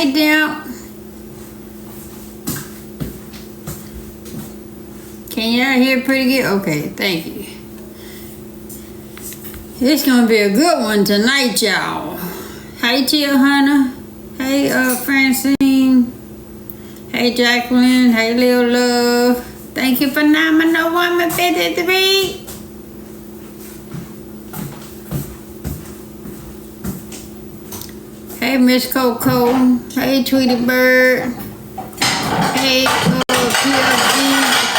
Hey, Dimp. Can y'all hear pretty good? Okay, thank you. It's gonna be a good one tonight, y'all. Hey, Tia Hunter. Hey, Francine. Hey, Jacqueline. Hey, Lil Love. Thank you for nominal 153. Hey, Miss Coco. Hey, Tweety Bird. Hey, PFG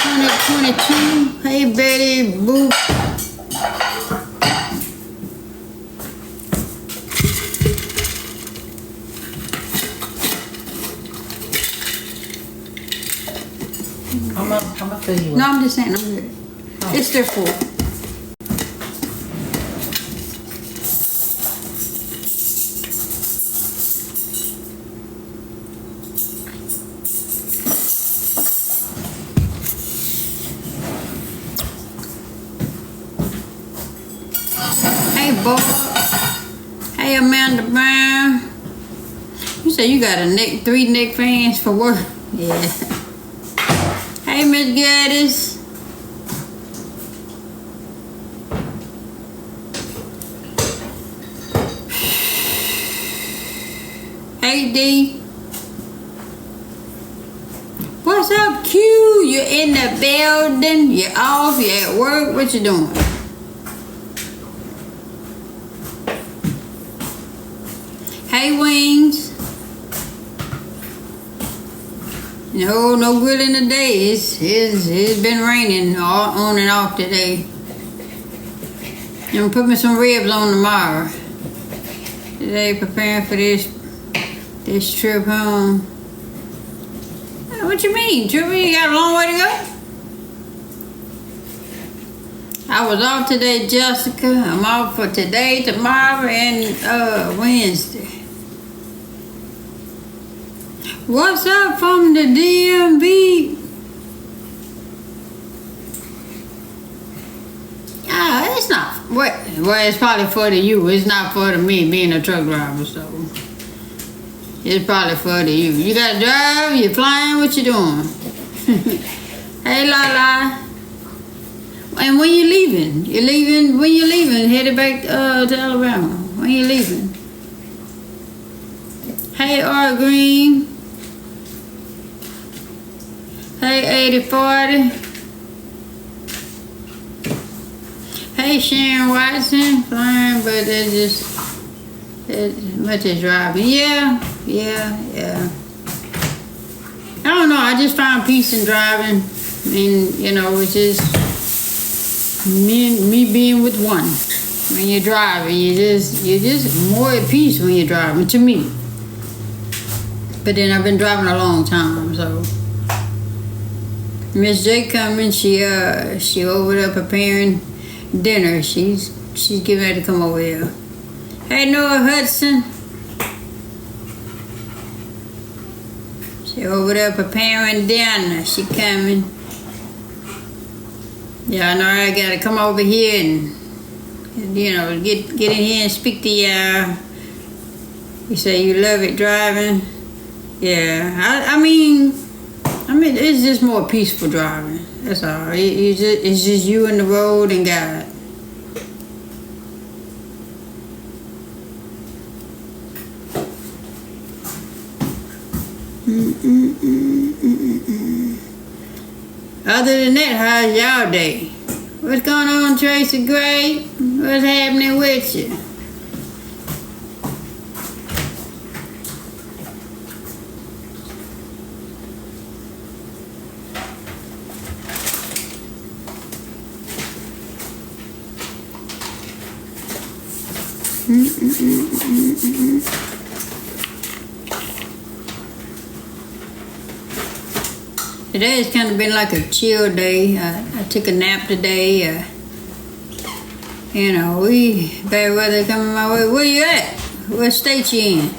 2022. Hey, Betty Boop. I'm gonna fill you up. No, I'm just saying, I'm good. Oh. It's their fault. Hey, Bob. Hey, Amanda Brown. You say you got 3 neck fans for work? Yeah. Hey, Miss Gaddis. Hey, D. What's up, Q? You're in the building. You're off. You're at work. What you doing? Hey, Wings. No grilling today. It's been raining on and off today. I'm gonna put me some ribs on tomorrow. Today, preparing for this trip home. What you mean, Trevor? You got a long way to go? I was off today, Jessica. I'm off for today, tomorrow, and Wednesday. What's up from the DMV? It's not. Well, it's probably for you. It's not for me being a truck driver, so it's probably for you. You gotta drive. You flying? What you doing? Hey, Lala. And when you leaving? When you leaving? Headed back to Alabama. When you leaving? Hey, Art Green. Hey, 8040. Hey, Sharon Watson. Flying, but it's much as driving. Yeah. I don't know. I just found peace in driving. And, it's just me being with one. When you're driving, you're just more at peace when you're driving, to me. But then I've been driving a long time, so. Miss J coming, she over there preparing dinner. She's getting ready to come over here. Hey, Noah Hudson. She over there preparing dinner. She coming. Yeah, I know I gotta come over here and get in here and speak to y'all. You say you love it driving. Yeah, I mean, it's just more peaceful driving. That's all. It's just you and the road and God. Other than that, how's y'all day? What's going on, Tracy Gray? What's happening with you? Today has kind of been like a chill day. I took a nap today. Bad weather coming my way. Where you at? What state you in?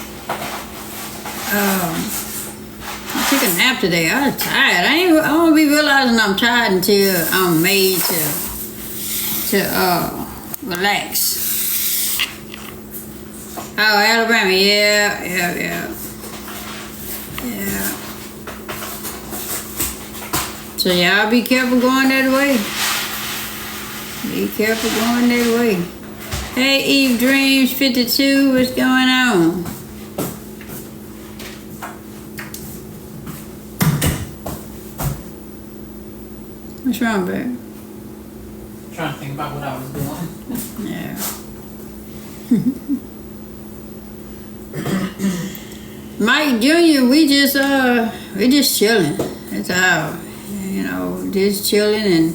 I took a nap today. I was tired. I won't be realizing I'm tired until I'm made to relax. Oh, Alabama, yeah. Yeah. So y'all be careful going that way. Be careful going that way. Hey, Eve Dreams 52, what's going on? What's wrong, babe? Trying to think about what I was doing. Yeah. Mike Jr., we just chilling. That's all. You know, just chilling and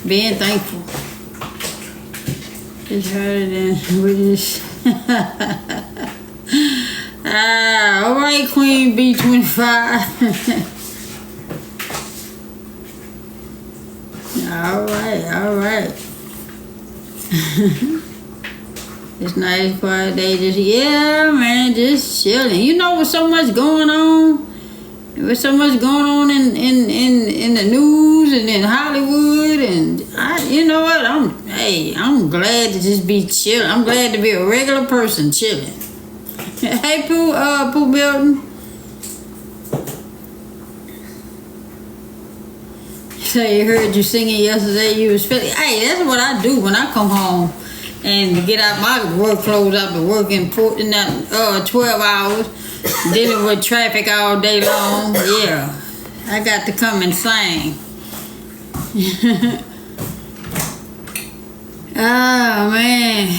being thankful. It's harder than we just. All right, Queen B25. All right. It's nice, quiet day. Just man, just chilling. You know, with so much going on. With so much going on in the news and in Hollywood, and you know what? I'm glad to just be chilling. I'm glad to be a regular person chilling. Hey, Pooh Milton. Say, heard you singing yesterday. You was feeling. Hey, that's what I do when I come home and get out my work clothes after working 12 hours. Dealing with traffic all day long. Yeah. I got to come and sing. Oh, man.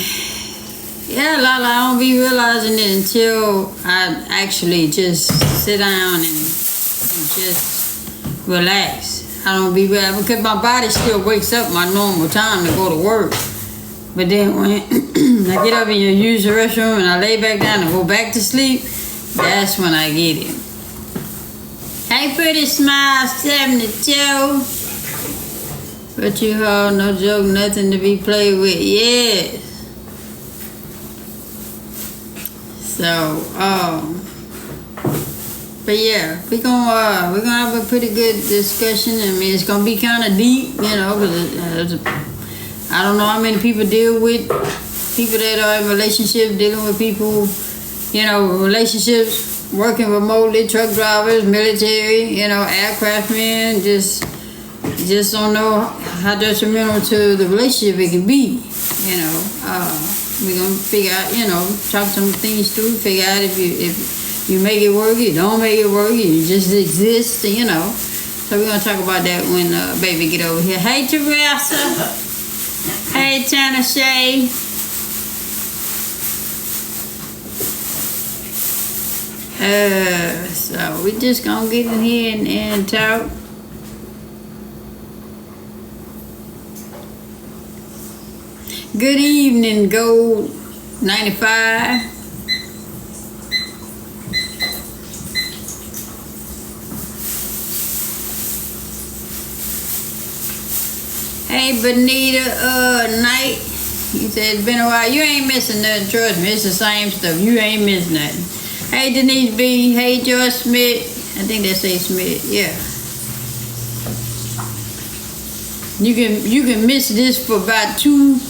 Yeah, Lala, I don't be realizing it until I actually just sit down and just relax. I don't be realizing because my body still wakes up my normal time to go to work. But then when I get up and use the restroom and I lay back down and go back to sleep, that's when I get it. Hey, Pretty Smile 72. But you all no joke, nothing to be played with. Yes. So, but yeah, we're gonna have a pretty good discussion. I mean, it's gonna be kind of deep, you know, because I don't know how many people deal with people that are in relationships, dealing with people. You know, relationships, working remotely, truck drivers, military, you know, aircraft men, just don't know how detrimental to the relationship it can be. You know, we're gonna figure out, you know, talk some things through, figure out if you make it work, you don't make it work, you just exist, you know. So we're gonna talk about that when baby get over here. Hey, Teresa. Hey, Tana Shay. So we just gonna get in here and talk. Good evening, Gold 95. Hey, Benita, Knight. He said, it's been a while. You ain't missing nothing, trust me. It's the same stuff. You ain't missing nothing. Hey, Denise B. Hey, Joyce Smith. I think they say Smith. Yeah. You can miss this for about two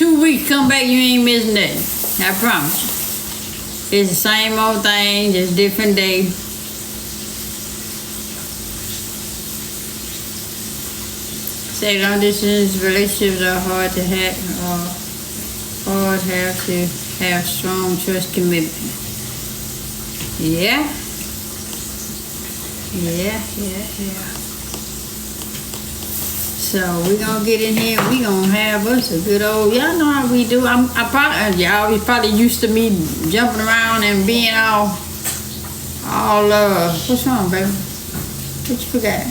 weeks. Come back, you ain't missing nothing. I promise you. It's the same old thing, just different day. Say long distance relationships are hard to have to have strong trust commitment. Yeah. So we're gonna get in here. We gonna have us a good old. Y'all know how we do. Y'all probably used to me jumping around and being all. What's wrong, baby? What you forgot?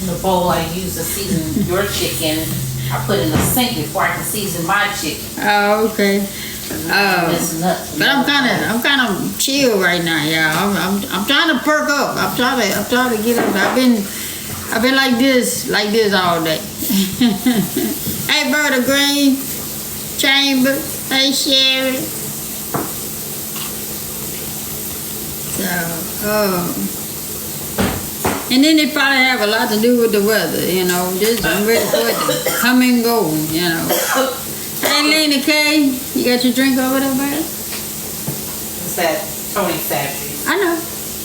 The bowl I use to season your chicken, I put in the sink before I can season my chicken. Oh, okay. But I'm kind of chill right now, y'all. I'm trying to perk up. I'm trying to get up. I've been like this all day. Hey, Berta Green, Chamber. Hey, Sherry. So, and then it probably have a lot to do with the weather, you know. Just I'm ready for it to come and go, you know. Hey, Lena K, you got your drink over there, baby? It's that Tony Savage. I know.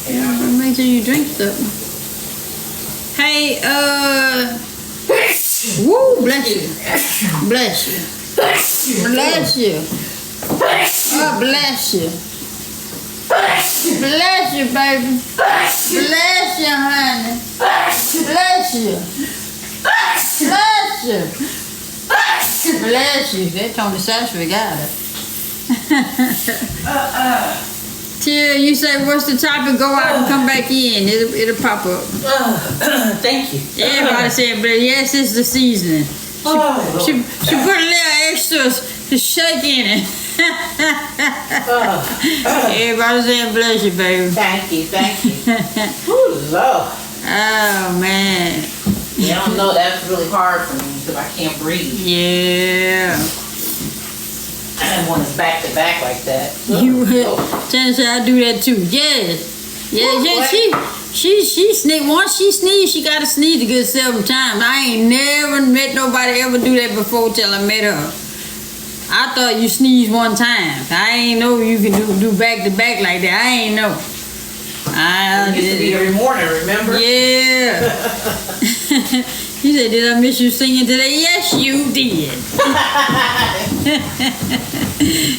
Make sure you drink stuff. Hey, woo, bless you. Bless you. Bless you. Oh, bless you. Bless you, baby. Bless you, honey. Bless you. Bless you. Bless you. That Tony Sashford got it. Till you say, what's the topic? Go out and come back in. It'll pop up. Thank you. Everybody said, but yes, it's the seasoning. She put a little extra shake in it. Everybody saying, bless you, baby. Thank you. Ooh, Lord. Oh, man. Yeah, I don't know. That's really hard for me because I can't breathe. Yeah. And when it's back to back like that. Jenna said I do that too. Yes. She sneeze. Once she sneezes, she gotta sneeze a good 7 times. I ain't never met nobody ever do that before till I met her. I thought you sneeze 1 time. I ain't know you can do back to back like that. I ain't know. It used to be every morning, remember? Yeah. He said, did I miss you singing today? Yes, you did.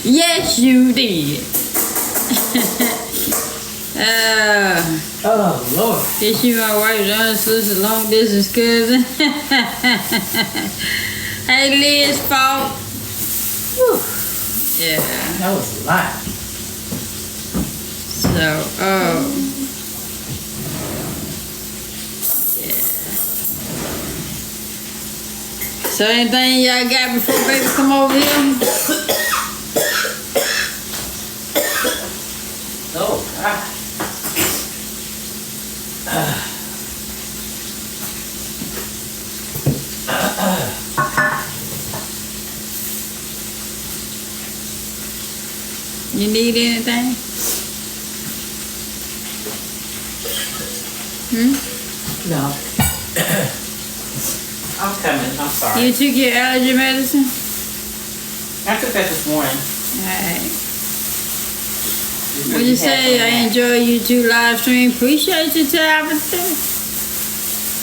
Yes, you did. Oh, Lord. Is she my wife, John sister, long distance cousin? Hey, Liz, Paul. Yeah. That was a lot. So, yeah. So anything y'all got before baby come over here? Oh, God. You need anything? No. I'm coming. I'm sorry. You took your allergy medicine? I took that this morning. Alright. What you say? I enjoy YouTube live stream. Appreciate you, Tabitha.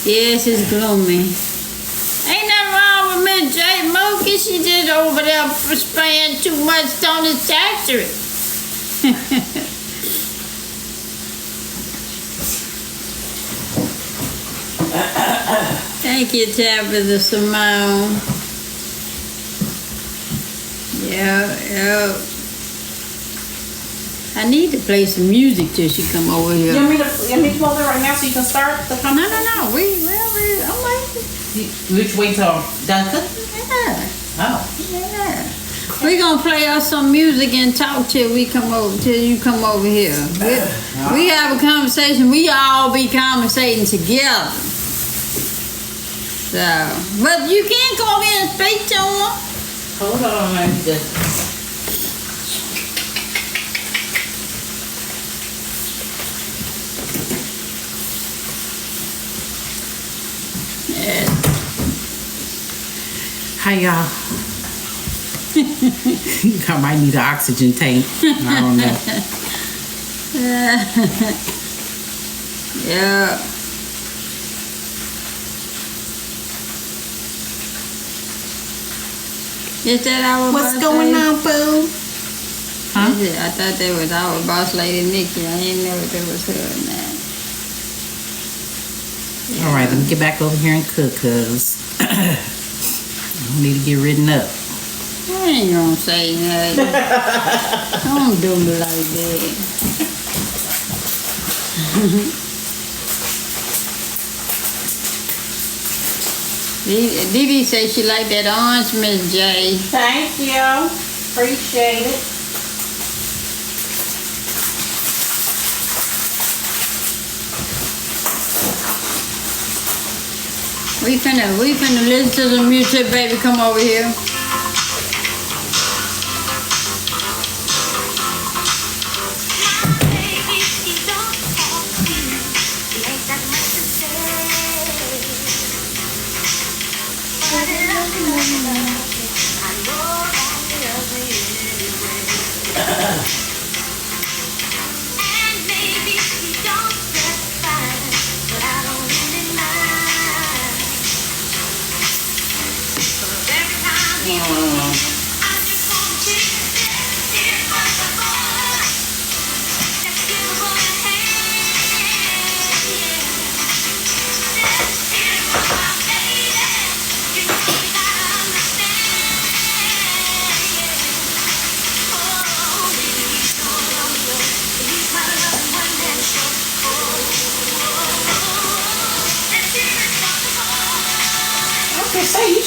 Yes, it's gloomy. Ain't nothing wrong with Miss J. Moki. She just over there spraying too much Tony Sashford. Thank you, Tabitha Simone. Yeah. I need to play some music till she come over here. You want me to go there right now so you can start the conversation? No. I'm waiting. Which way till done cooking? Yeah. Oh. Yeah. We're gonna play us some music and talk till you come over here. We have a conversation. We all be conversating together. So, but you can't come over here and speak to them. Hold on, let me just. Yeah. Hi, y'all. I might need an oxygen tank. I don't know. Yeah. Is that our What's boss going lady? on, boo? Huh? I thought that was our boss lady, Nikki. I didn't know that was her or not. Yeah. All right, let me get back over here and cook, cause I need to get ridden up. I ain't gonna say nothing. Don't do me like that. Didi said she liked that orange, Miss J. Thank you. Appreciate it. We finna listen to some music, baby. Come over here.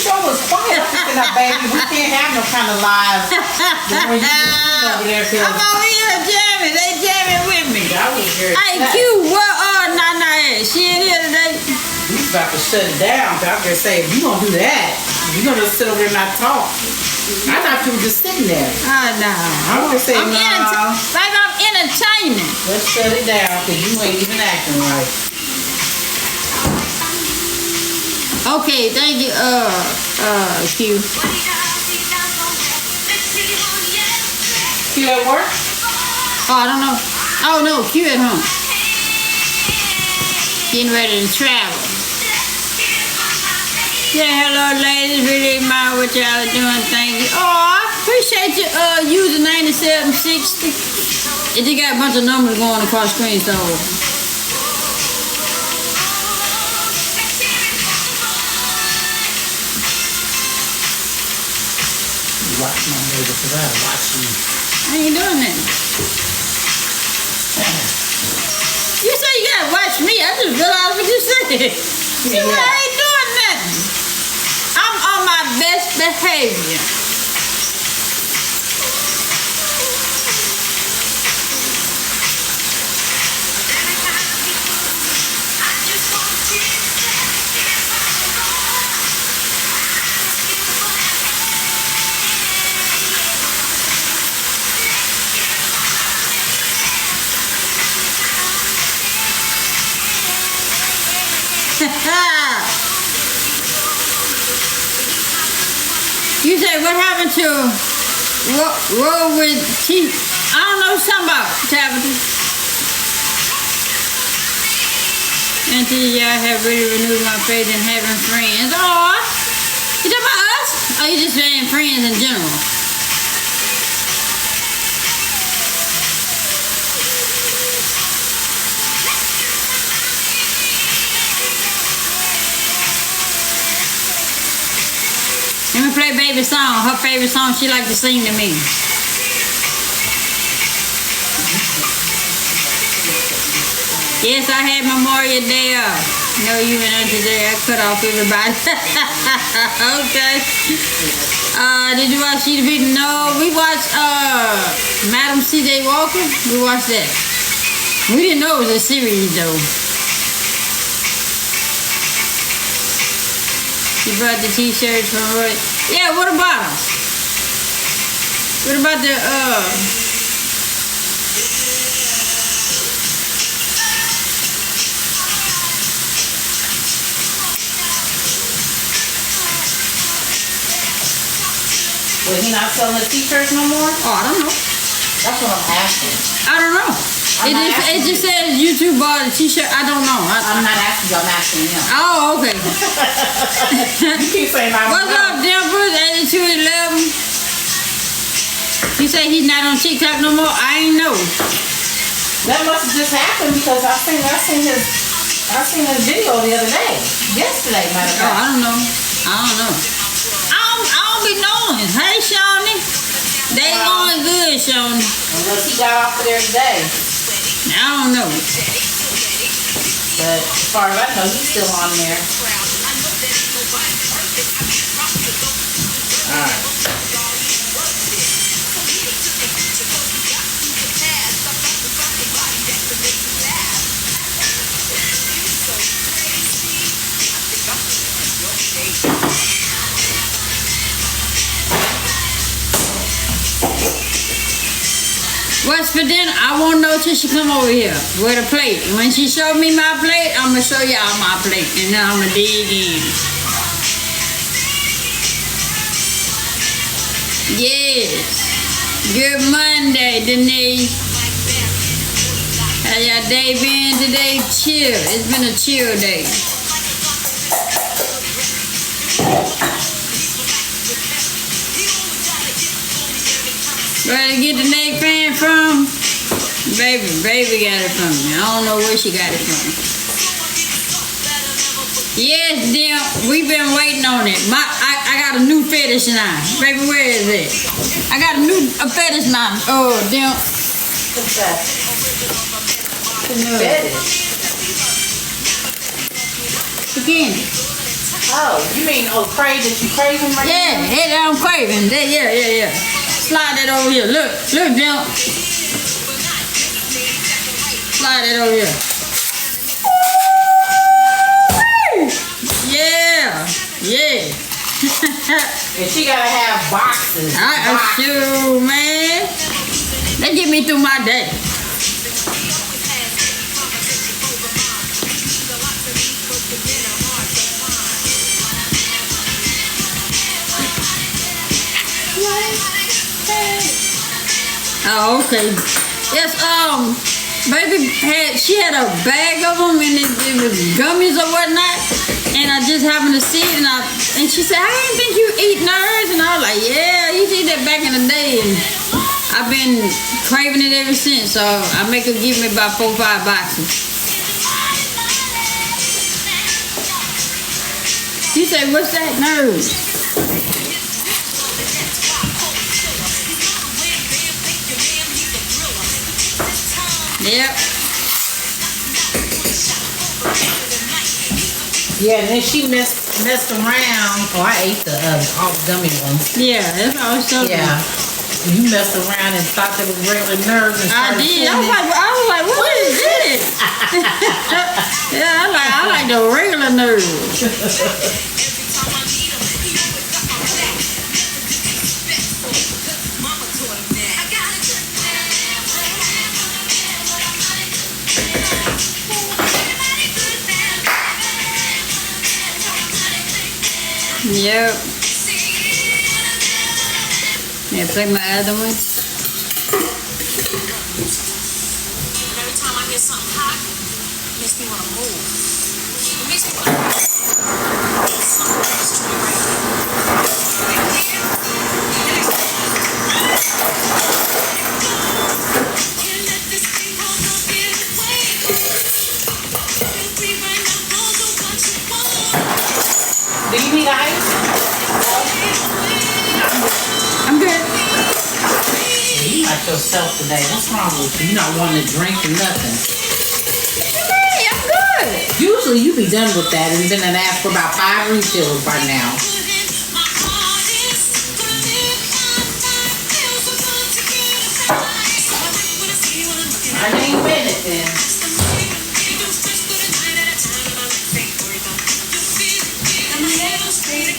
show was quiet. I'm thinking that, baby, we can't have no kind of live. When you over there, I'm over here jamming. They jamming with me. That was very Hey, sad. Q, where Nana at? She in here today? We about to shut it down. I'm gonna say, if you gonna do that, you gonna just sit over there and not talk. I thought you were just sitting there. Oh, no. I'm gonna say, no. Like I'm entertaining. Let's shut it down because you ain't even acting right. Okay, thank you, Q. You at work? Oh, I don't know. Oh, no, Q at home. Getting ready to travel. Yeah, hello, ladies. Really admire what y'all are doing. Thank you. Oh, I appreciate you using 9760. It just got a bunch of numbers going across screen, so. Watch my neighbor because I watch you. I ain't doing nothing. You say you gotta watch me. I just realized what you said. See, I ain't doing nothing. I'm on my best behavior. You say what happened to roll with teeth? I don't know something about Tabitha. Until y'all have really renewed my faith in having friends. Oh, you talking about us? Or you just saying friends in general? Let me play baby song. Her favorite song she like to sing to me. Yes, I had Memorial Day off. No, you went on today. I cut off everybody. Okay. Did you watch She the Beat? No, we watched Madam C.J. Walker. We watched that. We didn't know it was a series though. You brought the t-shirts from Roy. Yeah, what about them? What about the Well, he not selling the t-shirts no more? Oh, I don't know. That's what I'm asking. I don't know. It just says YouTube bought a t-shirt. I don't know. I'm not asking you, I'm asking him. Oh, okay. You keep saying I don't What's know. up, Denver's 8211? You say he's not on TikTok no more? I ain't know. That must have just happened because I seen his video the other day. Yesterday, matter of Oh, fact. I don't know. I don't be knowing. Hey, Shawnee. They going good, Shawnee. Unless he got off of there today. I don't know. But as far as I know, he's still on there. Alright. What's for dinner? I won't know till she come over here with a plate. When she show me my plate, I'm gonna show y'all my plate, and then I'm gonna dig in. Yes. Good Monday, Denise. How y'all day been today? Chill. It's been a chill day. Where to get the neck fan from? Baby got it from me. I don't know where she got it from. Yes, dear, we've been waiting on it. I got a new fetish now. Baby, where is it? I got a fetish now. Oh, damn. What's that? Fetish. Again. Oh, you mean crave that you craving right now? Yeah, head down craving. Yeah. Slide that over here. Look, Jim. Slide that over here. Yeah. And she gotta have boxes. Shoot, man. That get me through my day. Oh, okay. Yes, baby she had a bag of them and it was gummies or whatnot. And I just happened to see it and she said, I didn't think you eat nerds. And I was like, yeah, I used to eat that back in the day. And I've been craving it ever since. So I make her give me about 4 or 5 boxes. She said, what's that? Nerds. Yep. Yeah, and then she messed around. Oh, I ate the all the gummy ones. Yeah, that's all I was talking about. Yeah. You messed around and thought they was regular nerves. And I did. I was like, what is this? Yeah, I like the regular nerves. Yep. Yeah, play my other one. Every time I hear something hot, it makes me want to move. It makes me want to something that's true Do you need ice? I'm good. You like yourself today. What's wrong with you? You not wanting to drink or nothing. Hey, I'm good. Usually you be done with that and been an ask for about 5 refills by now. I ain't with it then.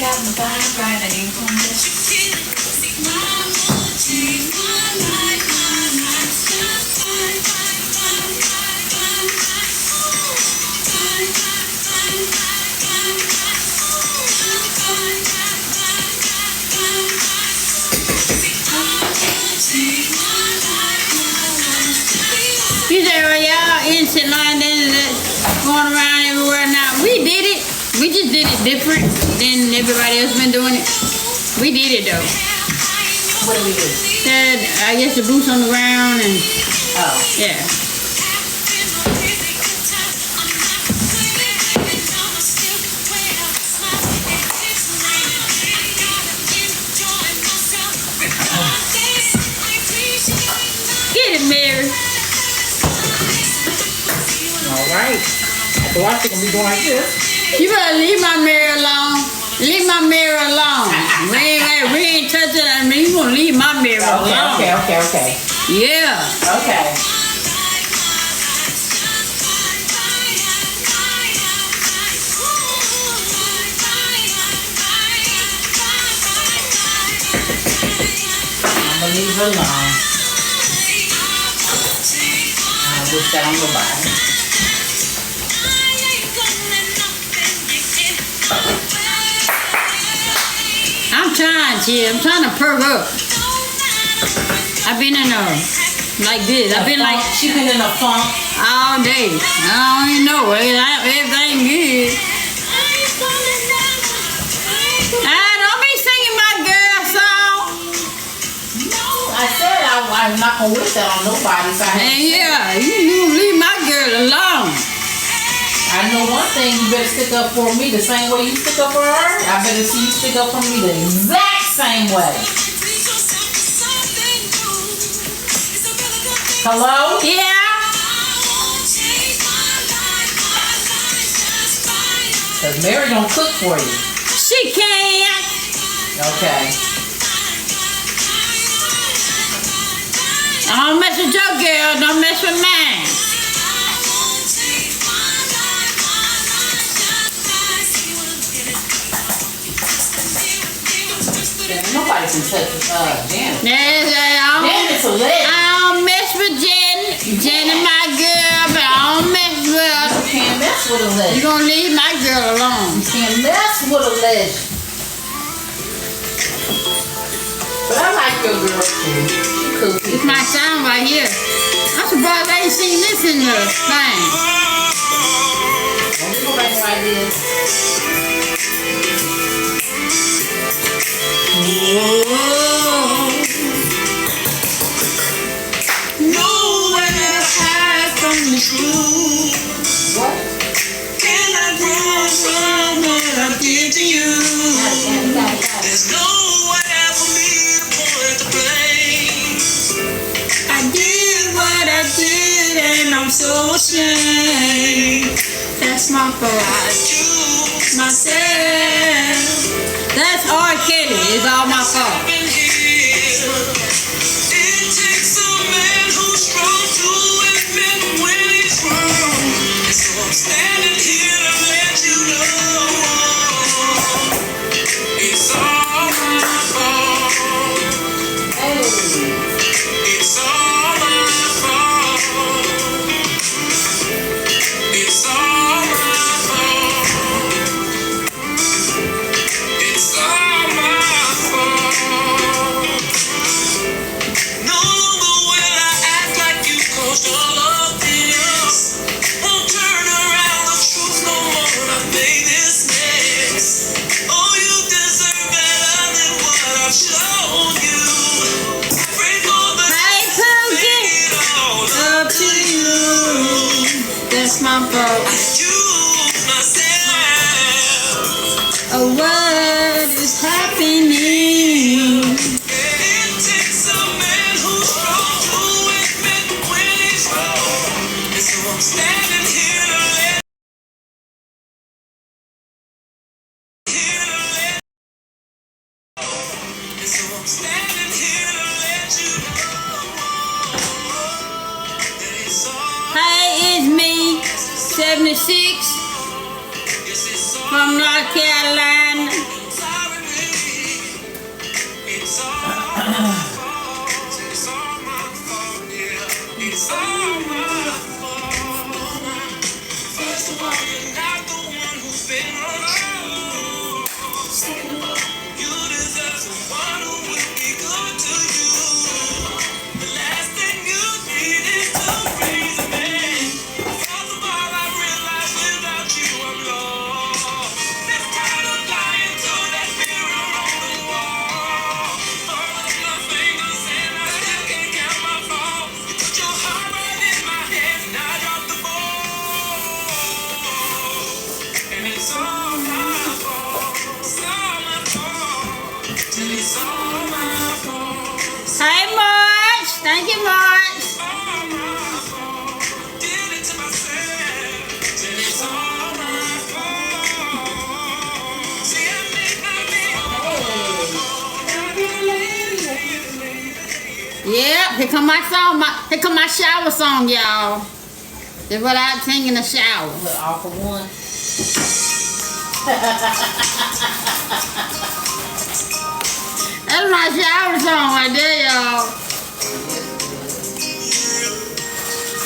got my vibe right, I ain't gonna let you feel it. You say, well, y'all innocent line going around everywhere now. We did it. We just did it different than everybody else been doing it. We did it though. What do we do? I guess the boots on the ground and yeah. Get it, Mary. All right. So I think we're going like this. You better leave my Mary alone. Leave my Mary alone. We ain't touching it. I mean, you gonna leave my Mary alone. Okay. Yeah. Okay. I'm gonna leave her alone. I wish that on nobody. I'm trying, G. I'm trying to perk up. I've been in a like this. I've been like she been in a funk all day. I don't even know. Everything good. Don't be singing my girl song. I said I'm not gonna wish that on nobody. So you leave my girl alone. I know one thing, you better stick up for me the same way you stick up for her. I better see you stick up for me the exact same way. Hello? Yeah. Cause Cause Mary don't cook for you. She can't. Okay. Don't mess with your girl. Don't mess with mine. Nobody can touch Janet. Janet's a legend. I don't mess with Janet. Janet my girl, but I don't mess with her. You can't mess with a legend. You gonna leave my girl alone. You can't mess with a legend. But I like your girl too. She cool. It's my sound right here. I'm surprised I ain't seen this in the thing. Don't you go back like this? Nowhere to hide from the truth. What? Cannot run from what I did to you. There's nowhere for me to point the blame. I did what I did and I'm so ashamed. That's my fault. I choose myself. That's R. Kelly. It's all my fault. Been here. It takes a man who's strong to admit when he's wrong. And so I'm standing here to let you know it's all my fault. Hey. It's all my fault. It's all my fault. It's all my fault. No longer will I act like you caused all of this. Won't turn around the truth no more. I made this next. Oh, you deserve better than what I've shown you. Pray for the Hey, Pookie. it all Up to you. That's my fault. I choose myself. What is happening? It takes a man who's strong to admit when he's wrong. And so I'm standing here to let And so I'm standing here to let you know that it's all Hey, it's me, 76 yes, it's all from North Carolina. sorry, baby. It's all my fault. It's all my fault, yeah. It's all my fault. First of all, you're not the one who's been wrong. You deserve someone who will be good to you. The last thing you need is to praise a man. First of all, I realize without you I'm lost. This kind of lying to that mirror on the wall. All of my fingers and I still can't count my faults. You put your heart right in my hands and I dropped the ball. And it's all my fault. It's all my fault. Till it's all my fault. Hey, March. Thank you, March. All my fault. Did it to myself. Till it's all my fault. See, I make my Yep, here come my song. Here come my shower song, y'all. This is what I sing in the shower. What, all for one? That's my shower song right there, y'all.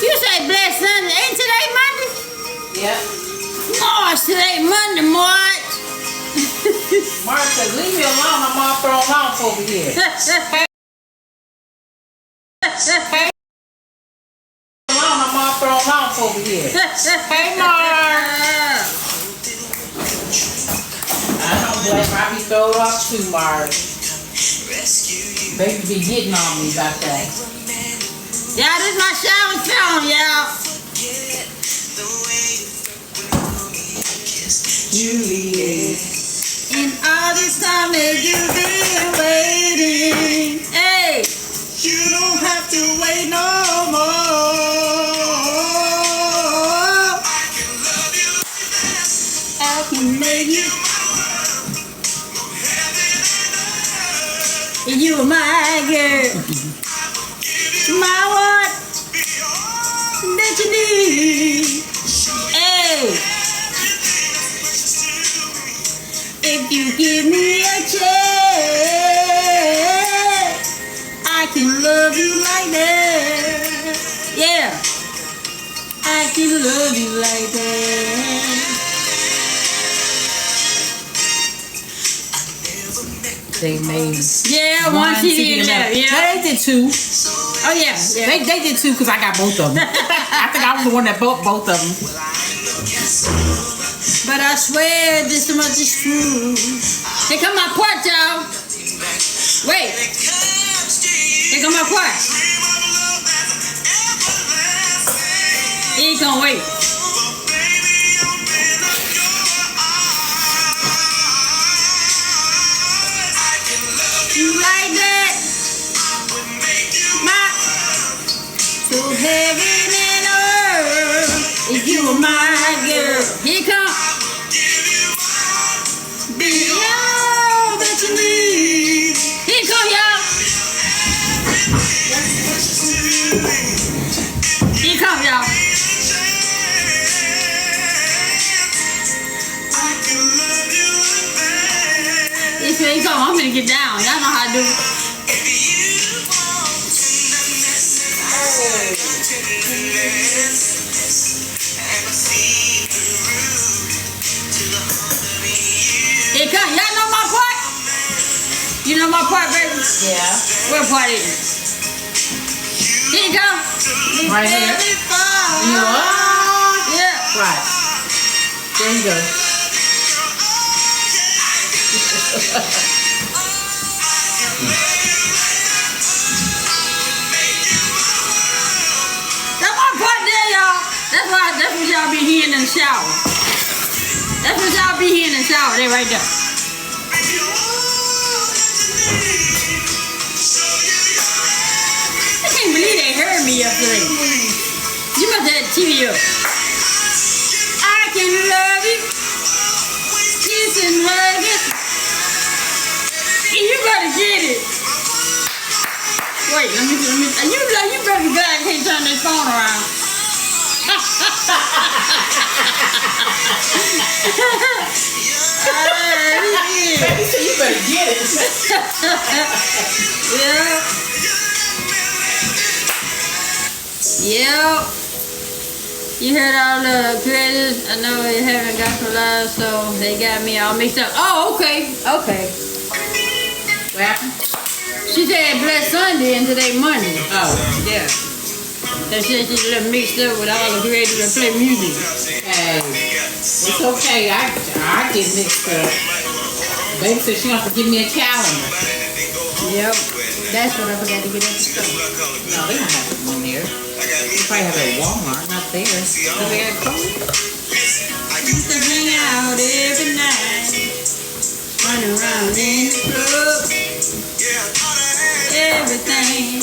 You say blessed Sunday. Ain't today Monday? Yep. March, today Monday, March. Mark said, leave me alone. I'm all thrown off over here. Alone, I'm all thrown off over here. Hey, Mark. I know Black I be thrown off too, Mark. Baby be getting on me about that. Y'all, this is my shower song, y'all. Juliet. And all this time that you've been waiting. Hey, You don't have to wait no more. I can love you. I can my girl. My what? That you need. Hey. If you give me a chance, I can love you like that. Yeah. I can love you like that. They made one CD left. Yeah. They did two. Oh yeah. They did two because I got both of them. I think I was the one that bought both of them. But I swear this much is true. Here come my part, y'all. Wait. Here come my part. He ain't gonna wait. You like that? My so heaven and earth. If you were my girl, here come. Be all that you need. Here come y'all. Here come y'all. Here come. I'm gonna get down. Y'all know how to do it. Here come. Y'all know my part? You know my part, baby? Yeah. What part is it? Here you go. Right here. You are? Yeah. Right. There you go. That's my part there, y'all. That's what y'all be hearing in the shower. That's what y'all be hearing in the shower. They right there. I can't believe they heard me yesterday. You must have the TV up. I can love you, kiss and hug it. You better get it. Wait, let me. You better be glad I can't turn this phone around. You better get it. Yep. You heard all the creators. I know they haven't got some live, so they got me all mixed up. Oh, okay. What happened? She said Blessed Sunday and today Monday. Oh, yeah. They said she's a little mixed up with all the creators that play music. Hey, it's okay. I get mixed up. Baby said she wants to give me a calendar. Yep. That's what I forgot to get at the store. No, they don't have one there. They probably have it at Walmart, not there. Because they got cold. I used to hang out every night, run around in the club, everything.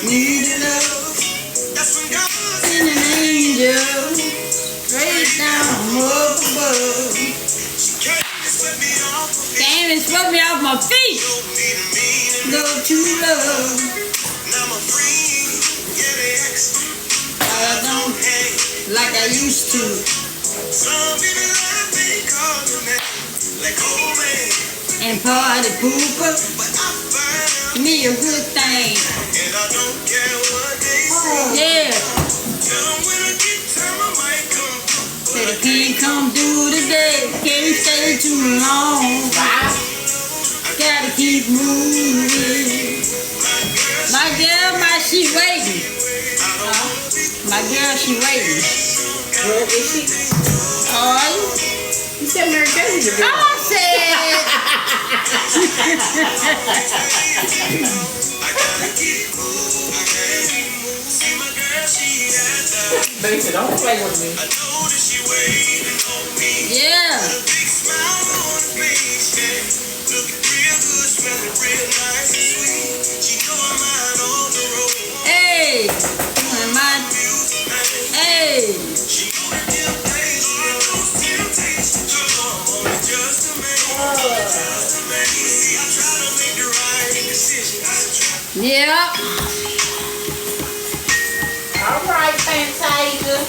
Needed love, send an angel straight down up above. Came and swept me off my feet. Go to love. I don't like I used to. And party pooper, me a good thing. Yeah. Said I can't come through today, can't stay too long. Gotta keep moving. My girl, she waiting. My girl, she waiting. Where is she? Oh, You said Mary Kay was a girl. I said. Baby said, don't play with me. Yeah. Hey. Hey. Yep. All right, Fantasia.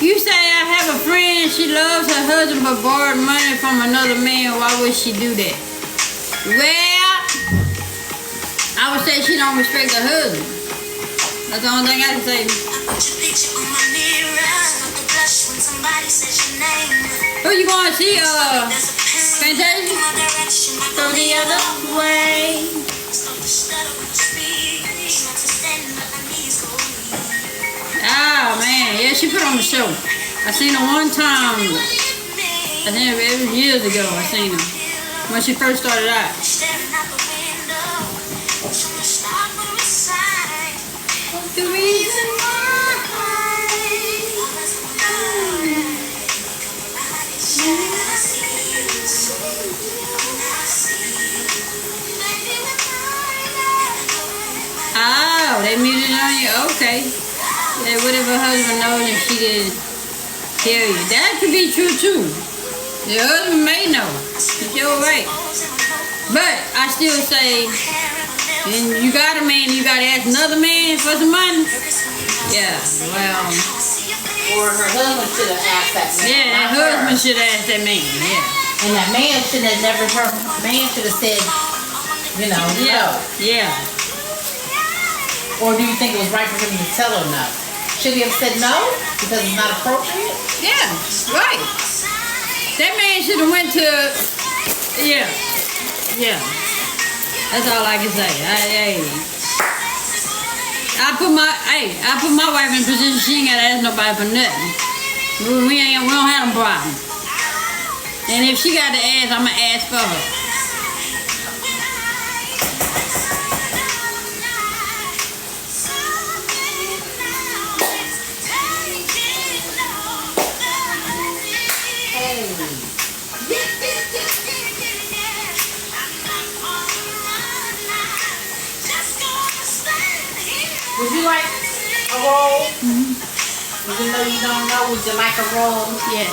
You say I have a friend, she loves her husband but borrowed money from another man. Why would she do that? Well, I would say she don't respect her husband. That's the only thing I can say. Who you going to see? Fantasia? Go the other way. Oh man, yeah, she put on the show. I seen her one time. I think it was years ago. I seen her when she first started out. The reason oh, they muted on you? Okay. Yeah, what if her husband knows and she didn't tell you? That could be true too. Your husband may know. You're right. But I still say, and you got a man, you gotta ask another man for some money? Yeah, well. Or her husband should have asked that man. Yeah, that husband should have asked that man, yeah. And that man should have never, her man should have said, you know, no. Yeah. Or do you think it was right for him to tell her no? Should he have said no because it's not appropriate? Yeah, right. That man should have went to, yeah. That's all I can say. I put my wife in a position she ain't gotta ask nobody for nothing. We don't have no problem. And if she got to ask, I'ma ask for her. Would you like a roll? Even though you don't know, would you like a roll? Yeah.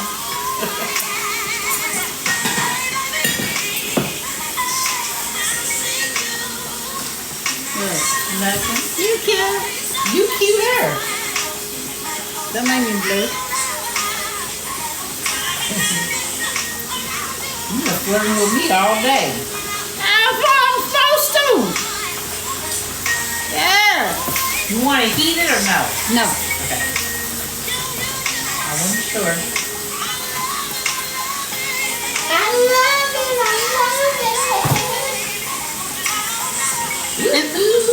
Nothing. You cute. You cute her. Don't make me blue. You been flirting with me all day. That's what I'm supposed to. Yeah. You want to heat it or no? No. Okay. I wasn't sure. I love it.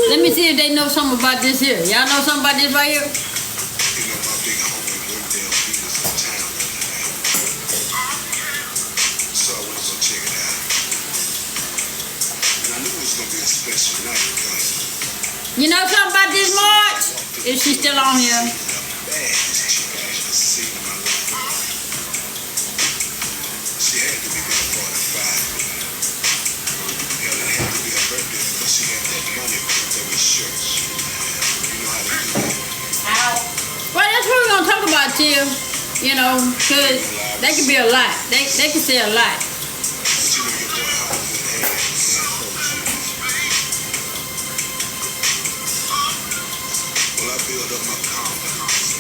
Let me see if they know something about this here. Y'all know something about this right here? You know, my big homie worked there beat us in town the other night. So I went to go check it out. And I knew it was going to be a special night because You know something about this March? Is she still on here? the baddest chick I ever seen in my life. She had to be about 45. Hell, it had to be her birthday because she had that money put over his shirts. You know how they do that. Well, that's what we're gonna talk about, Tim. You know, cause that could be a lot. They can say a lot. But you know your boy Hollywood had well, I built up my confidence.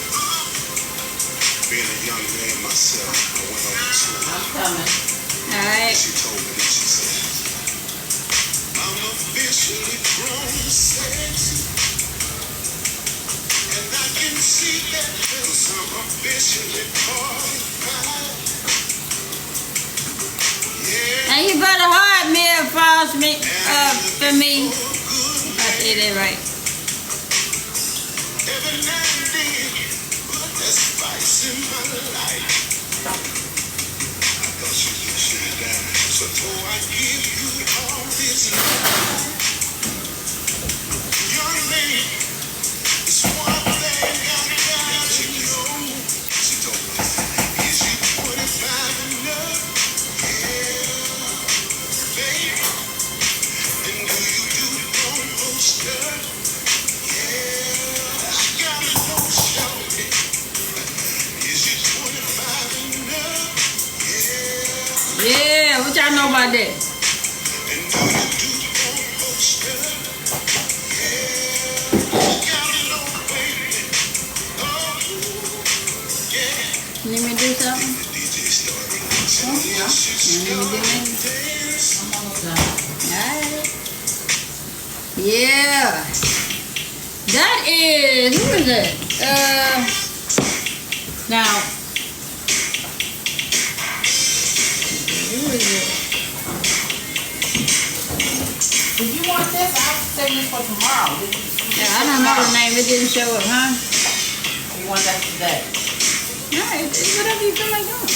Being a young man myself, I went over to her. I'm coming. All right. She told me this, she said, I'm officially grown sexy. And I can see that because I'm officially qualified. Yeah. And you better hard meal for me. For me. I say that right. Every now and then, put that spice in my life. I thought she was gonna shoot it down. So before I give you all this love, young lady, it's one thing I got to know. She told me, is you 25 enough? Yeah, baby. And do you do the wrong stuff? Yeah, what y'all know about that? something? Yeah. I'm almost done. Alright. Yeah. That is, who is that? Now, Who is it? if you want this, I'll save this for tomorrow. Yeah, I don't know the name. It didn't show up, huh? You want that today? No, it's whatever you feel like doing.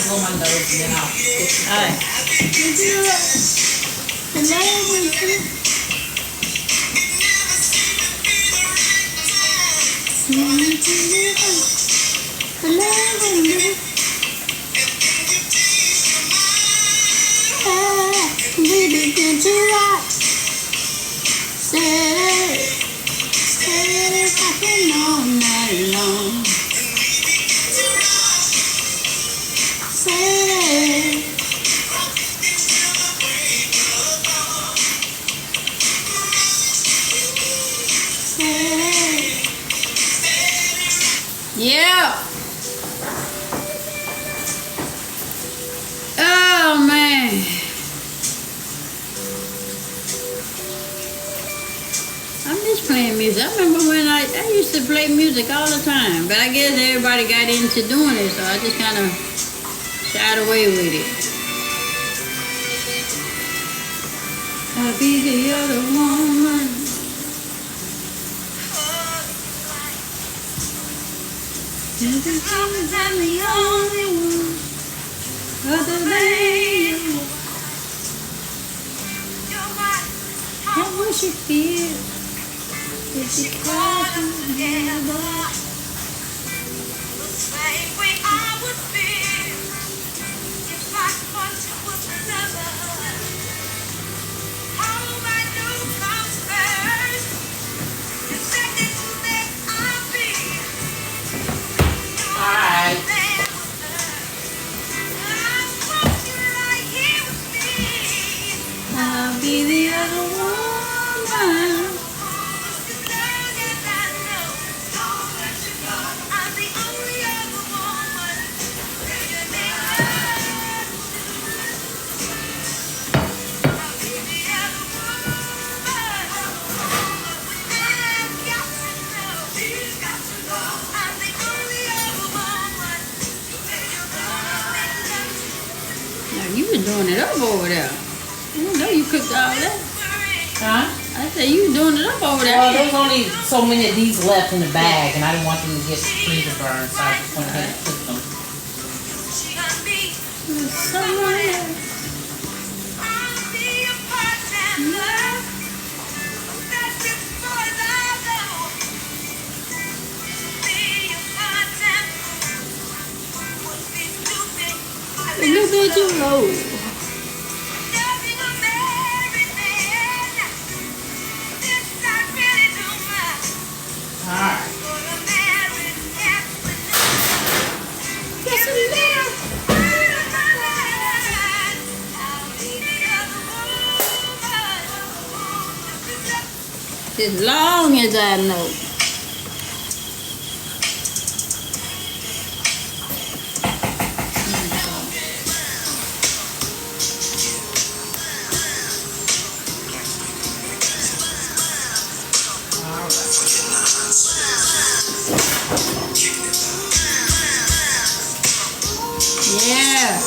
Go my nose and then I'll fix it. Alright. We begin to rock. Steady, rocking all night long. Steady. Yeah. Oh man. I miss playing music. I remember when I used to play music all the time, but I guess everybody got into doing it, so I just kind of shied away with it. I'll be the other woman. Just as long as I'm the only one, other than you, how would you feel if you cried together? The same way I would feel if I thought you was another. How I knew comes first. The second that I feel. Alright. I'll be the other woman. Now you been doing it up over there. I didn't know you cooked all that. Huh? I said you doing it up over there. Well, there's only so many of these left in the bag, and I didn't want them to get freezer burned, so I just went ahead and cooked them. Someone else. A little bit too low. Alright. Just a little. As long as I know. Yeah.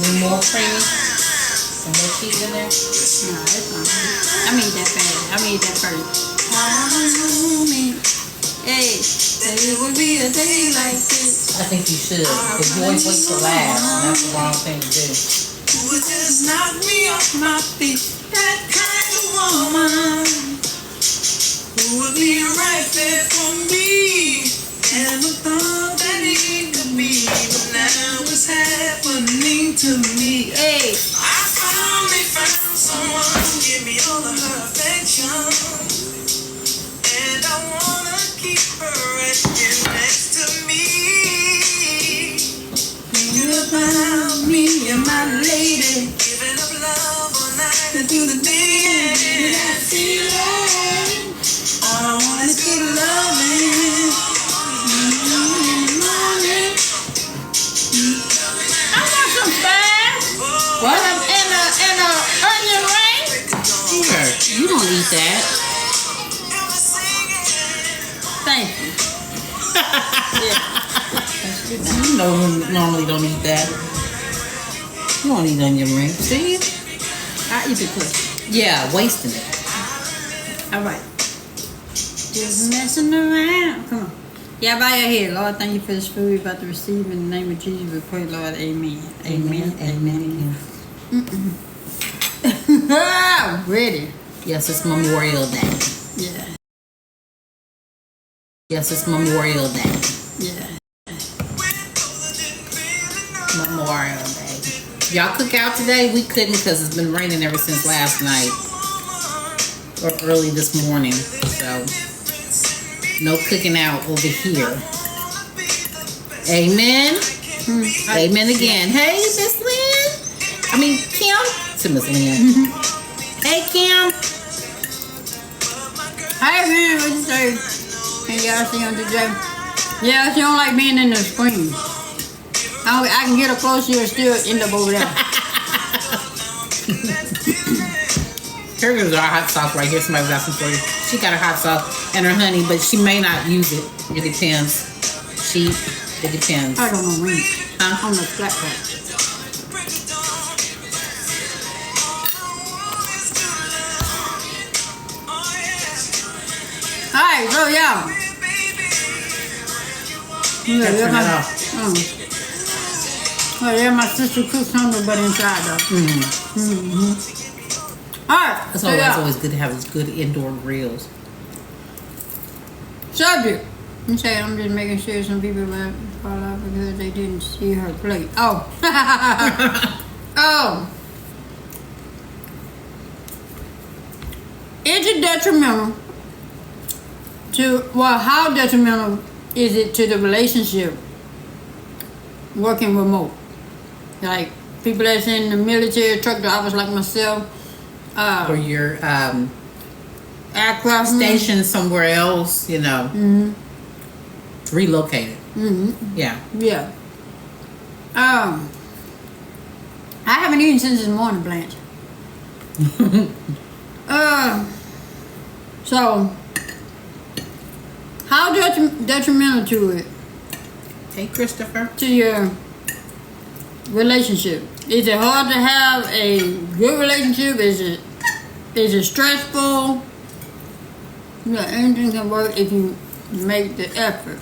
Need more cream? Some more cheese in there? No, it's fine. I mean that fast. I mean that first. Hey, there would be a day like this. I think you should, because you always wait till last, and that's the wrong thing to do. Who would just knock me off my feet? That kind of woman who would be right there for me. Never thought that it could be, but now it's happening to me. Hey, I finally found someone to give me all of her affection, and I wanna keep her right here next to me. my lady. Giving up love all night To do the thing I feel like. All I want is Good loving. In the morning. I want some fast. What? And a onion ring. Here, you don't eat that. Thank you. You know, you normally don't eat that. You don't eat onion ring. See? I eat the cookie. Yeah, wasting it. All right. Just messing around. Come on. Yeah, bow your head. Lord, thank you for this food we're about to receive. In the name of Jesus, we pray, Lord. Amen. Amen. Amen. Ready. Yes, it's Memorial Day. Yeah. Yes, it's Memorial Day. Yeah. Memorial Day. Y'all cook out today? We couldn't because it's been raining ever since last night. Or early this morning. So, no cooking out over here. Amen. Amen again. Hey, Miss Lynn. I mean, Kim. To Miss Lynn. Hey, Kim. Hi, man. What you say? Can y'all see on the J? Yeah, she don't like being in the screen. I can get her close, she'll still end up over there. Here's our hot sauce right here. Somebody's asking for you. She got her hot sauce and her honey, but she may not use it. It depends. It depends. I don't know when. Huh? On the flat pack. Alright, so y'all. Yeah, Turn yeah, that off. Oh yeah, my sister cooks something but inside though. Alright, It's so always good to have those good indoor grills. Subject. I'm saying I'm just making sure some people might fall out because they didn't see her plate. Oh. Oh. Is it detrimental to, well, how detrimental is it to the relationship working remote? Like people that's in the military, truck drivers like myself, Or you're aircraft stationed somewhere else, you know. Relocated. Yeah. Yeah. I haven't eaten since this morning, Blanche. So how detrimental to it, Hey, Christopher. to your relationship? Is it hard to have a good relationship? Is it stressful? Yeah, anything can work if you make the effort.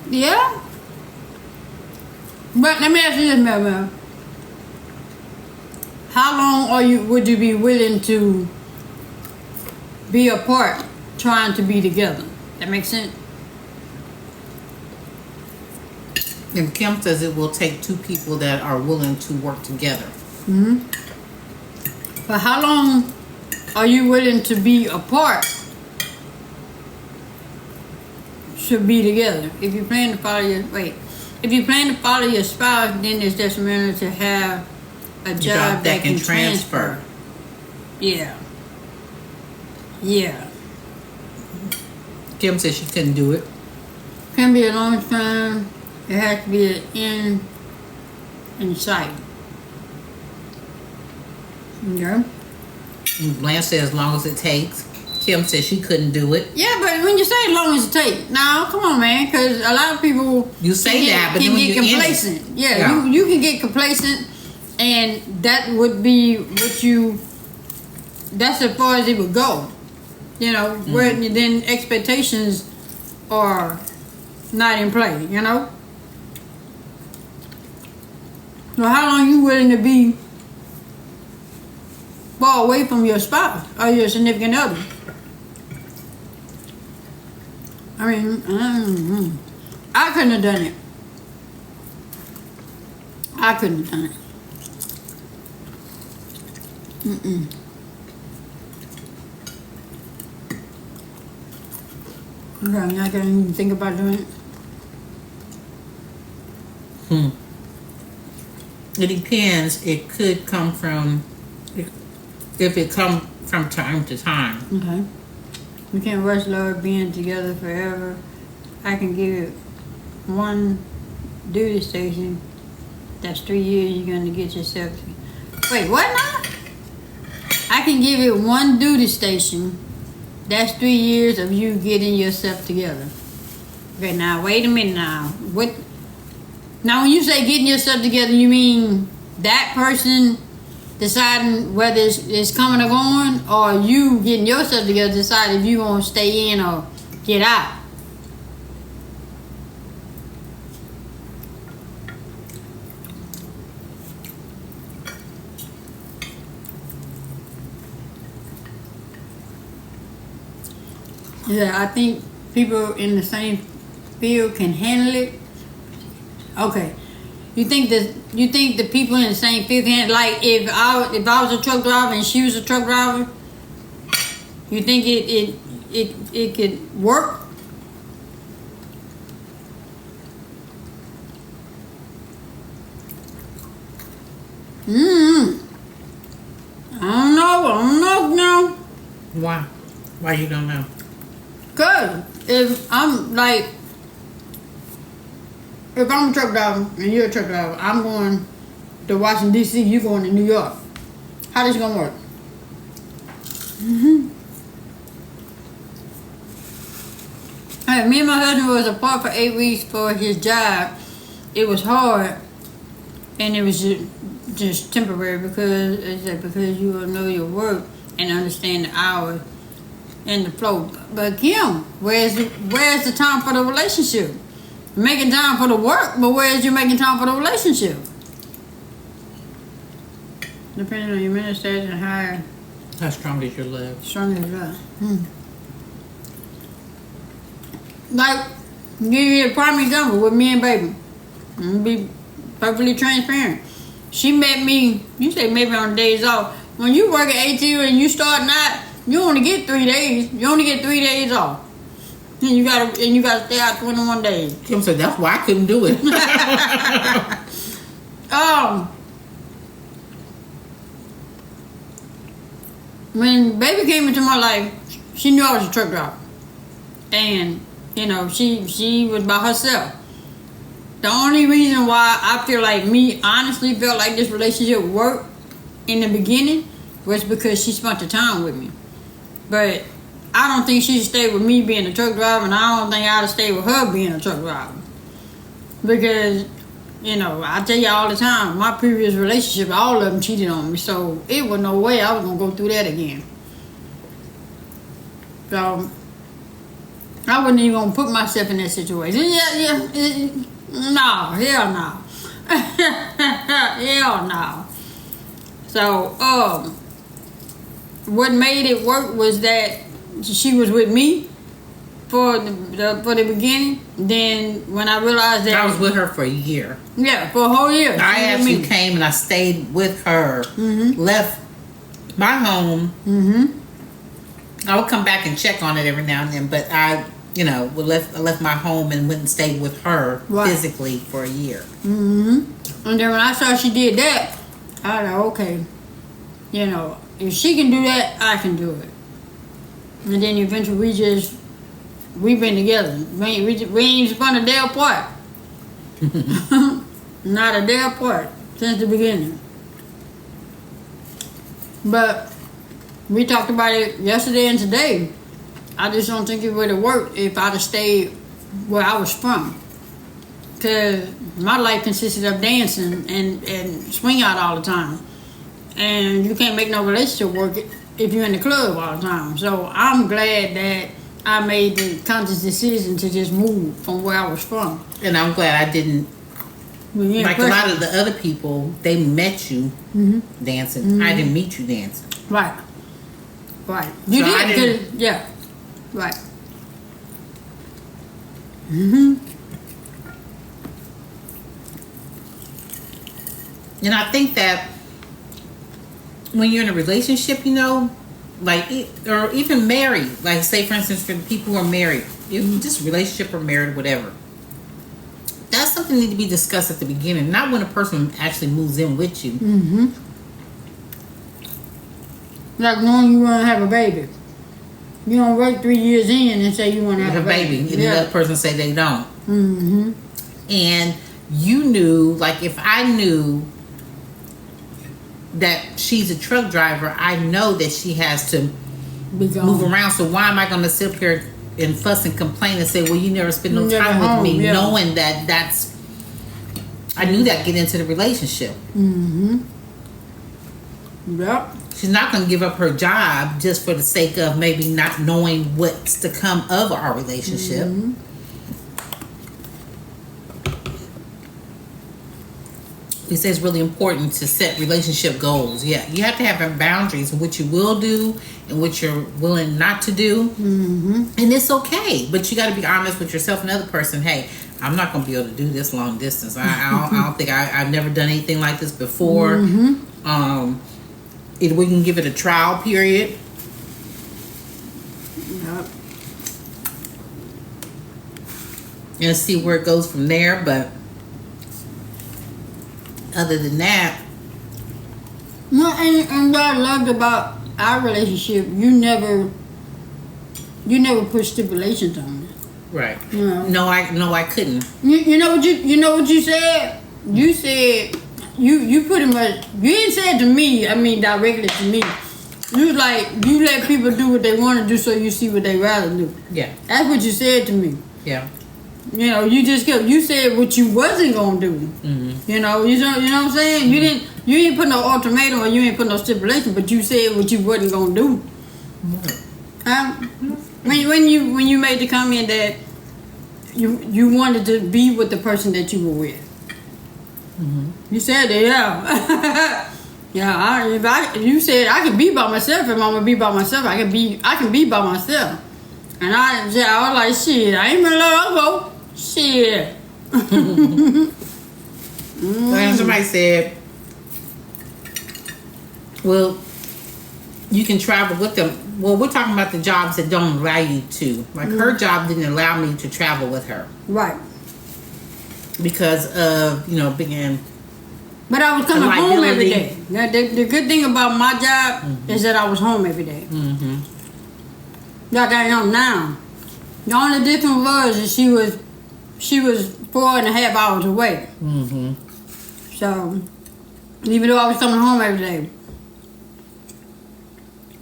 Yeah? But let me ask you this, Mel. How long would you be willing to be apart trying to be together? That makes sense? And Kim says it will take two people that are willing to work together. But how long are you willing to be apart to be together? If you plan to follow your spouse, then it's detrimental to have a job that can transfer. Yeah. Yeah. Kim says she couldn't do it. Can be a long time. It has to be an end in sight. Okay. And Blanche says as long as it takes. Kim says she couldn't do it. Yeah, but when you say as long as it takes, now come on, man, because a lot of people You say that, but then can when get you're in it. complacent. Yeah, you can get complacent, and that would be that's as far as it would go. You know, where then expectations are not in play. You know. So how long you willing to be far away from your spouse or your significant other? I mean, I couldn't have done it. I couldn't have done it. Okay, I'm not gonna even think about doing it. It depends. It could come from, if it come from time to time. Okay. We can't rush love being together forever. I can give it one duty station. That's 3 years you're going to get yourself to. Wait, what now? I can give it one duty station. That's 3 years of you getting yourself together. Okay, now wait a minute now. What? Now when you say getting yourself together, you mean that person deciding whether it's coming or going, or you getting yourself together decide if you gonna stay in or get out? Yeah, I think people in the same field can handle it. Okay. You think the people in the same field can, like, if I was a truck driver and she was a truck driver, you think it could work? I don't know now. Why? Why you don't know? Cause if I'm a truck driver and you're a truck driver, I'm going to Washington D.C., you going to New York. How this gonna work? Hey, me and my husband was apart for 8 weeks for his job. It was hard, and it was just temporary because you will know your work and understand the hours and the flow. But Kim, where's the time for the relationship? You're making time for the work, but where's you making time for the relationship? Depending on your mental status and how strong is your love? Strong as love. Like, give you a prime example with me and baby. I'm gonna be perfectly transparent. She met me, you say maybe on days off. When you work at ATU and you start out, you only get 3 days. You only get 3 days off. And you gotta stay out 21 days. Kim said that's why I couldn't do it. When baby came into my life, she knew I was a truck driver. And, she was by herself. The only reason why I feel like honestly felt like this relationship worked in the beginning was because she spent the time with me. But I don't think she should stay with me being a truck driver, and I don't think I'd stay with her being a truck driver. Because, I tell you all the time, my previous relationship, all of them cheated on me, so it was no way I was going to go through that again. So, I wasn't even going to put myself in that situation. No, hell no. Hell no. So, what made it work was that she was with me for the beginning. Then when I realized that I was with her for a year. Yeah, for a whole year. I actually came and I stayed with her. Left my home. I would come back and check on it every now and then, but I left my home and went and stayed with her physically for a year. And then when I saw she did that, I was like, okay, if she can do that, I can do it. And then eventually we've been together. We ain't spun a day apart. Not a day apart since the beginning. But we talked about it yesterday and today. I just don't think it would have worked if I'd have stayed where I was from. Because my life consisted of dancing and swing out all the time. And you can't make no relationship work if you're in the club all the time. So I'm glad that I made the conscious decision to just move from where I was from. And I'm glad I didn't. Like a lot of the other people, they met you dancing. I didn't meet you dancing. Right. You so did. Yeah. Right. And I think that when you're in a relationship, or even married, like say for instance for the people who are married, just relationship or married, whatever, that's something something need to be discussed at the beginning, not when a person actually moves in with you. Mm-hmm. Like knowing you want to have a baby. You don't wait 3 years in and say you want to have a baby. And the other person say they don't. Mm-hmm. And you knew, like if I knew that she's a truck driver, I know that she has to move around. So why am I going to sit up here and fuss and complain and say, well, you never spend no time with me, knowing that I knew that get into the relationship. Mm-hmm. Yep. She's not going to give up her job just for the sake of maybe not knowing what's to come of our relationship. Mm-hmm. He says it's really important to set relationship goals. Yeah, you have to have boundaries of what you will do and what you're willing not to do. Mm-hmm. And it's okay, but you got to be honest with yourself and the other person. Hey, I'm not going to be able to do this long distance. I don't think I've never done anything like this before. Mm-hmm. Either we can give it a trial period. Yep. And see where it goes from there. But other than that, no, and what I loved about our relationship, you never put stipulations on it. right? No. No, I couldn't. You know what you said? You said you pretty much, you didn't say it to me. I mean directly to me. You was like, you let people do what they want to do, so you see what they rather do. Yeah. That's what you said to me. Yeah. You know, you said what you wasn't gonna do. Mm-hmm. You know what I'm saying? Mm-hmm. You didn't put no ultimatum or you didn't put no stipulation, but you said what you wasn't gonna do. When you made the comment that you wanted to be with the person that you were with. Mm-hmm. You said that, yeah. You said I can be by myself. If I'm gonna be by myself, I can be by myself. And I was like, shit, I ain't gonna let her go. Shit. And somebody said, well, you can travel with them. Well, we're talking about the jobs that don't allow you to. Like her job didn't allow me to travel with her. Right. Because of, being... But I was coming home every day. Now, the good thing about my job is that I was home every day. Mm-hmm. Like I am now. The only difference was that she was 4.5 hours away. Mm-hmm. So, even though I was coming home every day.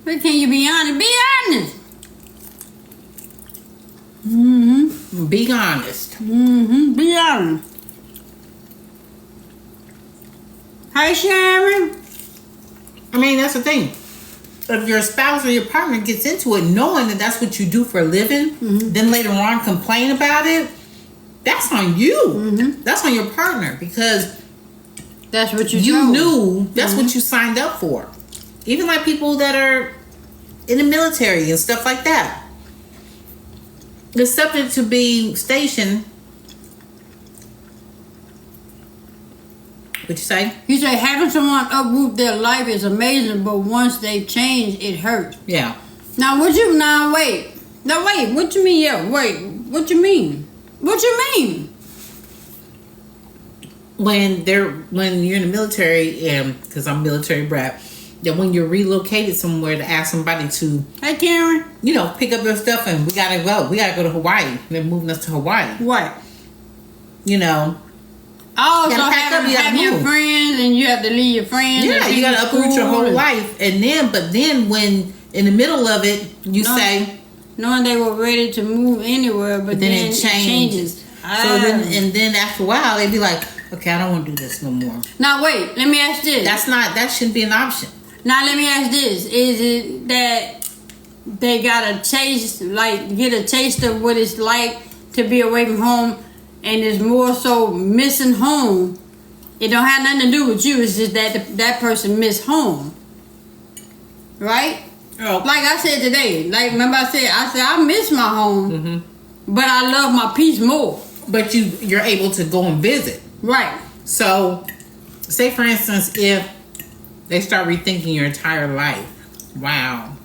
But can you be honest? Be honest. Mm-hmm. Be honest. Mm-hmm. Be honest. Hey, Sharon. I mean, that's the thing. If your spouse or your partner gets into it knowing that that's what you do for a living, then later on complain about it, that's on you. Mm-hmm. That's on your partner, because that's what you knew. That's what you signed up for. Even like people that are in the military and stuff like that. They're subject to being stationed. What you say? You say having someone uproot their life is amazing, but once they've changed, it hurts. Yeah. Now what you wait. What you mean? Yeah, wait. What you mean? What you mean? When you're in the military, and because I'm a military brat, that when you're relocated somewhere to ask somebody to, hey Karen, pick up your stuff and we gotta go to Hawaii. They're moving us to Hawaii. What? Oh, so have your friends, and you have to leave your friends. Yeah, you gotta uproot your whole life, and then when in the middle of it, you say, knowing they were ready to move anywhere, but then it changes. So then after a while, they'd be like, okay, I don't want to do this no more. Now wait, let me ask this. That shouldn't be an option. Now let me ask this: is it that they got a taste, get a taste of what it's like to be away from home? And it's more so missing home. It don't have nothing to do with you. It's just that that person missed home, right? Oh. Like I said today. Like remember I said I miss my home, but I love my peace more. But you're able to go and visit, right? So, say for instance, if they start rethinking your entire life, wow.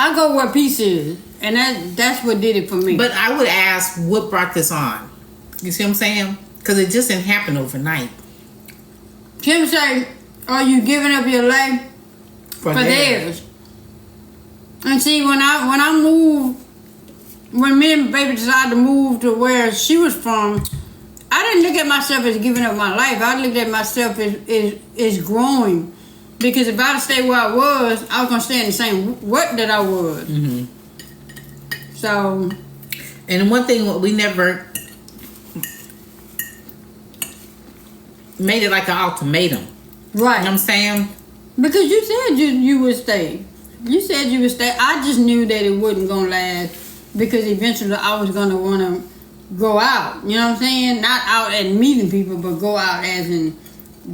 I go where peace is. And that's what did it for me. But I would ask, what brought this on? You see what I'm saying? Because it just didn't happen overnight. Kim say, are you giving up your life for theirs? And see, when I moved, when me and baby decided to move to where she was from, I didn't look at myself as giving up my life. I looked at myself as growing. Because if I'd stayed where I was going to stay in the same work that I was. Mm-hmm. So. And one thing, we never made it like an ultimatum. Right. You know what I'm saying? Because you said you would stay. You said you would stay. I just knew that it wasn't going to last. Because eventually I was going to want to go out. You know what I'm saying? Not out and meeting people, but go out as in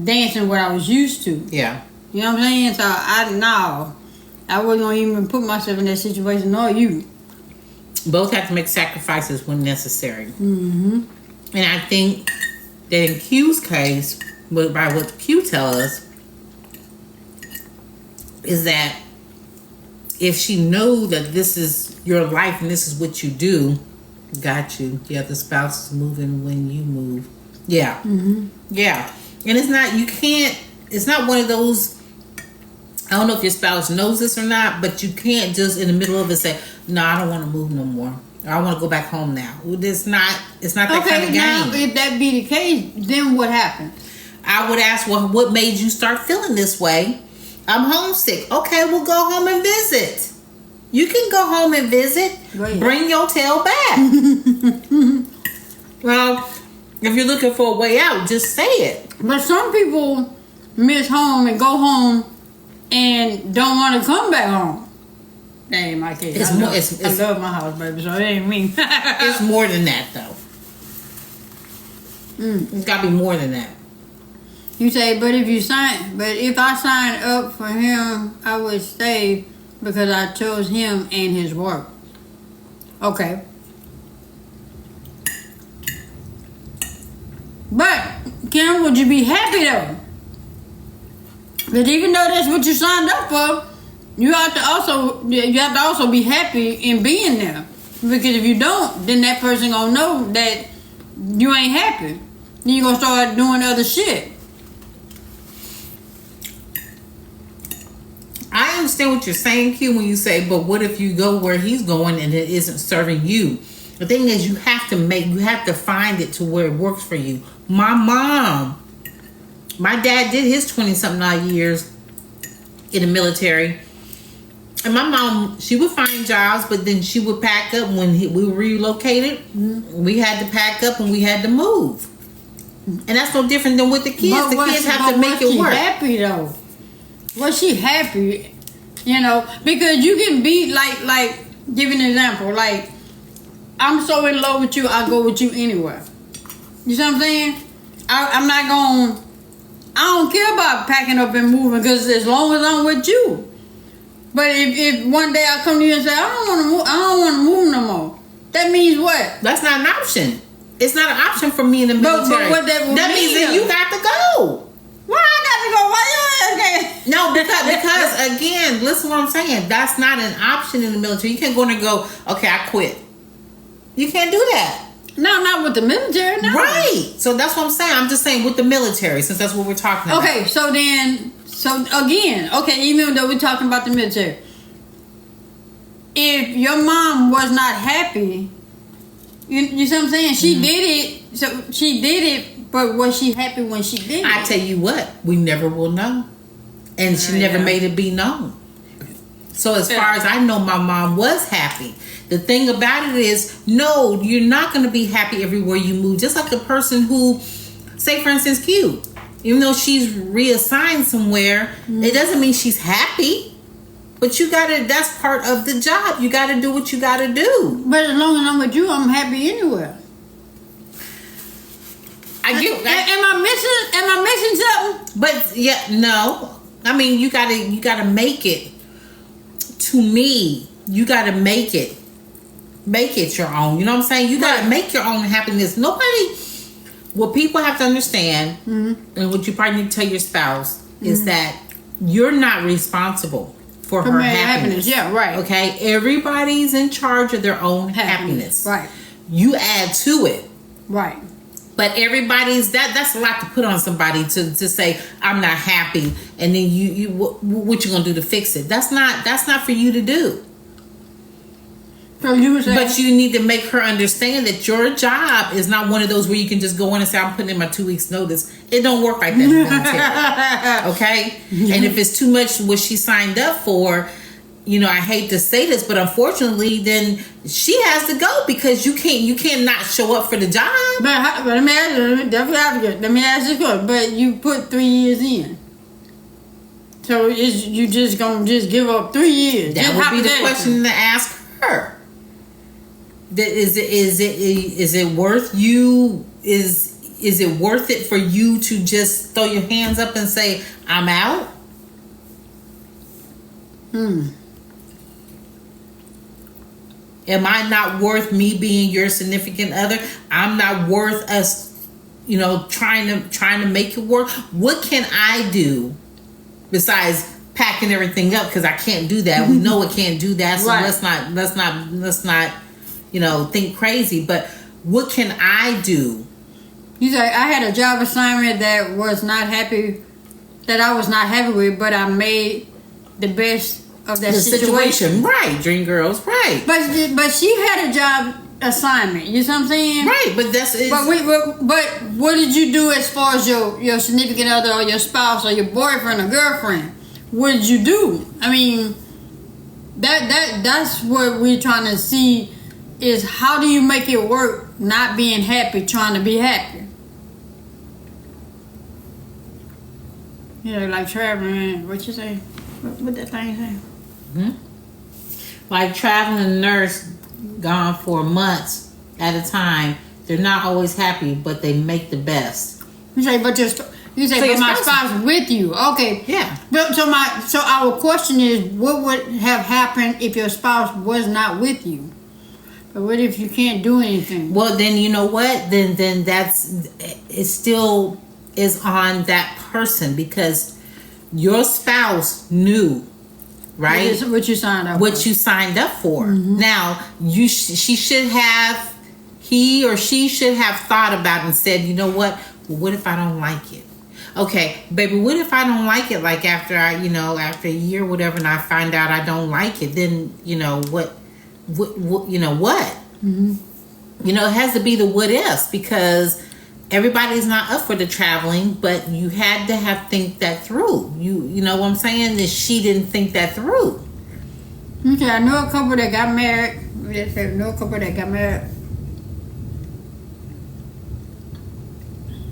dancing what I was used to. Yeah. You know what I'm saying? So I wasn't going to even put myself in that situation, nor you. Both have to make sacrifices when necessary. Mm-hmm. And I think that in Q's case, by what Q tells us, is that if she knew that this is your life and this is what you do, got you. Yeah, the spouse is moving when you move. Yeah. Mm-hmm. Yeah. And it's not one of those, I don't know if your spouse knows this or not, but you can't just in the middle of it say, no, I don't want to move no more. Or I want to go back home now. It's not that kind of game. Now, if that be the case, then what happened? I would ask, well, what made you start feeling this way? I'm homesick. Okay, we'll go home and visit. You can go home and visit. Bring your tail back. Well, if you're looking for a way out, just say it. But some people miss home and go home and don't want to come back home. That ain't my case. I love my house, baby, so it ain't me. It's more than that, though. It's got to be more than that. You say, but if I sign up for him, I would stay because I chose him and his work. Okay. But, Kim, would you be happy though? Because even though that's what you signed up for, you have to also be happy in being there. Because if you don't, then that person gonna know that you ain't happy. Then you gonna start doing other shit. I understand what you're saying, Q, when you say, but what if you go where he's going and it isn't serving you? The thing is, you have to find it to where it works for you. My dad did his 20-something odd years in the military. And my mom, she would find jobs, but then she would pack up when we were relocated. Mm-hmm. We had to pack up and we had to move. And that's no different than with the kids. The kids have to make it work. Was she happy though? Was she happy? You know, because you can be like, give an example. Like, I'm so in love with you, I'll go with you anywhere. You see what I'm saying? I don't care about packing up and moving because as long as I'm with you. But if one day I come to you and say, I don't want to move no more, that means what? That's not an option. It's not an option for me in the military. But what that means that you got to go. Why I got to go? Why you okay? No, because again, listen to what I'm saying. That's not an option in the military. You can't go in and go, okay, I quit. You can't do that. No, not with the military. No. Right. So that's what I'm saying. I'm just saying with the military, since that's what we're talking about. Okay, so again, even though we're talking about the military, if your mom was not happy, you see what I'm saying? She did it. So she did it. But was she happy when she did it? I tell you what, we never will know. And she never made it be known. So as far as I know, my mom was happy. The thing about it is, no, you're not going to be happy everywhere you move. Just like the person who, say for instance, Q. Even though she's reassigned somewhere, it doesn't mean she's happy. But that's part of the job. You got to do what you got to do. But as long as I'm with you, I'm happy anywhere. Am I missing something? But yeah, no. I mean, you gotta make it. To me, you gotta make it your own. You know what I'm saying? You gotta make your own happiness. What people have to understand, and what you probably need to tell your spouse is that you're not responsible for for her happiness. Yeah, right. Okay, everybody's in charge of their own happiness. Right. You add to it. Right. But everybody's that's a lot to put on somebody to say I'm not happy, and then you what you gonna do to fix it? That's not for you to do. So you saying, but you need to make her understand that your job is not one of those where you can just go in and say I'm putting in my 2 weeks notice. It don't work like that in the military. Okay, and if it's too much what she signed up for. I hate to say this, but unfortunately, then she has to go because you cannot show up for the job. But let me ask you question. But you put 3 years in, so you just gonna just give up 3 years? That would be the question to ask her. Is it worth you? Is it worth it for you to just throw your hands up and say I'm out? Am I not worth me being your significant other? I'm not worth us, trying to make it work. What can I do besides packing everything up? Because I can't do that. We know I can't do that. So right. let's not, think crazy. But what can I do? You say I had a job assignment that I was not happy with, but I made the best of that situation. Right, Dream Girls, right. But she had a job assignment. You see what I'm saying? Right, but that's it. But what did you do as far as your significant other or your spouse or your boyfriend or girlfriend? What did you do? I mean, that's what we're trying to see is how do you make it work? Not being happy, trying to be happy. Like traveling. What you say? What that thing say? Like traveling nurse gone for months at a time. They're not always happy, but they make the best. You say, but my spouse with you. Okay. Yeah. But so our question is, what would have happened if your spouse was not with you? But what if you can't do anything? Well, then you know what? Then it still is on that person because your spouse knew. Right, what you signed up. What you signed up for. Mm-hmm. Now, he or she should have thought about it and said, you know what? Well, what if I don't like it? Okay, baby, what if I don't like it? Like after after a year, or whatever, and I find out I don't like it, then what? Mm-hmm. It has to be the what ifs because everybody's not up for the traveling, but you had to think that through. You know what I'm saying? That she didn't think that through. Okay, I know a couple that got married.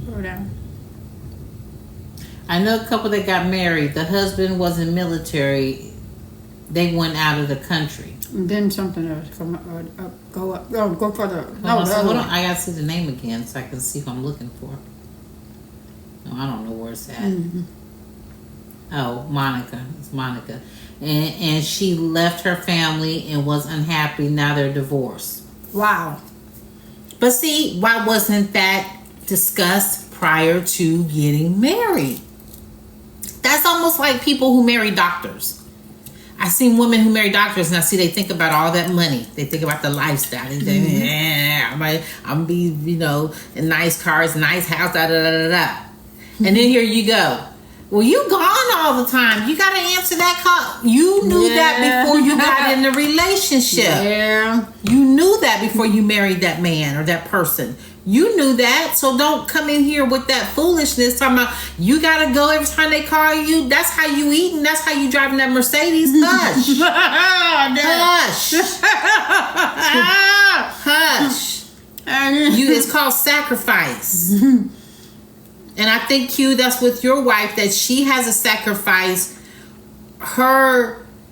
Go down. I know a couple that got married. The husband was in military. They went out of the country. And then something else come up, go up. No, go further. Hold on. I gotta see the name again so I can see who I'm looking for. No, I don't know where it's at. Mm-hmm. Oh, Monica. It's Monica. And she left her family and was unhappy. Now they're divorced. Wow. But see, why wasn't that discussed prior to getting married? That's almost like people who marry doctors. I seen women who marry doctors, and I see they think about all that money. They think about the lifestyle. They think, I'm gonna be, in nice cars, nice house, da da da da da. And then here you go. Well, you gone all the time. You got to answer that call. You knew that before you got in the relationship. Yeah. You knew that before you married that man or that person. You knew that, so don't come in here with that foolishness talking about you gotta go every time they call you. That's how you eating. That's how you driving that Mercedes. Hush. Hush. It's called sacrifice. And I think, Q, that's with your wife, that she has a sacrifice.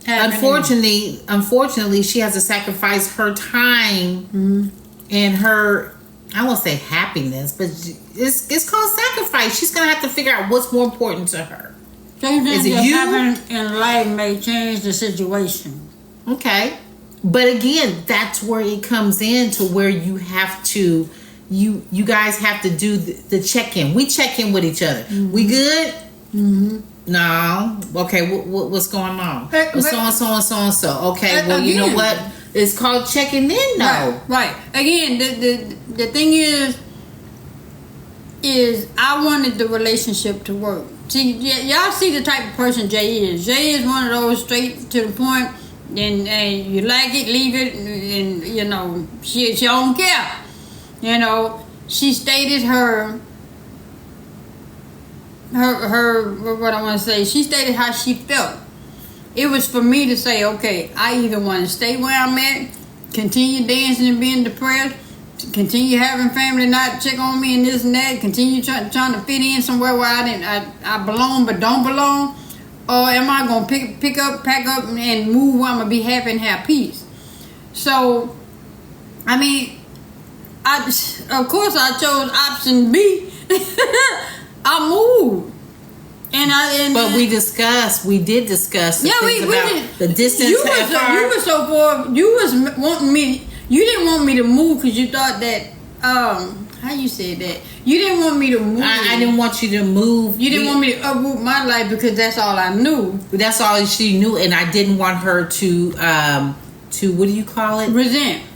Unfortunately, she has to sacrifice her time and her, I won't say happiness, but it's called sacrifice. She's going to have to figure out what's more important to her. Is it you? Having in life may change the situation. Okay. But again, that's where it comes in to where you have to, you guys have to do the check-in. We check in with each other. Mm-hmm. We good? Mm-hmm. No. Okay, what's going on? But- So and so and so and so. Okay, well, you know again- what? It's called checking in, though. Right. Again, the thing is I wanted the relationship to work. See, y'all see the type of person Jay is. Jay is one of those straight to the point, and you like it, leave it, and you know she don't care. You know, she stated her what I want to say. She stated how she felt. It was for me to say, okay, I either want to stay where I'm at, continue dancing and being depressed, continue having family not check on me and this and that, continue trying to fit in somewhere where I belong but don't belong, or am I gonna pack up and move where I'm gonna be happy and have peace? So, I mean, of course I chose option B. I moved. But we did discuss the things about the distance. You were so far. You was wanting me. You didn't want me to move because you thought that. How you said that? You didn't want me to move. I didn't want you to move. You didn't want me to uproot my life because that's all I knew. That's all she knew, and I didn't want her to what do you call it?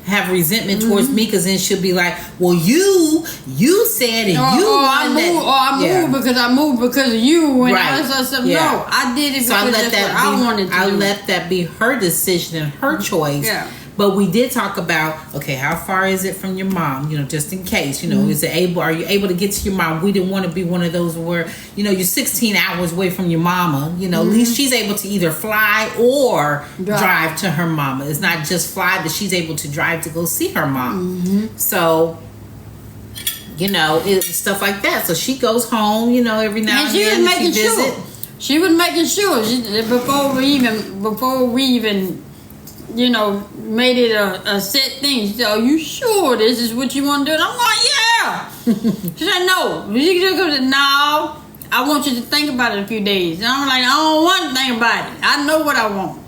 Have resentment towards me, because then she'll be like, well, you said it. I moved because of you. And right. No, I did it because I wanted to. I let that be her decision and her choice. Yeah. But we did talk about, okay, how far is it from your mom? You know, just in case, you know, are you able to get to your mom? We didn't want to be one of those where, you know, you're 16 hours away from your mama. You know, at least she's able to either fly or drive to her mama. It's not just fly, but she's able to drive to go see her mom. So, you know, it's stuff like that. So she goes home, you know, every now and then. She was making sure before we even you know, made it a set thing. She said, "Are you sure this is what you want to do?" And I'm like, "Yeah." She said, "No." She said, "No, I want you to think about it a few days." And I'm like, "I don't want to think about it. I know what I want."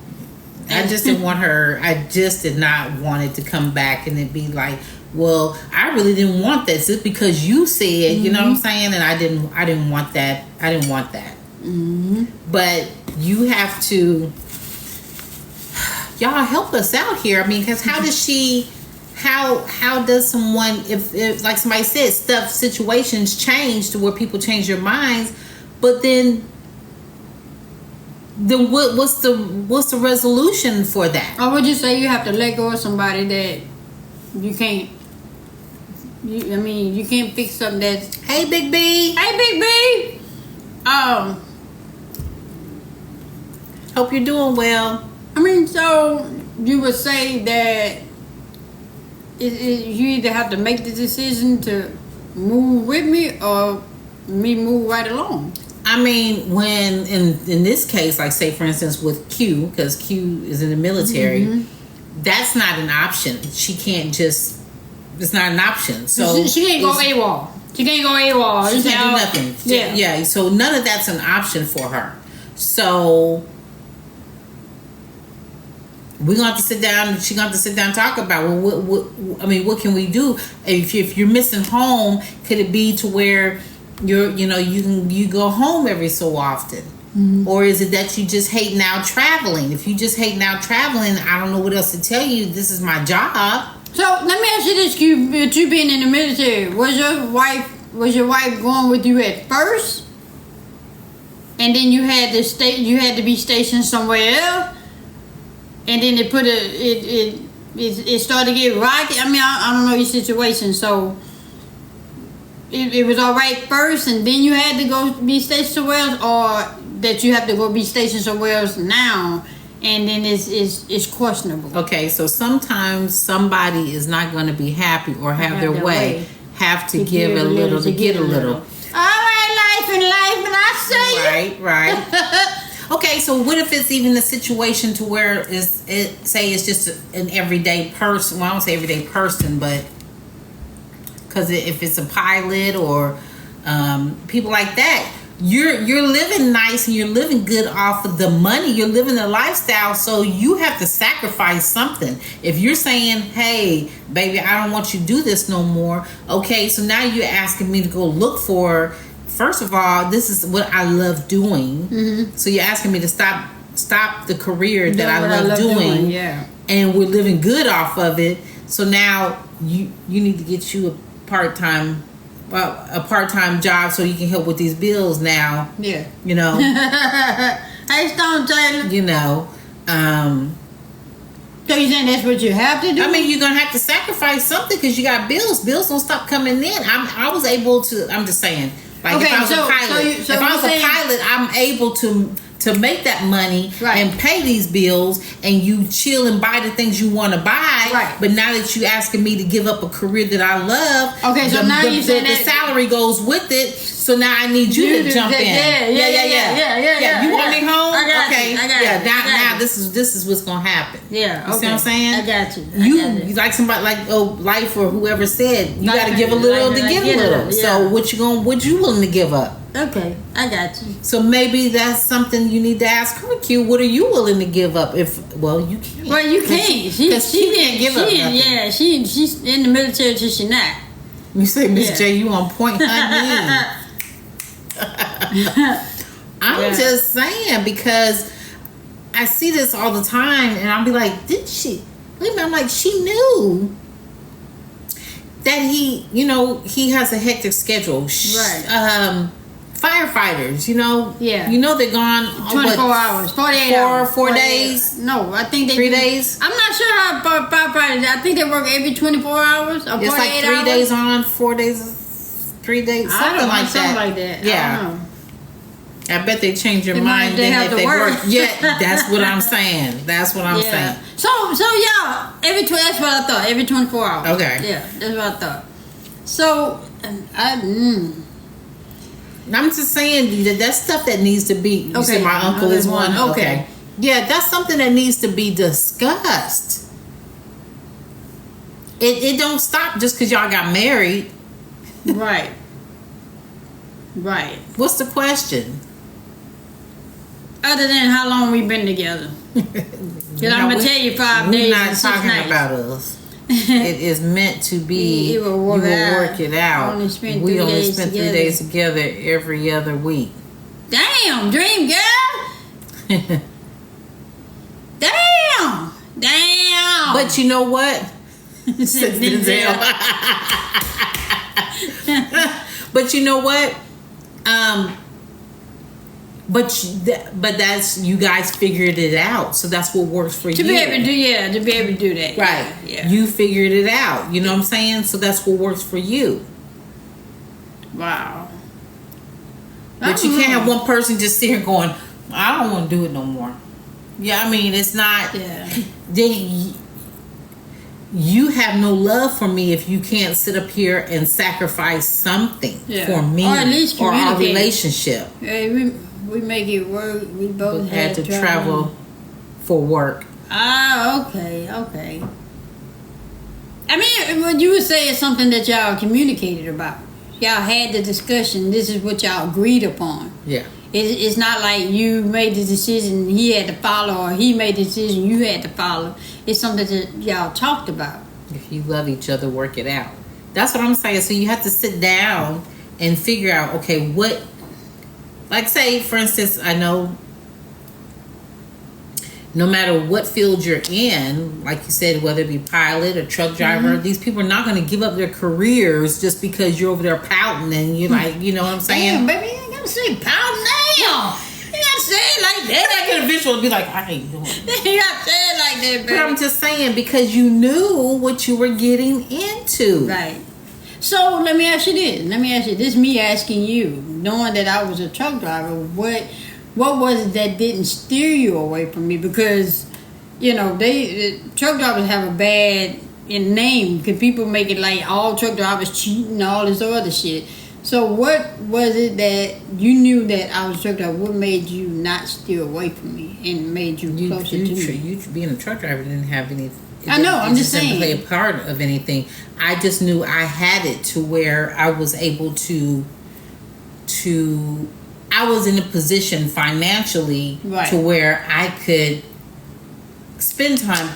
I just didn't want her. I just did not want it to come back and it be like, "Well, I really didn't want this. It's because you said," you know what I'm saying? And I didn't want that. I didn't want that. But you have to. Y'all help us out here. I mean, because how does someone, if like somebody said, situations change to where people change their minds, but then what's the resolution for that? Or would you say you have to let go of somebody that you can't? You can't fix something that's. Hey, Big B. Hey, Big B. Hope you're doing well. I mean, so you would say that you either have to make the decision to move with me or me move right along. I mean, when in this case, like say for instance with Q, because Q is in the military, that's not an option. She can't just. It's not an option. So she can't go AWOL. She can't go AWOL. She can't do nothing. Yeah. So none of that's an option for her. So. We're gonna have to sit down. She's gonna have to sit down and talk about what can we do? If you're missing home, could it be to where you go home every so often, or is it that you just hate now traveling? If you just hate now traveling, I don't know what else to tell you. This is my job. So let me ask you this: you being in the military, was your wife going with you at first, and then you had to be stationed somewhere else? And then it started to get rocky. I mean, I don't know your situation, so it was all right first, and then you had to go be stationed somewhere else, or that you have to go be stationed somewhere else now, and then it's questionable. Okay, so sometimes somebody is not going to be happy or have their way. Have to give a little to get a little. All right, life, and I say right. Okay, so what if it's even a situation to where it's just an everyday person? Well, I don't say everyday person, but because if it's a pilot or people like that, you're living nice and you're living good off of the money. You're living the lifestyle, so you have to sacrifice something. If you're saying, "Hey, baby, I don't want you to do this no more," okay, so now you're asking me to go look for first of all, this is what I love doing. Mm-hmm. So you're asking me to stop the career that I love doing, yeah. and we're living good off of it. So now you need to get you a part-time job so you can help with these bills now. Yeah. You know. Hey, Stone Taylor. You know. So you saying that's what you have to do? I mean, you're gonna have to sacrifice something because you got bills. Bills don't stop coming in. I was able to. I'm just saying. Like if I was a pilot, if I was a pilot, I'm able to make that money and pay these bills, and you chill and buy the things you want to buy. Right. But now that you're asking me to give up a career that I love, okay, so now you said the salary goes with it. So now I need you to jump in. Yeah. You want me home? I got okay. You. Now this is what's gonna happen. Yeah. You see what I'm saying? I got you. You like somebody like Life or whoever said you got to give a little to get a little. So what you willing to give up? Okay, I got you. So maybe that's something you need to ask her, Q. What are you willing to give up? You can't. Well, you can't. She can't give up nothing. Yeah, she's in the military, so she's not. You say, Miss J, you on point, honey. I'm just saying, because I see this all the time, and I'll be like, did she? Wait a minute, I'm like, she knew that he has a hectic schedule. Right. Firefighters, they're gone 24 hours, 48 hours. 4 days? No, I think they 3 days? I'm not sure how firefighters. I think they work every 24 hours or 48 it's like 3 hours. days on, 4 days, 3 days, something like that. Yeah. I don't know. I bet they change your mind then if they work. Yeah, that's what I'm saying. That's what I'm saying. So y'all, that's what I thought. Every 24 hours. Okay. Yeah, that's what I thought. So, I'm just saying that's stuff that needs to be. You said my uncle is one. Okay. Yeah, that's something that needs to be discussed. It don't stop just because y'all got married. Right. What's the question? Other than how long we've been together. Because I'm going to tell you 5 days. We're not talking about us. It is meant to be. You will work it out. We only spend 3 days together every other week. Damn, dream girl. Damn. But you know what? But you know what? But that's, you guys figured it out, so that's what works for you. To be able to do that. Right. Yeah. You figured it out. You know what I'm saying? So that's what works for you. Wow. But you can't have one person just sit here going, I don't want to do it no more. Yeah, I mean, it's not. Yeah. You have no love for me if you can't sit up here and sacrifice something for me or at least or our relationship. Yeah, we make it work. We both had to travel for work. Okay. I mean, what you would say is something that y'all communicated about. Y'all had the discussion. This is what y'all agreed upon. Yeah. It's not like you made the decision, he had to follow, or he made the decision, you had to follow. It's something that y'all talked about. If you love each other, work it out. That's what I'm saying. So you have to sit down and figure out, okay, what, like say, for instance, I know no matter what field you're in, like you said, whether it be pilot or truck driver, these people are not going to give up their careers just because you're over there pouting and you're like, you know what I'm saying? Damn, baby, you ain't got to say pouting now. You got to say it like that. I get a visual and be like, I ain't doing it. You got to say it like that, baby. But I'm just saying, because you knew what you were getting into. Right. So let me ask you this. This is me asking you, knowing that I was a truck driver, what was it that didn't steer you away from me? Because, truck drivers have a bad name. Because people make it like all truck drivers cheat and all this other shit. So what was it that you knew that I was a truck driver? What made you not steer away from me and made you closer to me? You being a truck driver didn't have any. I know. I'm just saying. Play a part of anything. I just knew I had it to where I was able to. I was in a position financially to where I could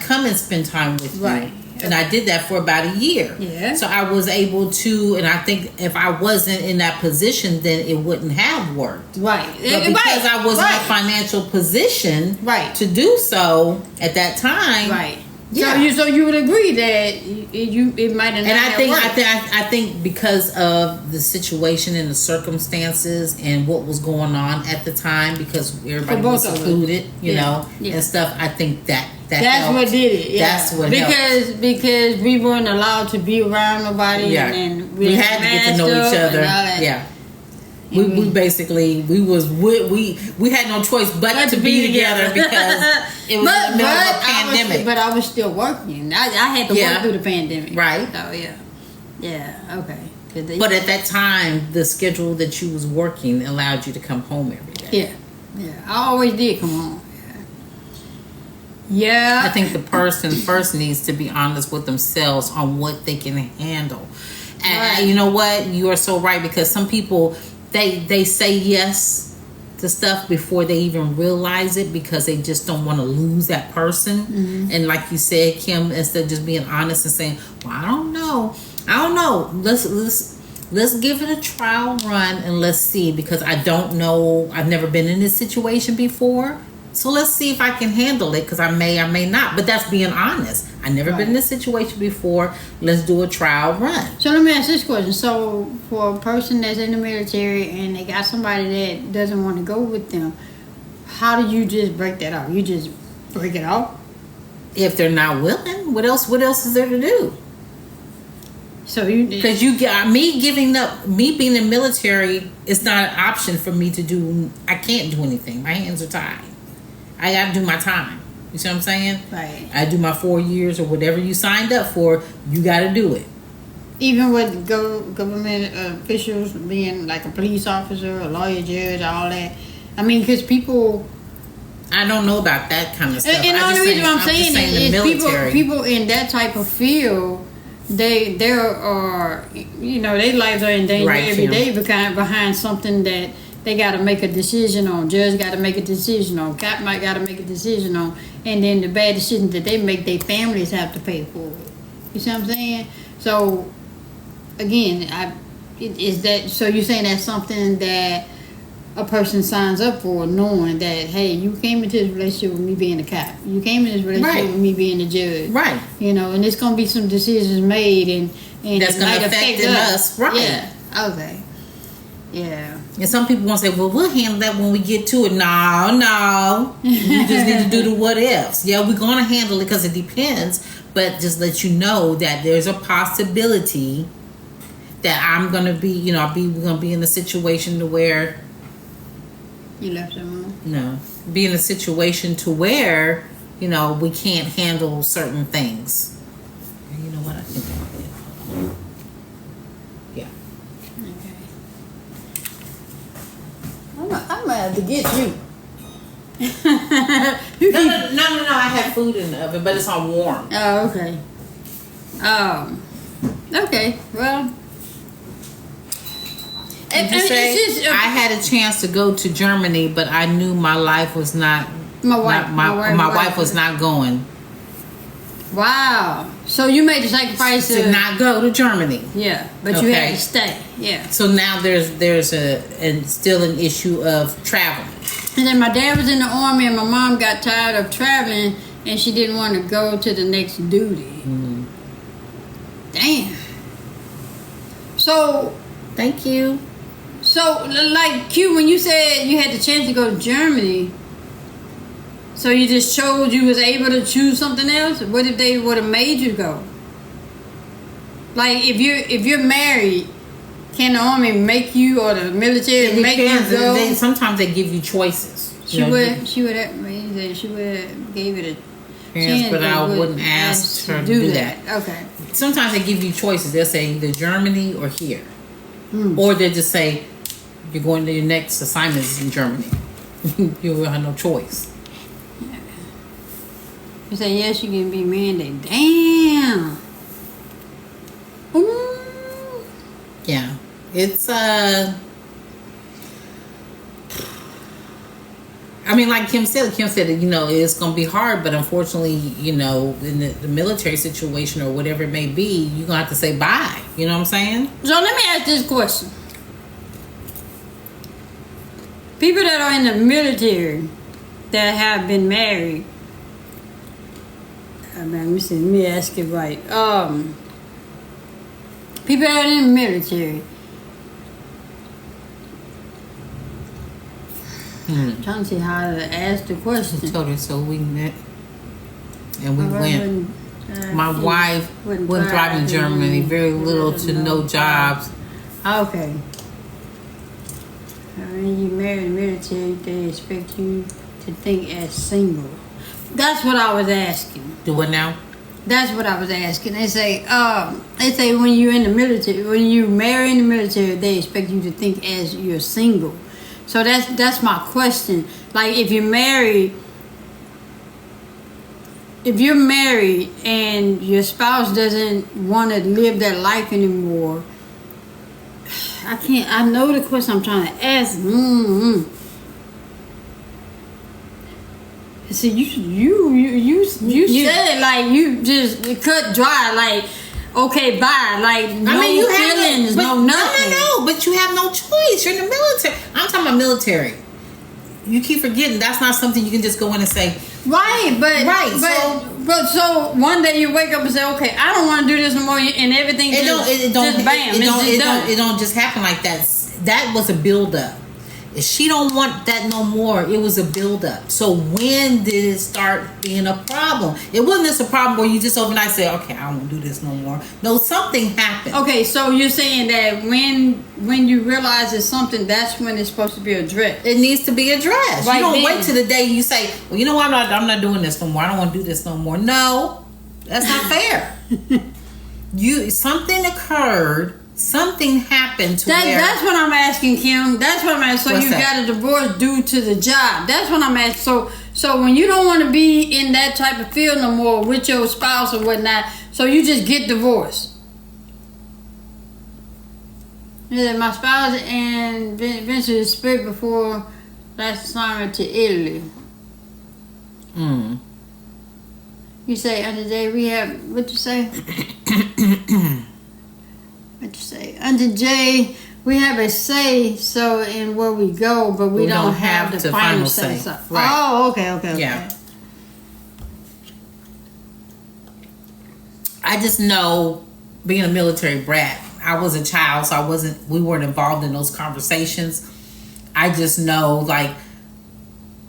come and spend time with you. Right. And I did that for about a year. Yeah. So I was able to, and I think if I wasn't in that position, then it wouldn't have worked. Right. But because I was in a financial position to do so at that time. Right. Yeah. So you would agree that it might have not I think because of the situation and the circumstances and what was going on at the time, because everybody was secluded, you know, and stuff. I think that's helped. What did it. Yeah. That's what helped. Because we weren't allowed to be around nobody. Yeah. And we had to get to know each other. Yeah. We basically we had no choice but to be together because it was in the middle of a pandemic. But I was still working. I had to work through the pandemic. Right. So yeah, okay. But at that time, the schedule that you was working allowed you to come home every day. Yeah. I always did come home. Yeah. I think the person first needs to be honest with themselves on what they can handle. And you know what? You are so right, because some people they say yes to stuff before they even realize it, because they just don't want to lose that person. Mm-hmm. And like you said, Kim, instead of just being honest and saying, well, I don't know, let's give it a trial run and let's see, because I don't know, I've never been in this situation before, so let's see if I can handle it, because I may not. But that's being honest. I never been in this situation before. Let's do a trial run. So let me ask this question. So for a person that's in the military and they got somebody that doesn't want to go with them, how do you just break that off? You just break it off? If they're not willing, what else is there to do? So you, because you got me giving up, me being in the military, it's not an option for me to do. I can't do anything. My hands are tied. I got to do my time. You see what I'm saying? Right. I do my 4 years or whatever you signed up for. You got to do it. Even with government officials being like a police officer, a lawyer, judge, all that. I mean, because people. I don't know about that kind of stuff. And the only reason I'm saying is people in that type of field, they are, you know, their lives are in danger every day behind something that they got to make a decision on. Judge got to make a decision on. Cop might got to make a decision on. And then the bad decisions that they make, their families have to pay for it. You see what I'm saying? So, again, is that, so you're saying that's something that a person signs up for, knowing that, hey, you came into this relationship with me being a cop. You came into this relationship with me being a judge. Right. You know, and there's going to be some decisions made and that's going to affect us. Right. Yeah. Okay. Yeah. And some people want to say, well, we'll handle that when we get to it. No. You just need to do the what ifs. Yeah, we're going to handle it because it depends. But just let you know that there's a possibility that I'm going to be, you know, we're going to be in a situation to where. You left them on? No. Be in a situation to where, you know, we can't handle certain things. You know what? I think I did. Yeah. I'm gonna have to get you. No. I have food in the oven, but it's on warm. Oh, okay. Okay. Well. I had a chance to go to Germany, but I knew my life was not. My wife was not going. Wow. So you made the sacrifice to not go to Germany. Yeah, but you had to stay. Yeah. So now there's still an issue of traveling. And then my dad was in the army, and my mom got tired of traveling, and she didn't want to go to the next duty. Mm. Damn. So. Thank you. So, like Q, when you said you had the chance to go to Germany, so you just chose, you was able to choose something else? What if they would have made you go? Like, if you're married, can the army make you, or the military make you go? Sometimes they give you choices. She would have gave it a chance, but I wouldn't ask her to do that. Okay. Sometimes they give you choices. They'll say either Germany or here. Or they just say, you're going to your next assignment is in Germany. You will have no choice. Yeah. You say, yes, you can be mandated. Damn. Ooh. Yeah. It's, I I mean, like Kim said, it's going to be hard, but unfortunately, in the military situation or whatever it may be, you're going to have to say bye. You know what I'm saying? So let me ask this question. People that are in the military that have been married, let me ask it right. People that are in the military, I'm trying to see how to ask the question. I told her so we met and we went. My wife went driving in Germany, very little to no jobs. Okay. When you marry in the military, they expect you to think as single. That's what I was asking. Do what now? That's what I was asking. They say when you're in the military, when you marry in the military, they expect you to think as you're single. So that's my question. Like if you're married and your spouse doesn't want to live that life anymore, I know the question I'm trying to ask. See, you said like you just cut dry, like okay, bye, like feelings, no nothing. No, but you have no choice. You're in the military. I'm talking about military. You keep forgetting that's not something you can just go in and say. Right, but so one day you wake up and say, okay, I don't want to do this no more, and everything it don't just happen like that. That was a build up. If she don't want that no more, it was a build up. So when did it start being a problem? It wasn't just a problem where you just overnight say, okay, I won't do this no more. No, something happened. Okay, so you're saying that when you realize it's something, that's when it's supposed to be addressed. It needs to be addressed. Right, you don't then. wait till the day you say, well, you know what, I'm not doing this no more. I don't want to do this no more. No, that's not fair. Something occurred. Something happened to that's what I'm asking, Kim. That's what I'm asking. So you got a divorce due to the job. That's what I'm asking. So when you don't want to be in that type of field no more with your spouse or whatnot, so you just get divorced. Yeah, my spouse and eventually split before last assignment to Italy. You say under J we have what you say? What you say? Under J, we have a say so in where we go, but we don't have the final say. So. Right. Oh, okay. Yeah. I just know, being a military brat, I was a child, so we weren't involved in those conversations. I just know, like,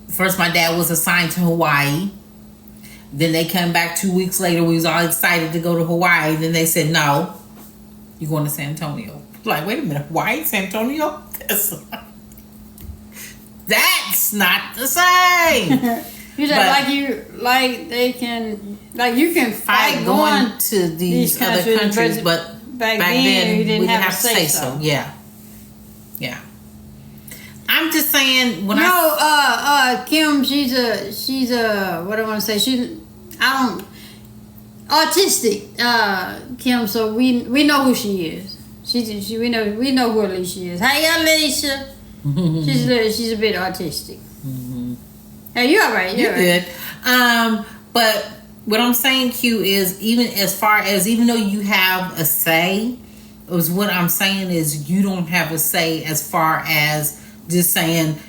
first my dad was assigned to Hawaii. Then they came back 2 weeks later. We was all excited to go to Hawaii. Then they said, no. You're going to San Antonio. Like, wait a minute, why San Antonio? That's not the same. You said you can fight going to these other countries, but back then we didn't have to say so. Yeah. I'm just saying Kim, she's a what I want to say. Autistic, Kim. So we know who she is. We know who Alicia is. Hey, Alicia. She's a bit autistic. Mm-hmm. Hey, you all right? You're good. But what I'm saying, Q, is even though you have a say, what I'm saying is you don't have a say as far as just saying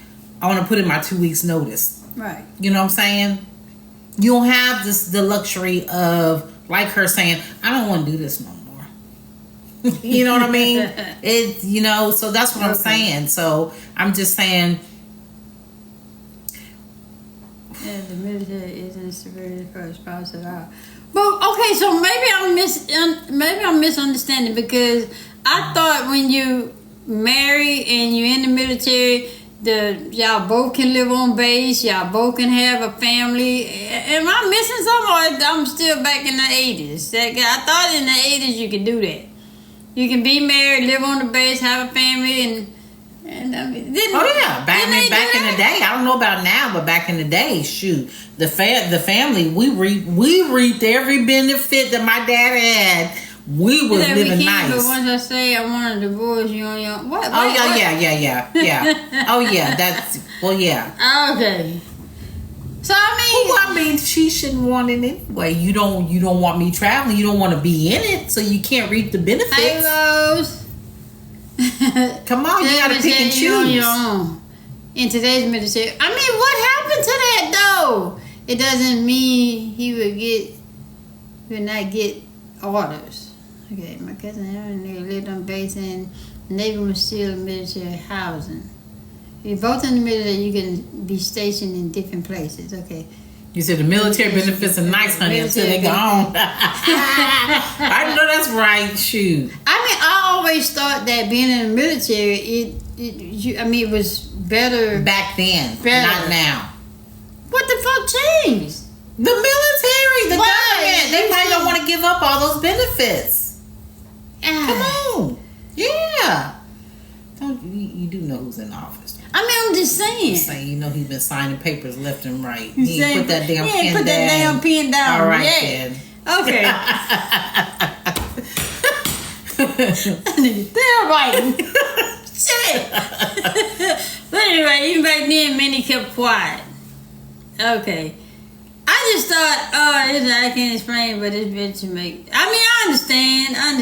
I want to put in my 2 weeks notice. Right. You know what I'm saying? You don't have the luxury of, like her saying, I don't want to do this no more. You know what I mean? So that's what I'm saying. So I'm just saying. Yeah, the military isn't severely for a spouse at all. But okay, so maybe I'm misunderstanding, because I thought when you marry and you're in the military, y'all both can live on base, y'all both can have a family. Am I missing something, or I'm still back in the 80s? I thought in the 80s you could do that. You can be married, live on the base, have a family, and I mean, back in the day. I don't know about now, but back in the day, shoot, the family, we reaped every benefit that my dad had. We was living nice. But once I say I want to divorce you on your what? Oh yeah. Oh yeah, Well, yeah. Okay. So I mean, She shouldn't want it anyway. You don't want me traveling. You don't want to be in it, so you can't reap the benefits. hey Rose. Come on, you gotta pick and choose. On your own. In today's military, I mean, what happened to that though? It doesn't mean he would not get orders. Okay, my cousin Aaron, they lived on base and Navy was still military housing. You're both in the military, you can be stationed in different places. Okay. You said the military benefits are nice, honey, until they gone. I know that's right. Shoot. I mean, I always thought that being in the military, it was better Back then, Better. not now. What the fuck changed? The military, the Why? government, they probably don't want to give up all those benefits. Come Ah. on. Yeah. You do know who's in office. I mean, I'm just saying. Saying, you know, he's been signing papers left and right. He ain't put that damn pen down. Put that damn pen down. All right, yeah. then. Okay. They're right. Shit. But anyway, even back then, many kept quiet. Okay. I just thought, I can't explain, but it's better to make. I mean, I understand. I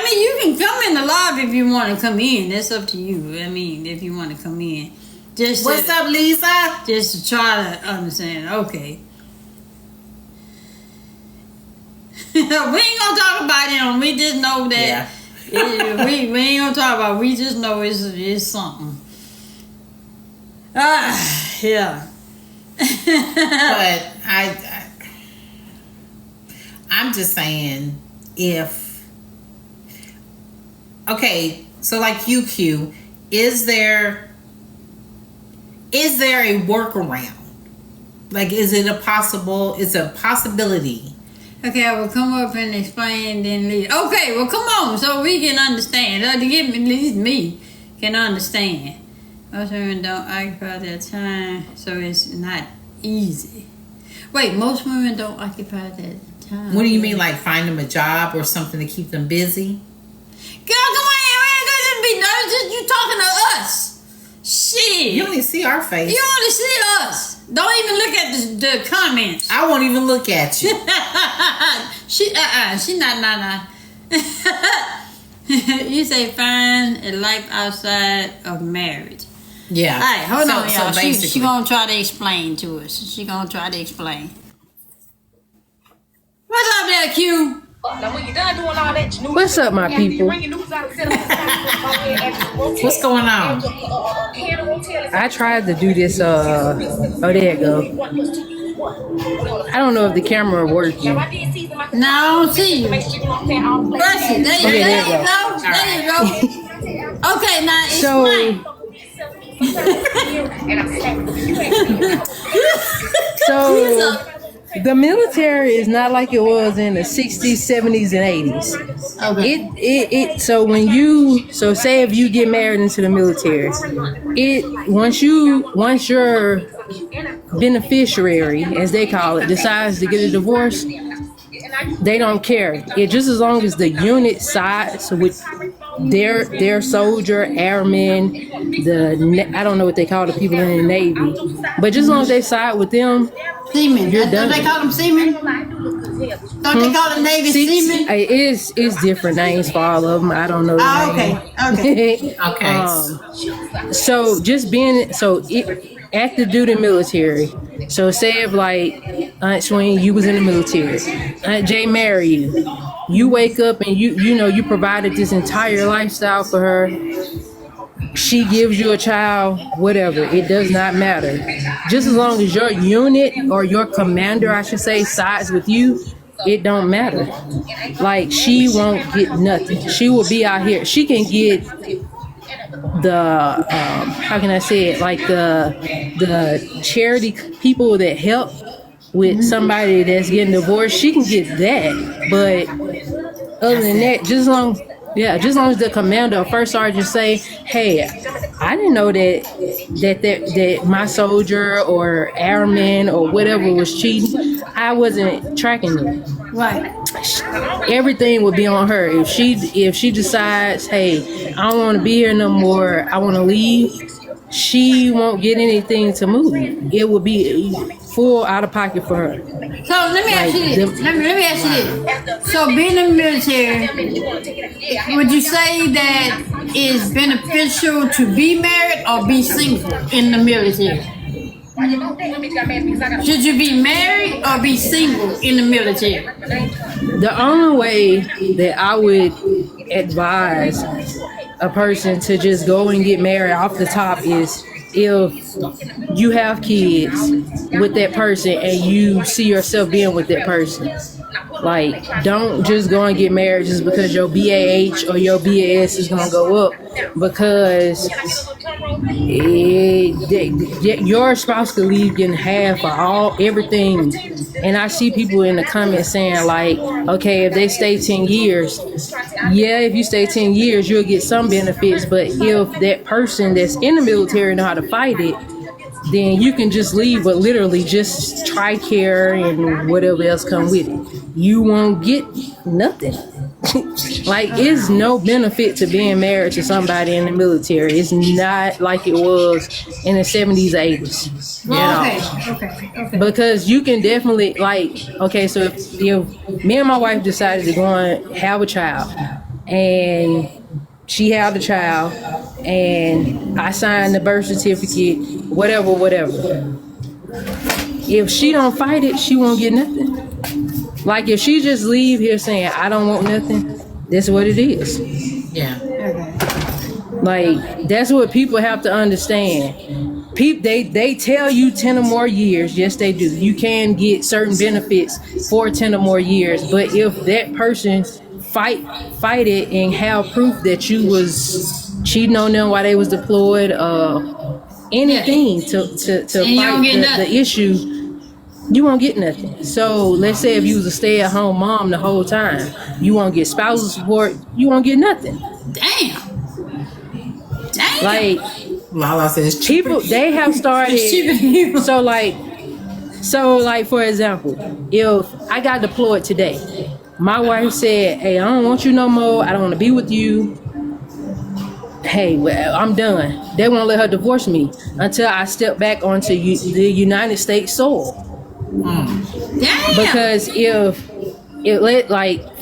mean, you can come in the lobby if you want to come in. That's up to you. I mean, if you want to come in, What's up, Lisa? just to try to understand. Okay. We ain't gonna talk about him. We just know that. Yeah. we ain't gonna talk about it. We just know it's something. Yeah. But I'm just saying, so like UQ, is there a workaround? Like, is it a possibility? Okay, I will come up and explain, then leave. Okay, well, come on, so we can understand. At least me can understand. Most women don't occupy their time, so it's not easy. Wait, most women don't occupy their time. What do you mean, like find them a job or something to keep them busy? Girl, come on, we ain't gonna be nervous. You talking to us? Shit. You only see our face. You only see us. Don't even look at the comments. I won't even look at you. She not. You say find a life outside of marriage. Yeah. All right, hold on, y'all. So She basically, gonna try to explain to us. She gonna try to explain. What's up there, Q? Now when you're done doing all that, What's up, my people? what's going on? I tried to do this. Oh, there you go. I don't know if the camera working. No, I don't see you. Press it. There Okay, there you you go. There you go. Okay, now explain. So the military is not like it was in the 60s, 70s, and 80s. Okay. So say if you get married into the military, once your beneficiary, as they call it, decides to get a divorce, they don't care. Just as long as the unit sides with their soldier, airmen, I don't know what they call the people in the Navy, but just as long as they side with them, Seamen. You're Don't done. they call them seamen? Don't they call the Navy seamen? It's different names for all of them. I don't know. The name. Okay. Okay. So just being active duty military. So say if like Aunt Swing, you was in the military, Aunt Jay married you. You wake up and you provided this entire lifestyle for her. She gives you a child, whatever. It does not matter. Just as long as your unit or your commander, I should say, sides with you, it don't matter. Like, she won't get nothing. She will be out here. She can get the how can I say it? Like the charity people that help with somebody that's getting divorced. She can get that, but other than that, just as long as the commander or first sergeant say, "Hey, I didn't know that my soldier or airman or whatever was cheating. I wasn't tracking them." Right. Everything would be on her. If she decides, "Hey, I don't want to be here no more. I want to leave," she won't get anything to move. It will be full out of pocket for her. So let me ask you this. Let me ask you this. So being in the military, would you say that it's beneficial to be married or be single in the military? Should you be married or be single in the military? The only way that I would advise a person to just go and get married off the top is if you have kids with that person and you see yourself being with that person. Like, don't just go and get married just because your BAH or your BAS is going to go up, because your spouse could leave getting half of everything. And I see people in the comments saying like, okay, if they stay 10 years, yeah, if you stay 10 years, you'll get some benefits. But if that person that's in the military know how to fight it, then you can just leave, but literally just TRICARE and whatever else come with it. You won't get nothing. Like, it's no benefit to being married to somebody in the military. It's not like it was in the 70s, 80s. Okay. Because you can definitely, like, okay, so if me and my wife decided to go and have a child, and she had the child, and I signed the birth certificate, whatever. If she don't fight it, she won't get nothing. Like, if she just leave here saying, I don't want nothing, that's what it is. Yeah. Like, that's what people have to understand. They tell you 10 or more years. Yes, they do. You can get certain benefits for 10 or more years. But if that person fight it and have proof that you was cheating on them while they was deployed, anything to fight the issue, you won't get nothing. So let's say if you was a stay-at-home mom the whole time, you won't get spousal support, you won't get nothing. Damn. Like, Lala says people, they have started. So like for example, if I got deployed today, my wife said, hey, I don't want you no more, I don't want to be with you, hey, well, I'm done. They won't let her divorce me until I step back onto the United States soil. Damn. Because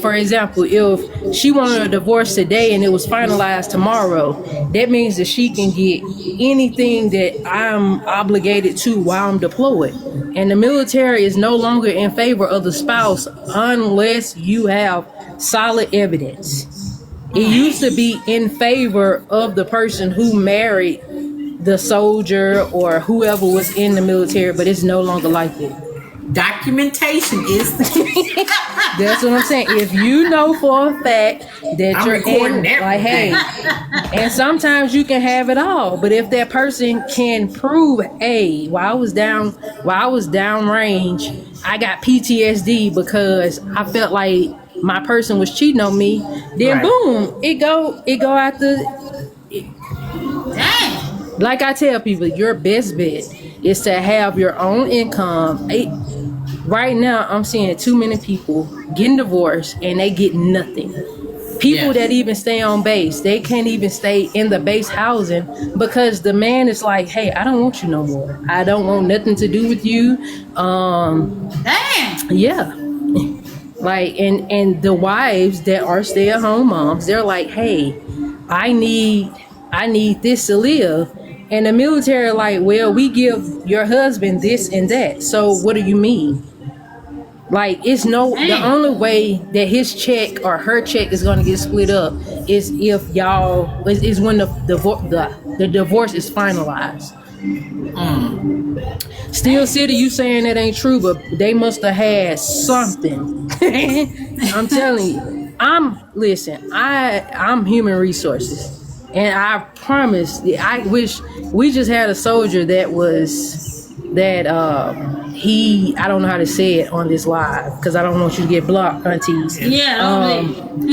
for example, if she wanted a divorce today and it was finalized tomorrow, that means that she can get anything that I'm obligated to while I'm deployed. And the military is no longer in favor of the spouse unless you have solid evidence. It used to be in favor of the person who married the soldier or whoever was in the military, but it's no longer like that. Documentation is the key. That's what I'm saying. If you know for a fact that you're in, like, hey, and sometimes you can have it all, but if that person can prove, hey, while I was downrange, I got PTSD because I felt like my person was cheating on me, then boom, it go out the. Like I tell people, your best bet is to have your own income. Right now, I'm seeing too many people getting divorced and they get nothing. People that even stay on base, they can't even stay in the base housing because the man is like, hey, I don't want you no more. I don't want nothing to do with you. Yeah. Like, and the wives that are stay-at-home moms, they're like, hey, I need this to live. And the military like, well, we give your husband this and that. So what do you mean? Like, the only way that his check or her check is going to get split up is if is when the divorce is finalized. Steel City, you saying that ain't true, but they must have had something. I'm telling you. I'm human resources. And I promise, I wish we just had a soldier that I don't know how to say it on this live because I don't want you to get blocked, aunties. Yeah,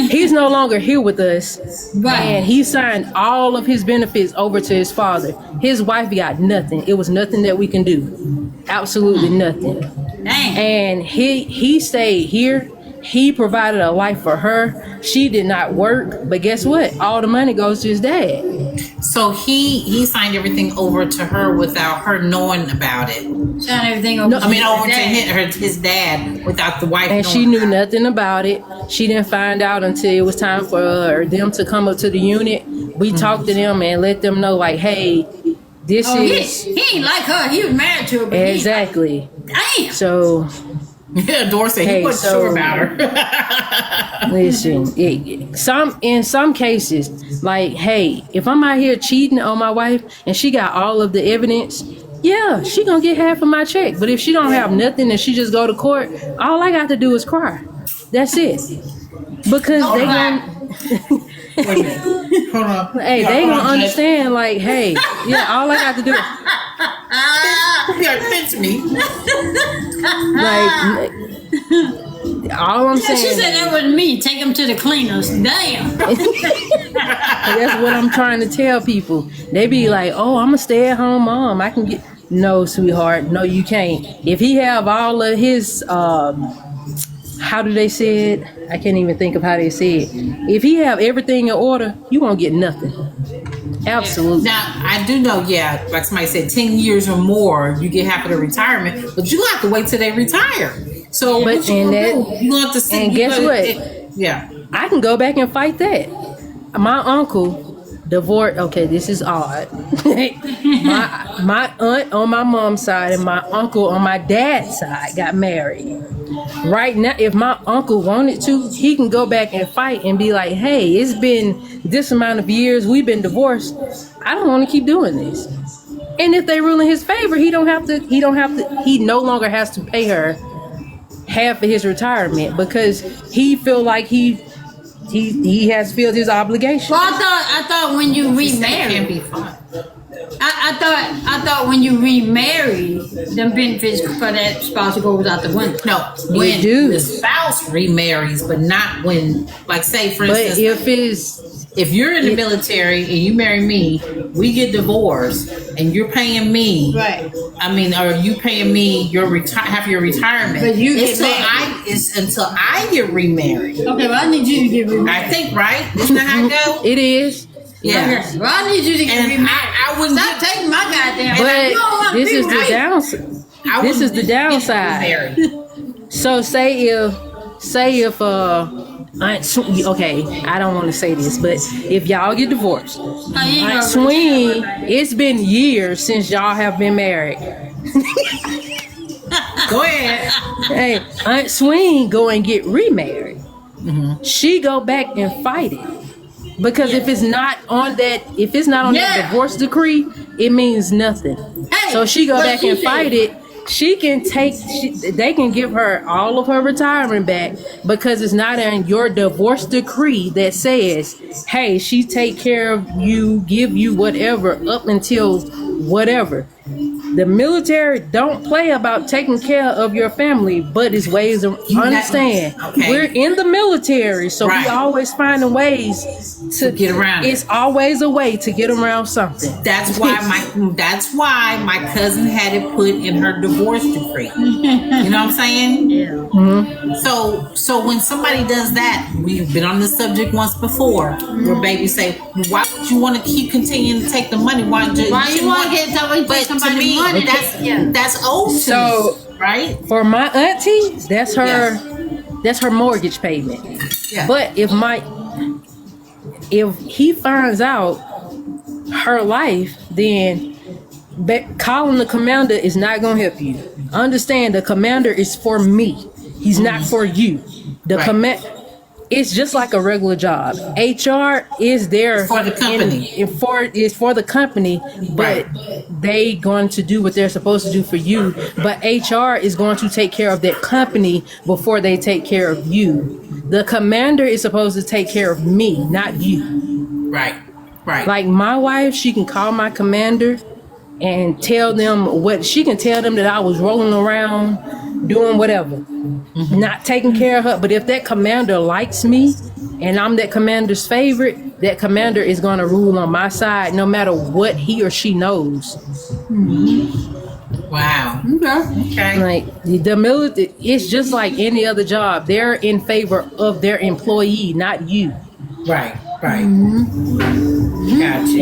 he's no longer here with us, and he signed all of his benefits over to his father. His wife got nothing. It was nothing that we can do, absolutely nothing. And he stayed here. he provided a life for her. She did not work, but guess what? All the money goes to his dad. So he signed everything over to her without her knowing about it. Sign everything over. I mean, over to his dad without the wife. And she knew nothing about it. She didn't find out until it was time for them to come up to the unit. We talked to them and let them know, like, hey, this is... He ain't like her. He was married to her. But exactly. Damn. So... Yeah, Dorsey, he wasn't sure about her. Listen, in some cases, like, hey, if I'm out here cheating on my wife and she got all of the evidence, yeah, she gonna get half of my check. But if she don't have nothing and she just go to court, all I got to do is cry. That's it. Because they gonna... Wait a minute. Hold on. Hey, they gonna understand, like, hey, yeah, all I got to do is... You gotta pinch me. Like, all I'm saying... She said that was me. Take him to the cleaners. Damn. That's what I'm trying to tell people. They be like, oh, I'm a stay-at-home mom. I can get... No, sweetheart. No, you can't. If he have all of his... how do they say it? I can't even think of how they say it. If he have everything in order, you won't get nothing. Absolutely. Now, I do know, yeah, like somebody said, 10 years or more, you get half of the retirement, but you have to wait till they retire. So, But- what you and gonna that- do? You gonna have to sit. and guess what? Yeah. I can go back and fight that. My uncle divorced. Okay, this is odd. my aunt on my mom's side and my uncle on my dad's side got married. Right now, if my uncle wanted to, he can go back and fight and be like, hey, it's been this amount of years, we've been divorced. I don't want to keep doing this. And if they rule in his favor, he no longer has to pay her half of his retirement because he feel like he has filled his obligation. Well, I thought when you Can't remarried, be fun. I thought when you remarried, them benefits for that spouse goes out the window. No, when do. the spouse remarries, but not when, like, say, for But instance, if you're in the military and you marry me, we get divorced, and you're paying me. Right. I mean, or you paying me your half your retirement. But you it's get back. it's until I get remarried. Okay, well, I need you to get remarried. I think, right? Isn't that how it goes? It is. Yeah. Okay, well, I need you to get And remarried. I wouldn't Stop get- taking my goddamn. You don't But wanna this be is the right. downside. I This is wouldn't the get downside. remarried. So say if okay, I don't want to say this, but if y'all get divorced, Aunt Swing, it's been years since y'all have been married. Go ahead. Hey, Aunt Swing go and get remarried. She go back and fight it. Because if it's not on that Yeah. divorce decree, it means nothing. Hey, So she go what back she and said. fight it. She can they can give her all of her retirement back because it's not in your divorce decree that says, hey, she take care of you, give you whatever up until whatever. The military don't play about taking care of your family, but it's ways to understand. Okay. We're in the military, so Right. we always finding ways to get around it. It's always a way to get around something. That's why my cousin had it put in her divorce decree. You know what I'm saying? Yeah. So when somebody does that, we've been on this subject once before, where babies say, "Why would you want to keep continuing to take the money? Why you want to get somebody But to somebody's me, money? that's old to So- me, right? For my auntie, that's her mortgage payment. Yeah. But if he finds out her life, then calling the commander is not going to help you. Understand, the commander is for me. He's not for you. The Right. It's just like a regular job. HR is there For the company. It's for the company, but they going to do what they're supposed to do for you. But HR is going to take care of that company before they take care of you. The commander is supposed to take care of me, not you. Right. Like my wife, she can call my commander and tell them that I was rolling around doing whatever, not taking care of her. But if that commander likes me and I'm that commander's favorite, that commander is going to rule on my side no matter what he or she knows. Wow. Okay. Like the military, it's just like any other job. They're in favor of their employee, not you. Right. Gotcha.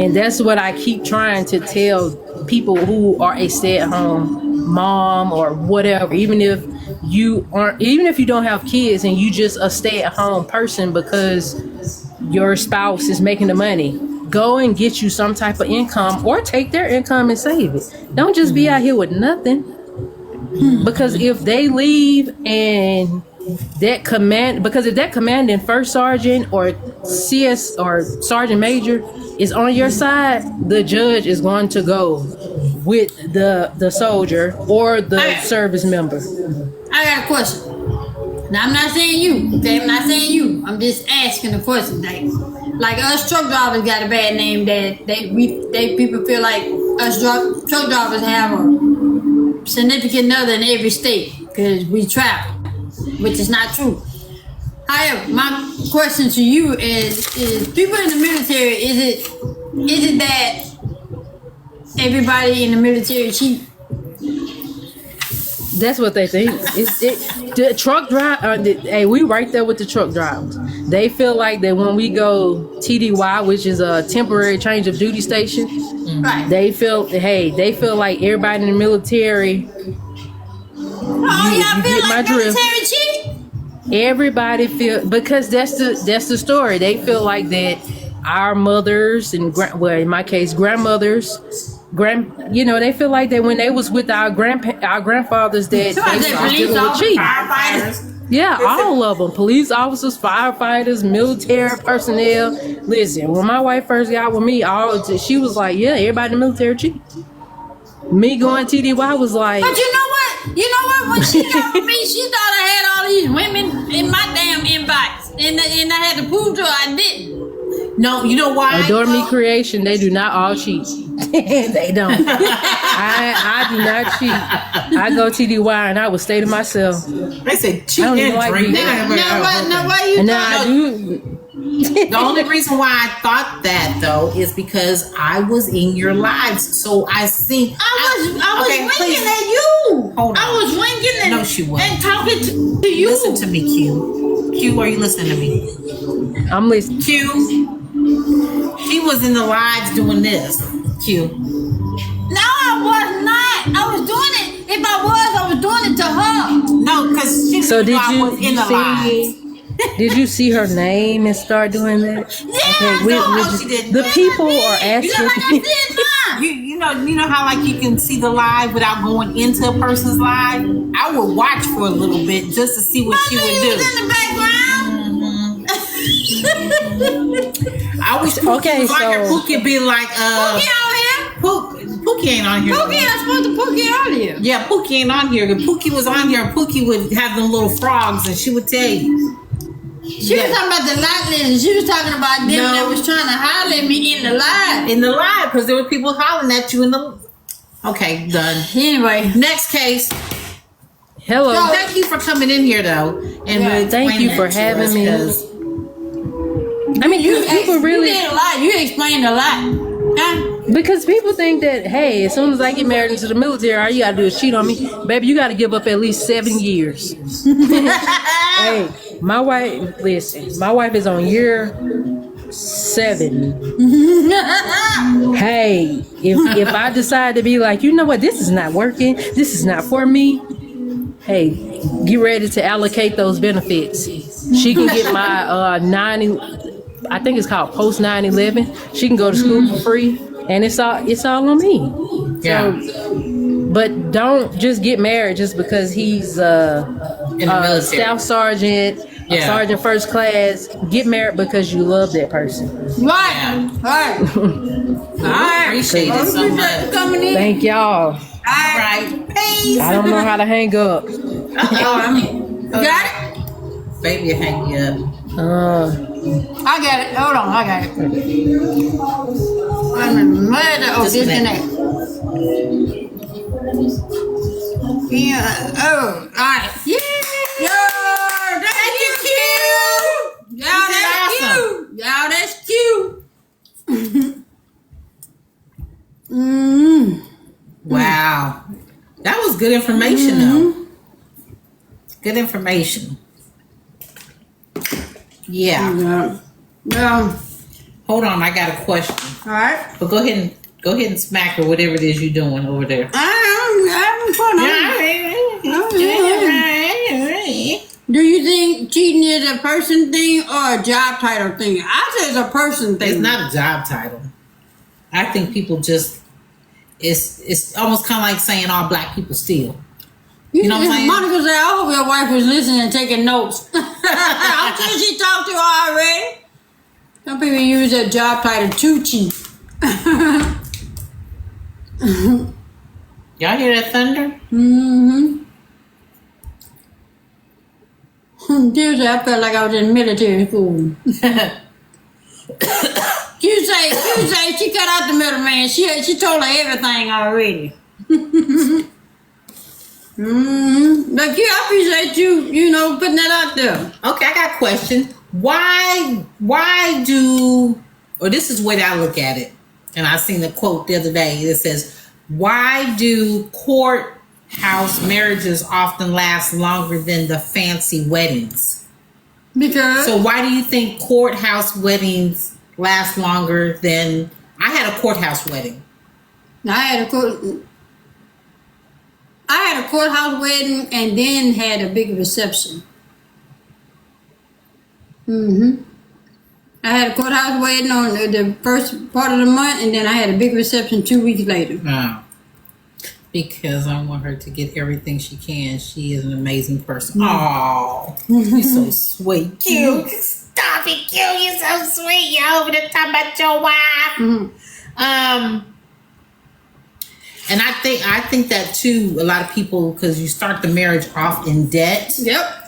And that's what I keep trying to tell people who are a stay-at-home mom or whatever. Even if you don't have kids and you just a stay-at-home person because your spouse is making the money, go and get you some type of income or take their income and save it. Don't just be out here with nothing. Because if they leave and if that commanding first sergeant or CS or sergeant major is on your side, the judge is going to go with the soldier or the service member. I got a question. Now I'm not saying you. Okay, I'm not saying you. I'm just asking a question. Like us truck drivers got a bad name that people feel like us truck drivers have a significant other in every state because we travel, which is not true. However, my question to you is people in the military, is it that everybody in the military cheat? That's what they think. The truck drive. Hey, we right there with the truck drivers. They feel like that when we go TDY, which is a temporary change of duty station. Right. They feel like everybody in the military. Y'all feel like military cheat? Everybody feel, because that's the story. They feel like that our mothers and in my case grandmothers, they feel like that when they was with our grandfathers that they was dealing with cheating. Yeah, all of them. Police officers, firefighters, military personnel. Listen, when my wife first got with me, she was like, yeah, everybody in the military cheat. Me going TDY was like... But you know what? When she got with me, she thought I had all these women in my damn inbox. And I had to prove to her I didn't. No, you know why? Adore me creation, they do not all cheat. They don't. I do not cheat. I go TDY and I would stay to myself. They say cheat and drink. Now why you The only reason why I thought that though is because I was in your lives, so I think I was winking at you. Hold on. I was winking No, she wasn't. and talking to you. Listen to me, Q. Q, are you listening to me? I'm listening. Q. She was in the lives doing this. Q. No, I was not. I was doing it. If I was doing it to her. No, because she So knew did I was in the lives. Did you see her name and start doing that? Yeah, she didn't. The people are asking. You know like I did mine. You know how like you can see the live without going into a person's live? I would watch for a little bit just to see what she would do. Was in the background. I wish Okay, so Pookie be like Pookie on here. Pookie ain't on here. Pookie, I supposed to Pookie on here. Yeah, Pookie ain't on here. If Pookie was on here, Pookie would have them little frogs and she would tell you. She was talking about the light lens. She was talking about them that was trying to holler at me in the live. In the live, because there were people hollering at you in the... Okay, done. Anyway. Next case. Hello. So, thank you for coming in here, though. And thank you for having me. I mean, people really... You did a lot. You explained a lot. Huh? Because people think that, hey, as soon as I get married into the military, all you gotta do is cheat on me. Baby, you gotta give up at least 7 years. Hey, my wife is on year 7. Hey, if I decide to be like, you know what, this is not working, this is not for me, hey, get ready to allocate those benefits. She can get my 90, I think it's called post 9/11. She can go to school for free, and it's all on me. Yeah. So, but don't just get married just because he's in the military. staff sergeant, a sergeant first class. Get married because you love that person. Right. Right. I appreciate it so much. Coming in. Thank y'all. All right. Peace. I don't know how to hang up. Got it? Baby, hang you up. I got it. Hold on. I got it. I'm in the mud. Oh, disconnect. Yeah. Oh, all right. Yeah. Yo, thank you, Q. Y'all, that's cute. Y'all, that's cute. Wow. That was good information, though. Good information. Yeah. Yeah. Hold on, I got a question. All right. But go ahead and smack her, whatever it is you're doing over there. I'm having fun. Do you think cheating is a person thing or a job title thing? I say it's a person thing. It's not a job title. I think people just it's almost kind of like saying all black people steal. You know what I'm saying? Monica said, I hope your wife was listening and taking notes. I'm sure she talked to her already. Some people use that job title to cheat. Y'all hear that thunder? Tuesday, I felt like I was in military school. Tuesday, she cut out the middleman. She told her everything already. But I appreciate you putting that out there. Okay, I got a question. Why do, or this is the way that I look at it, and I seen the quote the other day that says, why do courthouse marriages often last longer than the fancy weddings? Because So why do you think courthouse weddings last longer than, I had a courthouse wedding. I had a courthouse wedding and then had a big reception. I had a courthouse wedding on the first part of the month, and then I had a big reception 2 weeks later. Oh. Because I want her to get everything she can. She is an amazing person. Oh, you're so sweet. Cute. Stop it, cute. You're so sweet. You're over the top about your wife. And I think that too, a lot of people, because you start the marriage off in debt. Yep.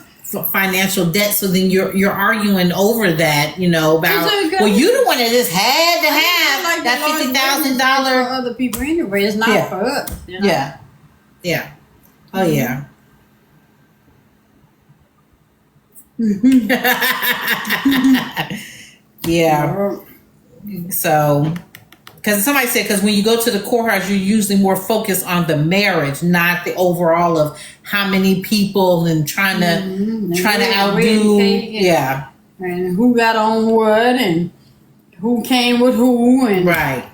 Financial debt, so then you're arguing over that, about well, you the one that just had to have like that $50,000 for other people anyway. It's not for us. Yeah. Oh yeah. Yeah. So, because somebody said, because when you go to the courthouse, you're usually more focused on the marriage, not the overall of how many people and trying to outdo. Yeah. And who got on what and who came with who and right.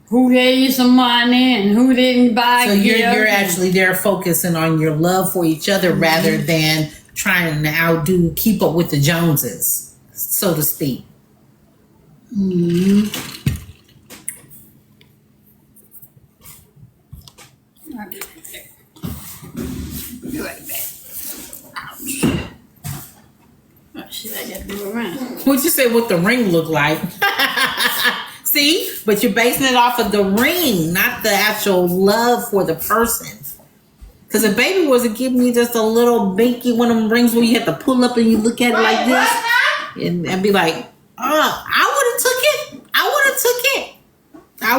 Who gave you some money and who didn't buy. So you're actually there focusing on your love for each other rather than trying to keep up with the Joneses, so to speak. Be right back. Ouch. Oh shit, I gotta do it around. What'd you say what the ring looked like? See? But you're basing it off of the ring, not the actual love for the person. Because if baby wasn't giving you just a little binky one of them rings where you have to pull up and you look at it like this and be like, I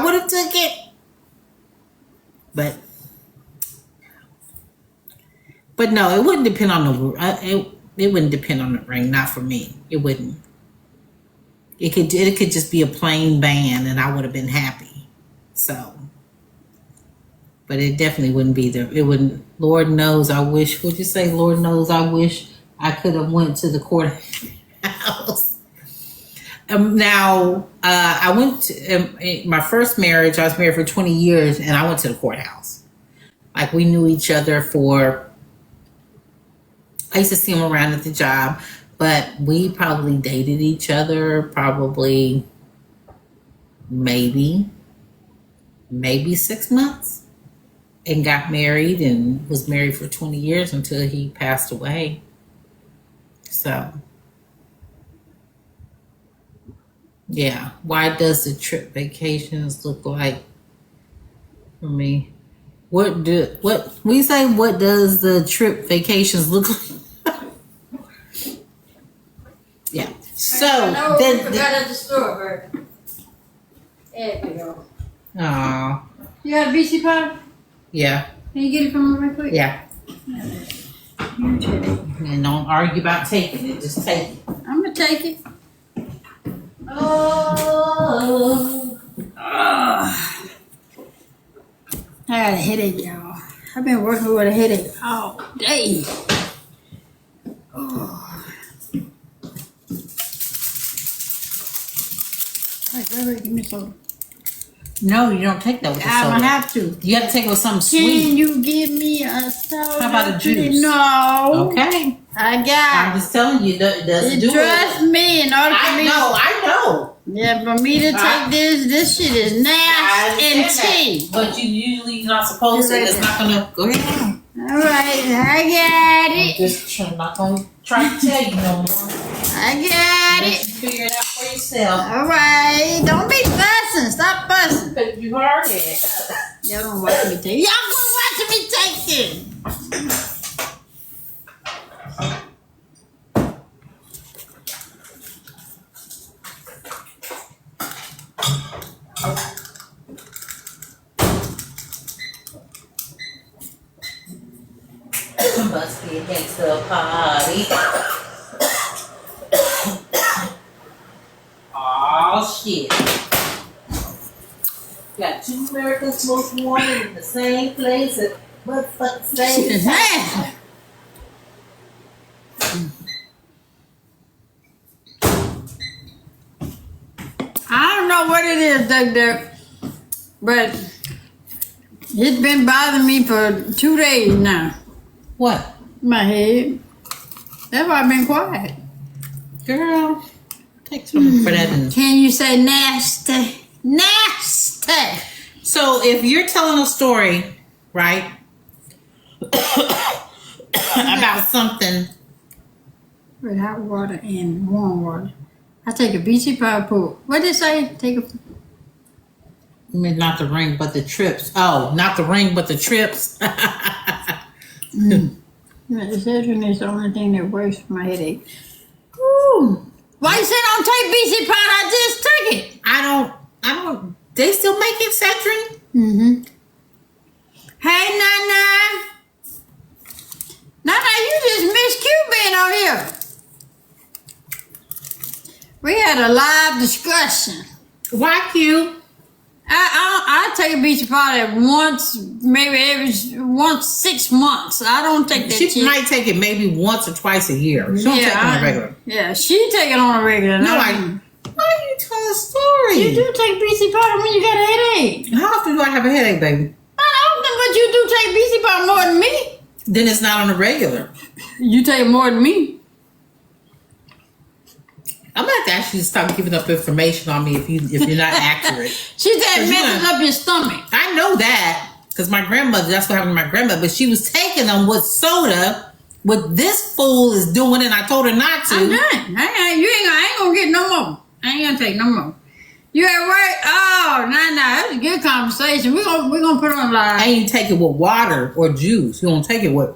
would have took it. But no, it wouldn't depend on it wouldn't depend on the ring. Not for me. It wouldn't. It could just be a plain band, and I would have been happy. So, but it definitely wouldn't be there. It wouldn't. Lord knows, I wish. Would you say, Lord knows, I wish I could have went to the courthouse. Now, I went to my first marriage. I was married for 20 years, and I went to the courthouse. Like we knew each other for. I used to see him around at the job, but we probably dated each other probably maybe 6 months and got married and was married for 20 years until he passed away. So, yeah. Why does the trip vacations look like for me? What does the trip vacations look like? Yeah. So then we forgot at the store, Bert. There we go. Aw. You got a BC powder? Yeah. Can you get it from me real quick? Yeah. And don't argue about taking it. Just take it. I'm gonna take it. I got a headache, y'all. I I've been working with a headache all day. Oh. Hey, Reverend, give me soda. No, you don't take that with the I'm soda. gonna have to. You have to take it with something Can sweet. you give me a soda? How about a juice? No. Okay. I I'm got just telling you, that doesn't do trust it. me, in order for me I know. yeah, for me to take this shit is nasty and tea. But you usually not supposed to. It's not gonna go ahead. Alright, I got it. I'm not gonna try to tell you no more. I got Let it. you figure it out for yourself. Alright, don't be fussing. Stop fussing. But you heard it. Y'all don't watch me take it. Y'all gonna watch me take it. Must be a gangster party. Oh shit. Got two Americans most wanted in the same place at motherfucking same time. I don't know what it is, Doug, but it's been bothering me for 2 days now. What? My head. That's why I've been quiet. Girl, take some for that. And Can you say nasty? Nasty! so if you're telling a story, right, about something, With hot water and warm water. I take a BC power pool. What did it say? Take a. I mean, not the ring, but the trips. Oh, not the ring, but the trips. Excedrin is the only thing that works for my headache. Ooh. Why you say don't take BC powder? I just took it. I don't, they still make Excedrin? Mm-hmm. Hey, Nana. Nana, you just missed Q being on here. We had a live discussion. Why Q? I take a BC powder once, maybe once 6 months. I don't take that She shit. might take it maybe once or twice a year. She don't take it on a regular. Yeah, she take it on a regular. No, I why are you telling a story? You do take BC powder when you got a headache. How often do I have a headache, baby? I don't think, but you do take BC powder more than me. Then it's not on a regular. You take more than me. I'm gonna have to ask you to stop giving up information on me if you're not accurate. She said messes up your stomach. I know that because my grandmother. That's what happened to my grandmother. But she was taking them with soda. What this fool is doing, and I told her not to. I'm done. I ain't gonna get no more. I ain't gonna take no more. You at work? Oh, nah. That was a good conversation. We're gonna put on live. And you take it with water or juice. You don't take it with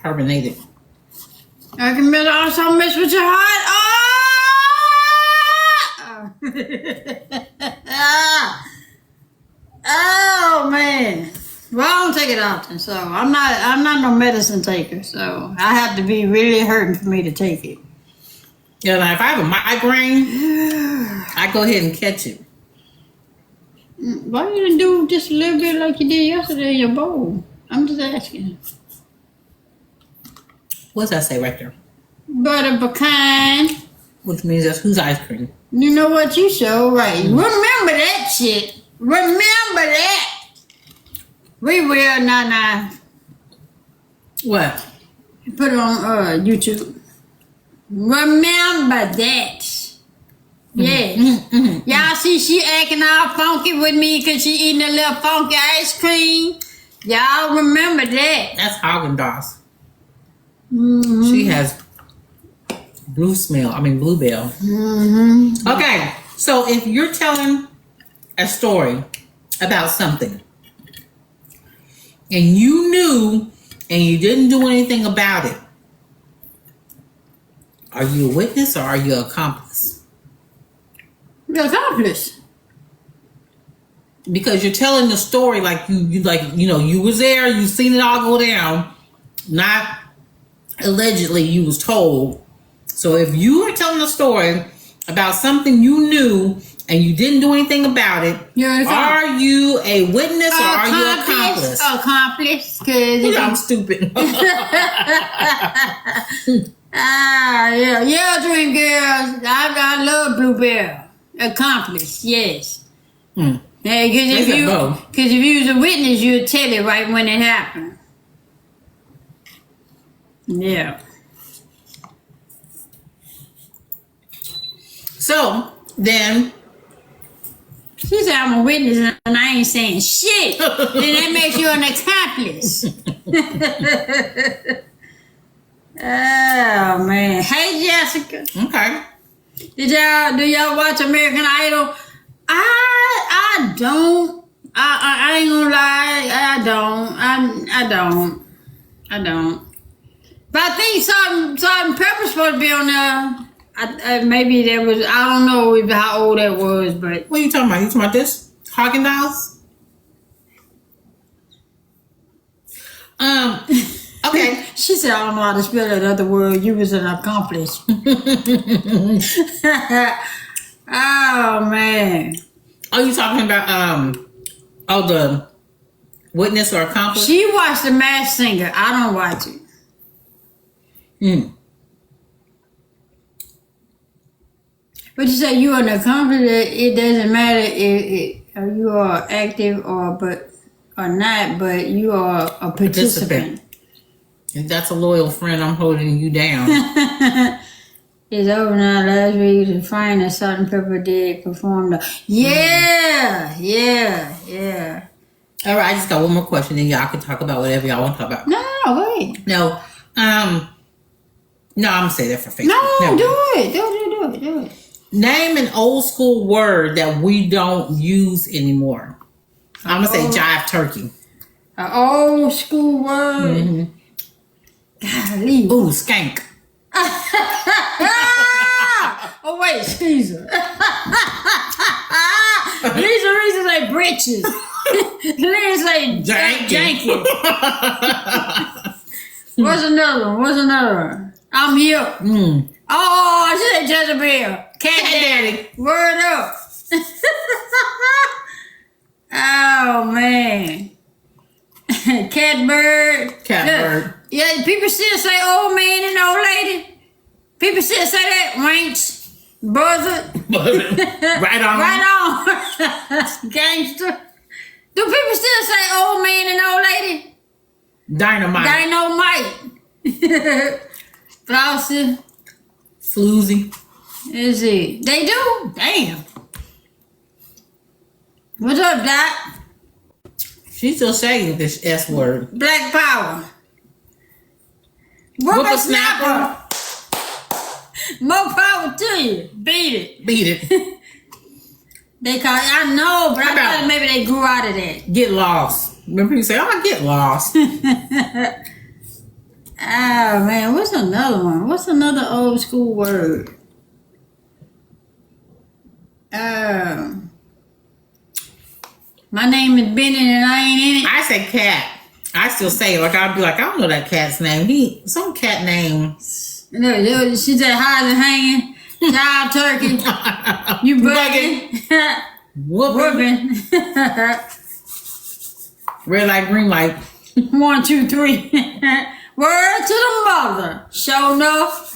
carbonated. I can also mess with your heart. Oh man. Well, I don't take it often, so I'm not no medicine taker. So I have to be really hurting for me to take it. Yeah, now if I have a migraine, I go ahead and catch it. Why you didn't do just a little bit like you did yesterday in your bowl? I'm just asking. What's that say right there? Butter pecan. Which means that's whose ice cream. You know what you show, right? Remember that shit. Remember that. We will, Nana. What? Put it on YouTube. Remember that. Yeah. Y'all see she acting all funky with me because she eating a little funky ice cream. Y'all remember that. That's Haagen-Dazs. Mm-hmm. She has bluebell. Mm-hmm. Okay, so if you're telling a story about something and you knew and you didn't do anything about it, are you a witness or are you an accomplice? You're accomplice. Because you're telling the story like you was there, you seen it all go down, not allegedly you was told. So if you are telling a story about something you knew and you didn't do anything about it, You're an accomplice. are you a witness or are you an accomplice? Accomplice, because I'm stupid. yeah, dream girls. I love Bluebell. Accomplice, yes. Hmm. Yeah, because if you was a witness, you'd tell it right when it happened. Yeah. So then, She said I'm a witness and I ain't saying shit. Then that makes you an accomplice. Oh man. Hey Jessica. okay. Do y'all watch American Idol? I don't. I ain't gonna lie. I don't. But I think Salt and Pepper's supposed to be on there. Maybe that was. I don't know how old that was, but What are you talking about? You talking about this? Haagen Dazs? Okay. she said I don't know how to spell that other word. You was an accomplice. Oh man. Are you talking about the witness or accomplice? She watched The Masked Singer. I don't watch it. Hmm. But you say you're an accomplice. It doesn't matter if you are active or not, but you are a participant. If that's a loyal friend, I'm holding you down. It's over now. Last week, the fine that Salt and Pepper did perform the. Yeah. All right, I just got one more question, then y'all can talk about whatever y'all want to talk about. No, wait. No, I'm gonna say that for Facebook. No, do it. Name an old school word that we don't use anymore. I'm gonna say jive turkey. An old school word. Mm-hmm. Golly. Ooh, skank. Oh wait, Caesar. Lisa say britches. Lisa say janky. What's another one? I'm here. Mm. Oh, she said Jezebel. Cat daddy. Word up. Oh man. Catbird. Catbird. Yeah, people still say old man and old lady. People still say that. Wanks. Buzzard. Right on. Right on. Gangster. Do people still say old man and old lady? Dynamite. Flossy. Floozy. Is it? They do? Damn. What's up, Doc? She's still saying this S word. Black power. Whippersnapper. More power to you. Beat it. They call it, I know, but I thought maybe they grew out of that. Get lost. Remember people say, I get lost. Oh man, what's another one? What's another old school word? My name is Bennett and I ain't in it. I say cat. I still say it. Like, I'll be like, I don't know that cat's name. Some cat name. No, she said hides and hanging. Child turkey. You bugging. Whooping. Red light, green light. 1, 2, 3. Word to the mother. Show enough.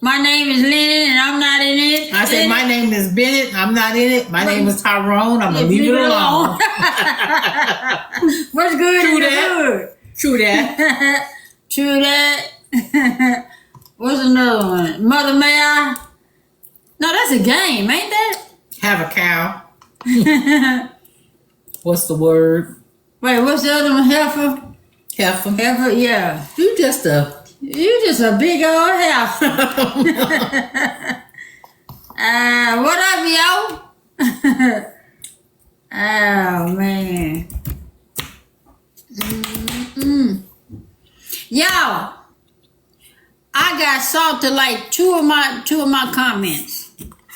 My name is Lennon and I'm not in it. I said, my name is Bennett. I'm not in it. My name is Tyrone. I'm going to leave it alone. What's good? True is that. good. True that. True that. What's another one? Mother, may I? No, that's a game, ain't that? Have a cow. What's the word? Wait, what's the other one? Heifer? Heifer. Yeah. You just a big old heifer. What up, yo? Oh, man. Y'all, I got salt to like two of my comments.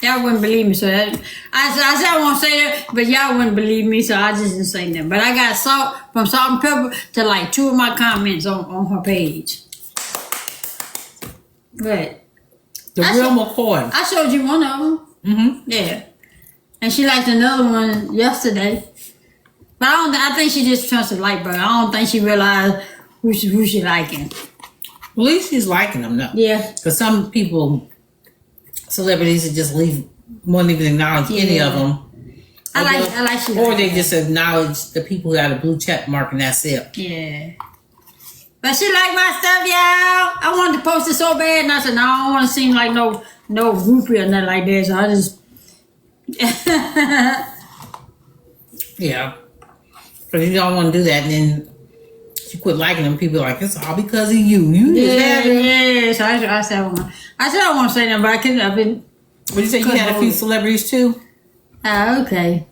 Y'all wouldn't believe me, so I said I won't say that, but y'all wouldn't believe me, so I just didn't say that. But I got salt from Salt and Pepper to like 2 of my comments on her page. But the real McCoy. I showed you one of them. Mm-hmm. Yeah. And she liked another one yesterday. But I think she just trusts the light bulb. I don't think she realized who she liking. At least she's liking them, though. Yeah. Because some people, celebrities, that just won't even acknowledge any of them. I like she. Or they just acknowledge the people who got a blue check mark and that's it. Yeah. But she liked my stuff, y'all. I wanted to post it so bad, and I said, no, I don't want to seem like no groupie or nothing like that. So I just. Yeah. Because you don't want to do that, and then she quit liking them. People are like, it's all because of you. You just had it. Yeah. So I said, I want to say nothing, but I couldn't. I've been. What did you say? You had a few celebrities too? Okay.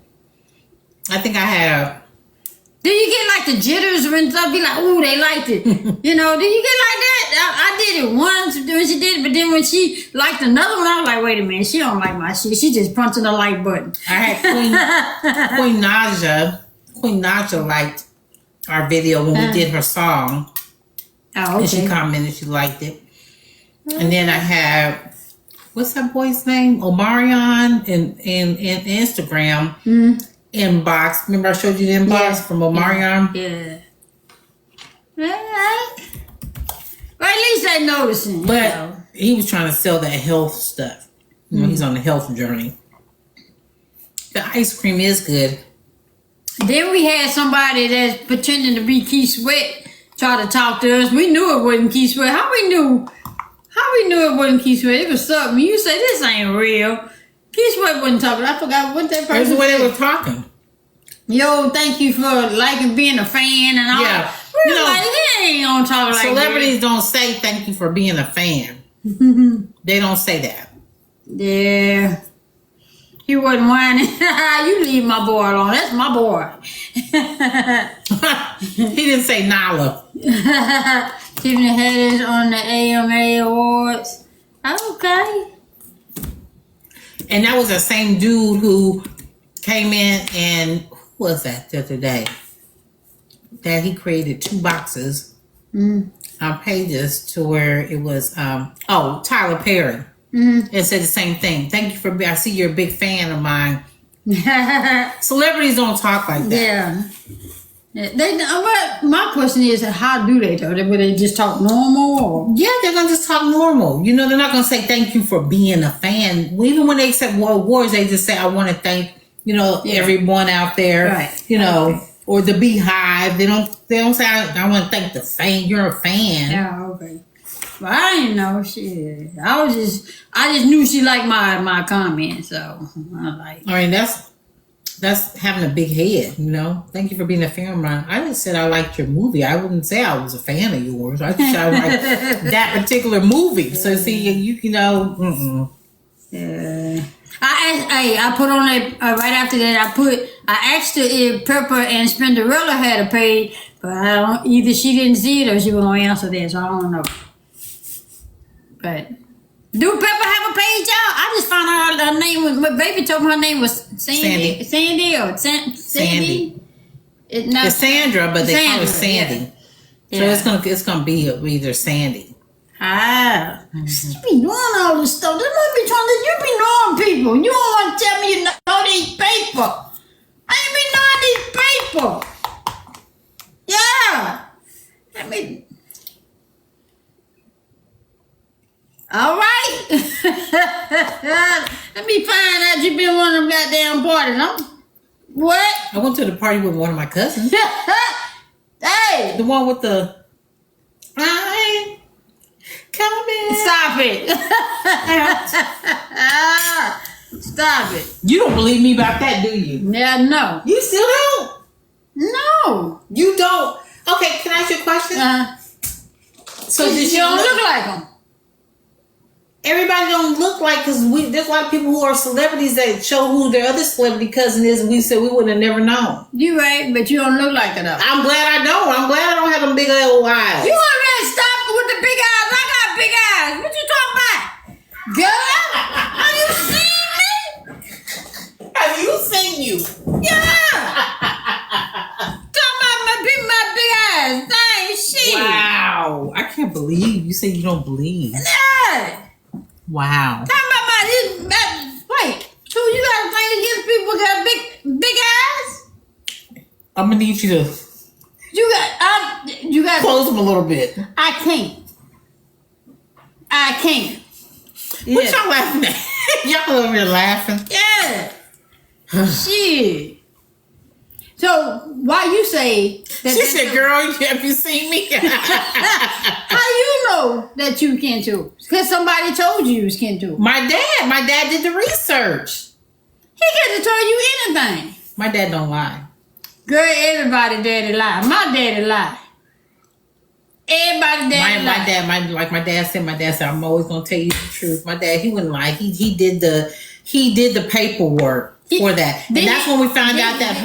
I think I have. Do you get like the jitters and stuff? Be like, ooh, they liked it. You know, do you get like that? I did it once when she did it, but then when she liked another one, I was like, wait a minute, she don't like my shit. She just punching the like button. I had Queen Naja liked our video when we did her song. Oh, okay. And she commented she liked it. And then I have, what's that boy's name? Omarion in Instagram. Inbox. Remember I showed you the inbox from Omarion? Yeah. Alright. Well, at least they noticing. But he was trying to sell that health stuff. You know, he's on the health journey. The ice cream is good. Then we had somebody that's pretending to be Keith Sweat try to talk to us. We knew it wasn't Keith Sweat. How we knew it wasn't Keith Sweat? It was something. You say this ain't real. Keith Sweat wasn't talking. I forgot what that person That's the way said. they were talking. Yo, thank you for liking being a fan and all. Yeah. We were like, he ain't gonna talk like celebrities don't say thank you for being a fan. They don't say that. Yeah. He wasn't whining. You leave my boy alone. That's my boy. He didn't say Nala. Tiffany Haddish on the AMA Awards. Okay. And that was the same dude who came in and who was that the other day? That he created 2 boxes on pages to where it was Tyler Perry. And said the same thing. Thank you for I see you're a big fan of mine. Celebrities don't talk like that. Yeah. My question is, how do they though? Would they just talk normal? Or? Yeah, they're gonna just talk normal. You know, they're not gonna say thank you for being a fan. Even when they accept awards, they just say I want to thank everyone out there. Right. You know, or the Beehive. They don't say I want to thank the fan. You're a fan. Yeah. Okay. But I didn't know shit. I just knew she liked my comment, so I like. I mean, that's having a big head, you know. Thank you for being a fan of mine. I just said I liked your movie. I wouldn't say I was a fan of yours. I just said I liked that particular movie. So see, you know. Yeah. I put on it right after that. I asked her if Pepper and Spinderella had a page, but either she didn't see it or she was gonna answer that, so I don't know. But do Pepper have a page, y'all? I just found out her name was. My baby told me her name was Sandy. Sandy. It's Sandra, but they call her Sandy. Yeah. So it's gonna be either Sandy. Ah, you be doing all this stuff. This must be trying to. You be knowing people. You don't want to tell me you know these people. I ain't been knowing these people. Yeah. I mean. All right. Let me find out you been one of them goddamn parties, huh? What? I went to the party with one of my cousins. Hey. The one with the I coming. Stop it. Stop it. You don't believe me about that, do you? Yeah, no. You still don't? No. You don't? Okay, can I ask you a question? So you don't look like them. Everybody don't look like, because there's a lot of people who are celebrities that show who their other celebrity cousin is, and we said we would have never known. You right, but you don't look like it though. I'm glad I don't. I'm glad I don't have them big old eyes. You already stopped with the big eyes. I got big eyes. What you talking about? Girl, have you seen me? Have you seen you? Yeah. Talking about my big eyes. Dang shit. Wow. I can't believe you say you don't believe. Yeah. Wow. Talking about wait, so you got a thing against people I'm gonna need you to You got. close them a little bit. I can't. What y'all laughing at? Y'all over here laughing. Yeah. Shit. So why you say that? She said, "Girl, have you seen me?" How you know that you can't do? Because somebody told you you can't do. My dad did the research. He could have told you anything. My dad don't lie. Girl, everybody daddy lie. My daddy lie. Everybody daddy lie. My dad said, I'm always gonna tell you the truth. My dad, he wouldn't lie. He did the paperwork for that. And that's when we found out that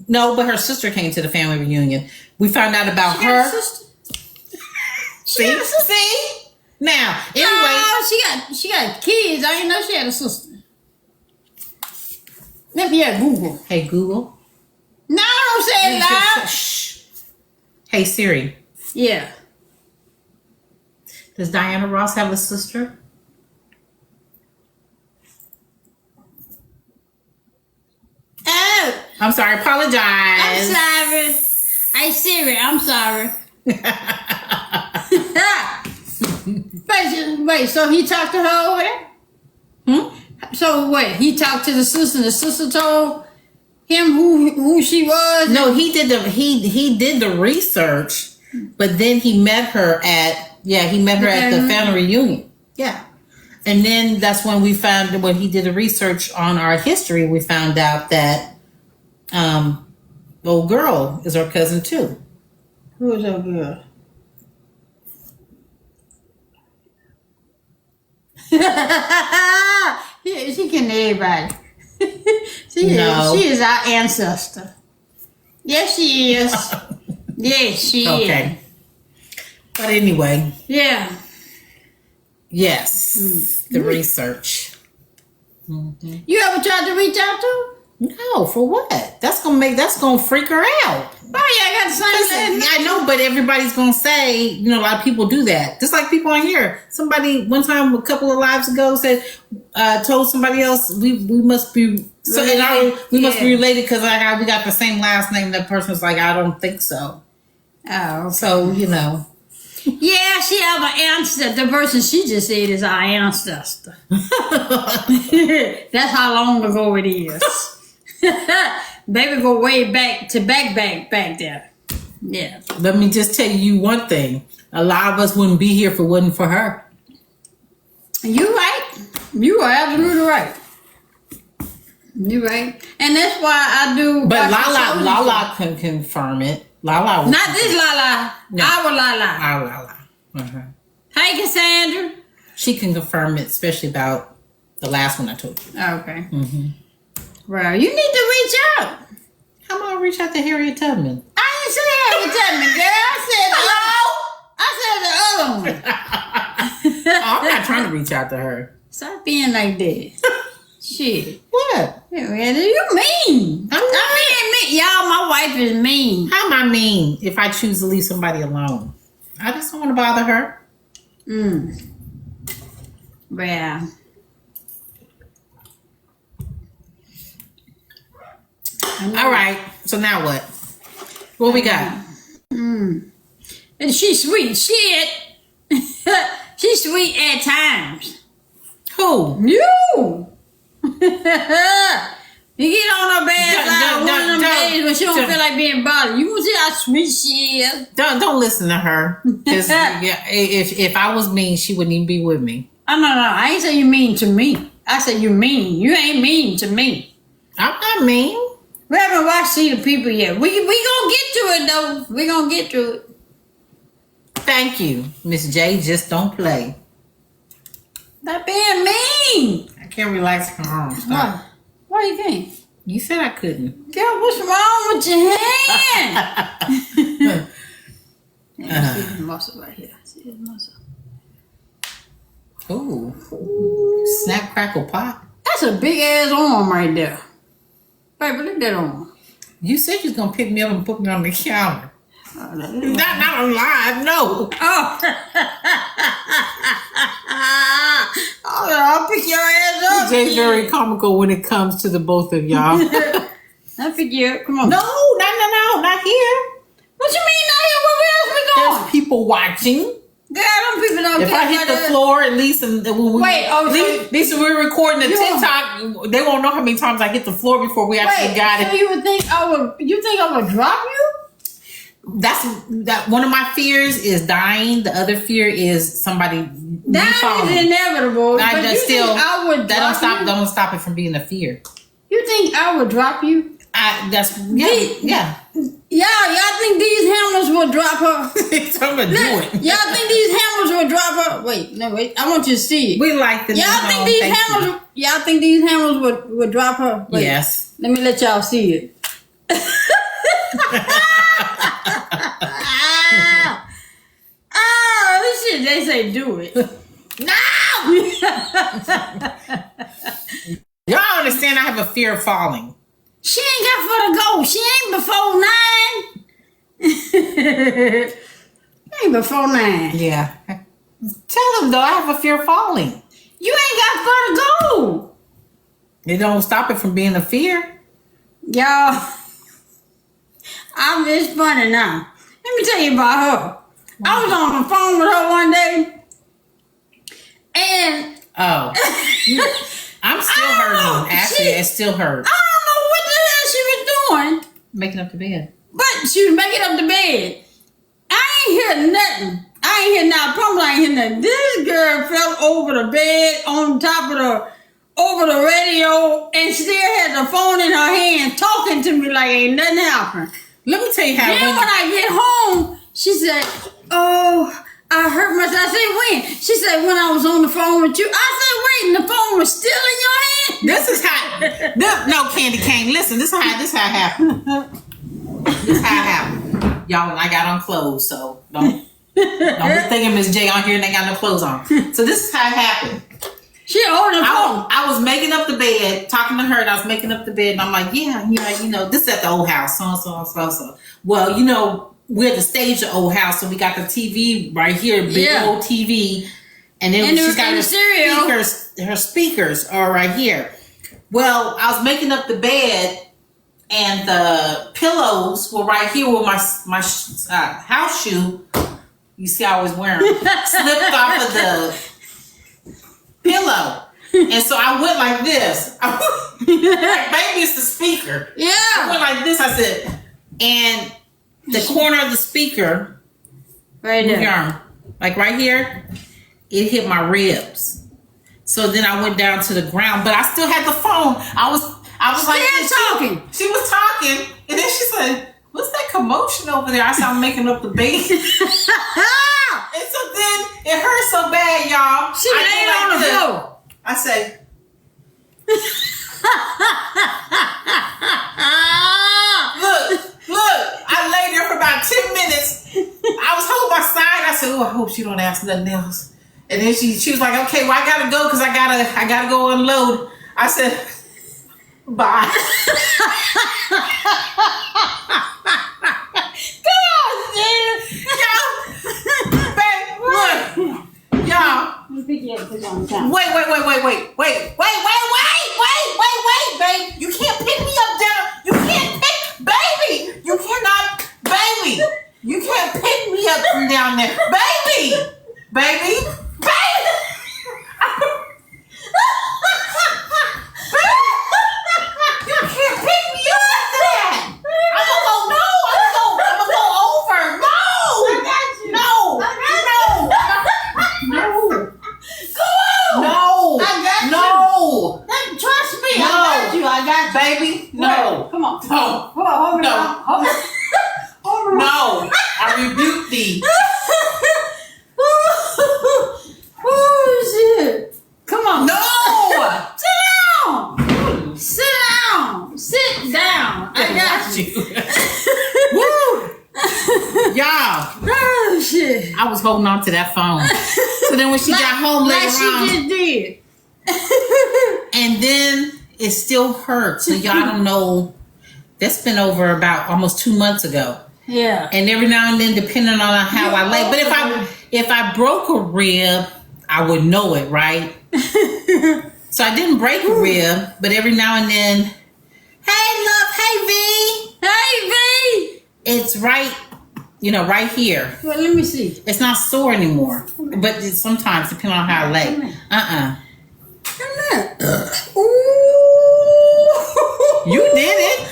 but her sister came to the family reunion. We found out about her. See? Now, anyway. She got kids. I didn't know she had a sister. Let me at Google. Hey, Google. No, don't say it loud. Shh. Hey, Siri. Yeah. Does Diana Ross have a sister? Oh. I'm sorry. Apologize. I'm sorry. Hey, Siri, I'm sorry. Wait, so he talked to her over there? So wait, he talked to the sister and the sister told him who she was? No, he did the research, but then he met her at the family reunion. Yeah. And then that's when we found, when he did the research on our history, we found out that old girl is our cousin too. Who is old girl? She can everybody. She is our ancestor. Yes, she is. Yes, she is. Okay. But anyway. Yeah. Yes. The research. Mm-hmm. You ever tried to reach out to her? No, for what? That's gonna freak her out. Oh yeah, I got the same. I know, but everybody's gonna say, a lot of people do that. Just like people on here. Somebody one time, a couple of lives ago, said, told somebody else we must be we must be related because we got the same last name. That person was like, I don't think so. Oh, okay. So Yeah, she have an ancestor. The person she just said is our ancestor. That's how long ago it is. Baby go way back to back there. Yeah. Let me just tell you one thing. A lot of us wouldn't be here if it wasn't for her. You right. You are absolutely right. You right. And that's why I do. But Lala can confirm it. Lala. Not this Lala. No. Our Lala. Our Lala. Uh-huh. Hey, Cassandra. She can confirm it, especially about the last one I told you. Okay. Mm-hmm. Well, you need to reach out. How am I reach out to Harriet Tubman? I didn't say Harriet Tubman, girl. I said the other one. I'm not trying to reach out to her. Stop being like that. Shit. What? You mean. I'm being mean. Y'all, my wife is mean. How am I mean if I choose to leave somebody alone? I just don't want to bother her. Well. All right. So now what? What we got? And she's sweet. Shit. She's sweet at times. Who? You. You get on her bad side one of them days when she don't feel like being bothered. You will see how sweet she is. Don't listen to her. If I was mean, she wouldn't even be with me. Oh, no. I ain't say you mean to me. I said you mean. You ain't mean to me. I'm not mean. We haven't watched See the People yet. We gonna get to it though. We gonna get to it. Thank you, Miss J. Just don't play. Stop being mean. I can't relax my arms. Stop. Why you can't? You said I couldn't. Girl, what's wrong with your hand? See the muscle right here. See the muscle. Ooh. Snap, crackle, pop. That's a big ass arm right there. Baby, look at that arm. You said you was going to pick me up and put me on the counter. Oh, Not alive, no. Oh. I'll pick your ass up. Jay's very comical when it comes to the both of y'all. I forget. Come on. No, not here. What you mean not here? Where else we going? There's people watching. Girl, them people don't If I care hit about the us. floor, at least, and when we Wait, oh, at least when we're recording the You TikTok, they won't know how many times I hit the floor before we actually Wait, got so it. you think I would drop you? That's one of my fears is dying. The other fear is somebody That falling. is inevitable. I but just you still think I would that drop you? don't stop it from being a fear. You think I would drop you? Yeah. Y'all think these hammers will drop her? I'm gonna do it. Y'all think these hammers will drop her? Wait. I want you to see it. We like the Y'all think these hammers? Y'all think these hammers would drop her? Wait, Yes. Let me let y'all see it. This shit. They say do it. No. Y'all understand? I have a fear of falling. She ain't got for to go. She ain't before 9. Ain't before 9. Yeah. Tell them though, I have a fear of falling. You ain't got for to go. It don't stop it from being a fear. Y'all, it's funny now. Let me tell you about her. I was on the phone with her one day, and I'm still hurting. Actually, it still hurts. I don't know what the hell she was doing, Making up the bed. but she was making up the bed. I ain't hear nothing. I ain't hear nothing. I promise I ain't hear nothing. This girl fell over the bed on top of over the radio and still had the phone in her hand talking to me like ain't nothing happened. Let me tell you how. Then when I get home, she said, "Oh, I hurt myself." I said, "When?" She said, "When I was on the phone with you." I said, "Wait, and the phone was still in your hand?" This is how. No, Candy Cane. Listen, this is how it happened. This is how it happened. Y'all, I got on clothes, so don't be thinking Miss J on here and they got no clothes on. So this is how it happened. She on the phone. I was making up the bed, talking to her, and I was making up the bed, and I'm like, yeah, this is at the old house, so. Well, we're at the stage of the old house, so we got the TV right here, big old TV, and then she's got her speakers are right here. Well, I was making up the bed, and the pillows were right here with my house shoe. You see, I was wearing slipped off of the pillow, and so I went like this. Like, maybe it's the speaker. Yeah. I went like this. I said, and the corner of the speaker, Right move your there. arm, like right here, it hit my ribs. So then I went down to the ground, but I still had the phone. I was like this. talking. She was talking, and then she said, "What's that commotion over there?" I said, "I'm making up the bed." And so then it hurt so bad, y'all. She laid on the floor. I say, look, I lay there for about 10 minutes. I was holding my side. I said, "Oh, I hope she don't ask nothing else." And then she was like, "Okay, well, I gotta go because I gotta go unload." I said, "Bye." Come on, Gina. Y'all, Let me pick you up, put you on the counter. wait, babe. You can't pick me up down. You can't pick, baby. You cannot, baby. You can't pick me up from down there, baby. You can't pick me up like that. I'm gonna go over. No. I got you. No. I got you. No. Trust me. No. I got you. Baby, no. Wait, come on. No. Hold on. No. Hold on. No. I rebuke thee. Oh, shit. Come on. No. Sit down. I got you. Woo. Y'all, Oh, shit. I was holding on to that phone. So then when she got home later she on, just did. and then it still hurts. So y'all don't know. That's been over about almost 2 months ago. Yeah. And every now and then, depending on how I lay. But if I broke a rib, I would know it, right? So I didn't break a rib, but every now and then, hey, love, Hey, V. Hey, V. It's right, right here. Well, let me see. It's not sore anymore. But sometimes, depending on how I lay. Come here. Ooh. You did it.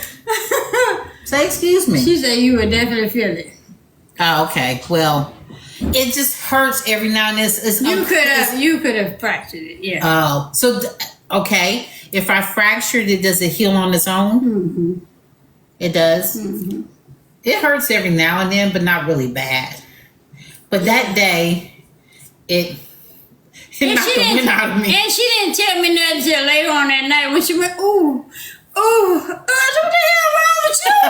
Say excuse me. She said you would definitely feel it. Oh, okay. Well, it just hurts every now and then. You could have fractured it. Yeah. Oh, so okay. If I fractured it, does it heal on its own? Mm-hmm. It does. Mm-hmm. It hurts every now and then, but not really bad. But that day, it knocked the wind out of me. And she didn't tell me nothing until later on that night when she went, ooh, what the hell wrong with you?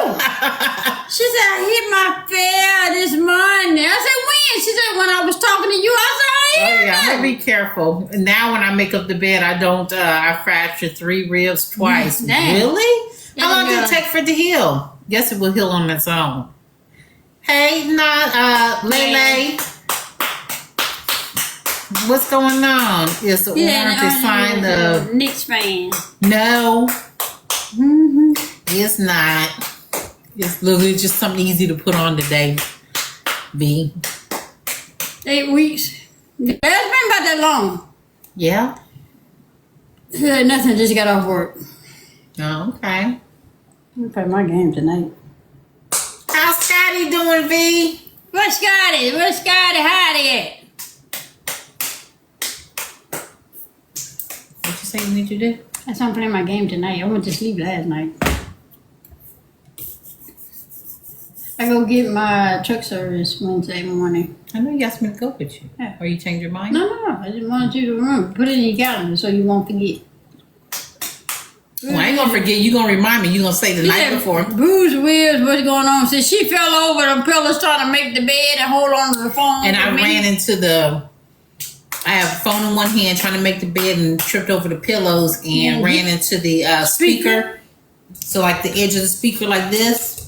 She said, I hit my fair this morning. I said, when? She said, when I was talking to you. I said, I'm gonna be careful. Now when I make up the bed, I don't. I fractured 3 ribs twice. Damn. Really? How long did it take for it to heal? Yes, it will heal on its own. Hey, Lele. What's going on? Is the orange a sign of Knicks fan? No, Mm-hmm. it's not. It's literally just something easy to put on today. B. 8 weeks. It's been about that long. Yeah. Nothing, just got off work. Oh, okay. I'm play my game tonight. How's Scotty doing, V? Where's Scotty? Where's Scotty hiding at? What you say you need to do? That's why I'm playing my game tonight. I went to sleep last night. I go get my truck service Wednesday morning. I know you asked me to go with you. Yeah. Or you changed your mind? No. I just wanted you to remember. Put it in your calendar so you won't forget. Well, I ain't gonna forget. You gonna remind me. You gonna say the night before. Bruce Wills, what's going on? Since she fell over, the pillows trying to make the bed and hold on to the phone. And I ran into I have a phone in one hand trying to make the bed and tripped over the pillows and ran into the speaker. So like the edge of the speaker like this.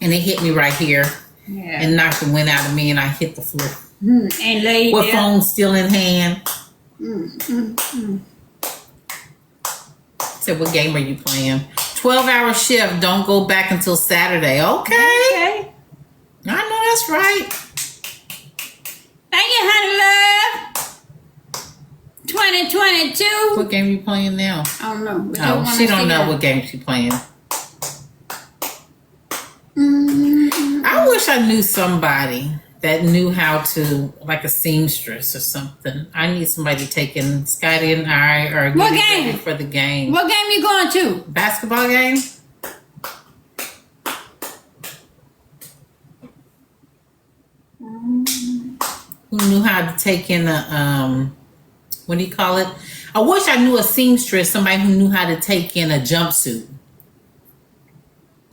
And it hit me right here. Yeah. And knocked the wind out of me and I hit the floor. And laid With there. phone still in hand. Said, what game are you playing? 12-hour shift. Don't go back until Saturday. Okay. I know that's right. Thank you, honey love. 2022. What game are you playing now? I don't know. But Oh, she don't know what game she's playing. I wish I knew somebody that knew how to, like a seamstress or something. I need somebody to take in. Scotty and I are What getting game? ready for the game. What game you going to? Basketball game? Who knew how to take in a, what do you call it? I wish I knew a seamstress, somebody who knew how to take in a jumpsuit.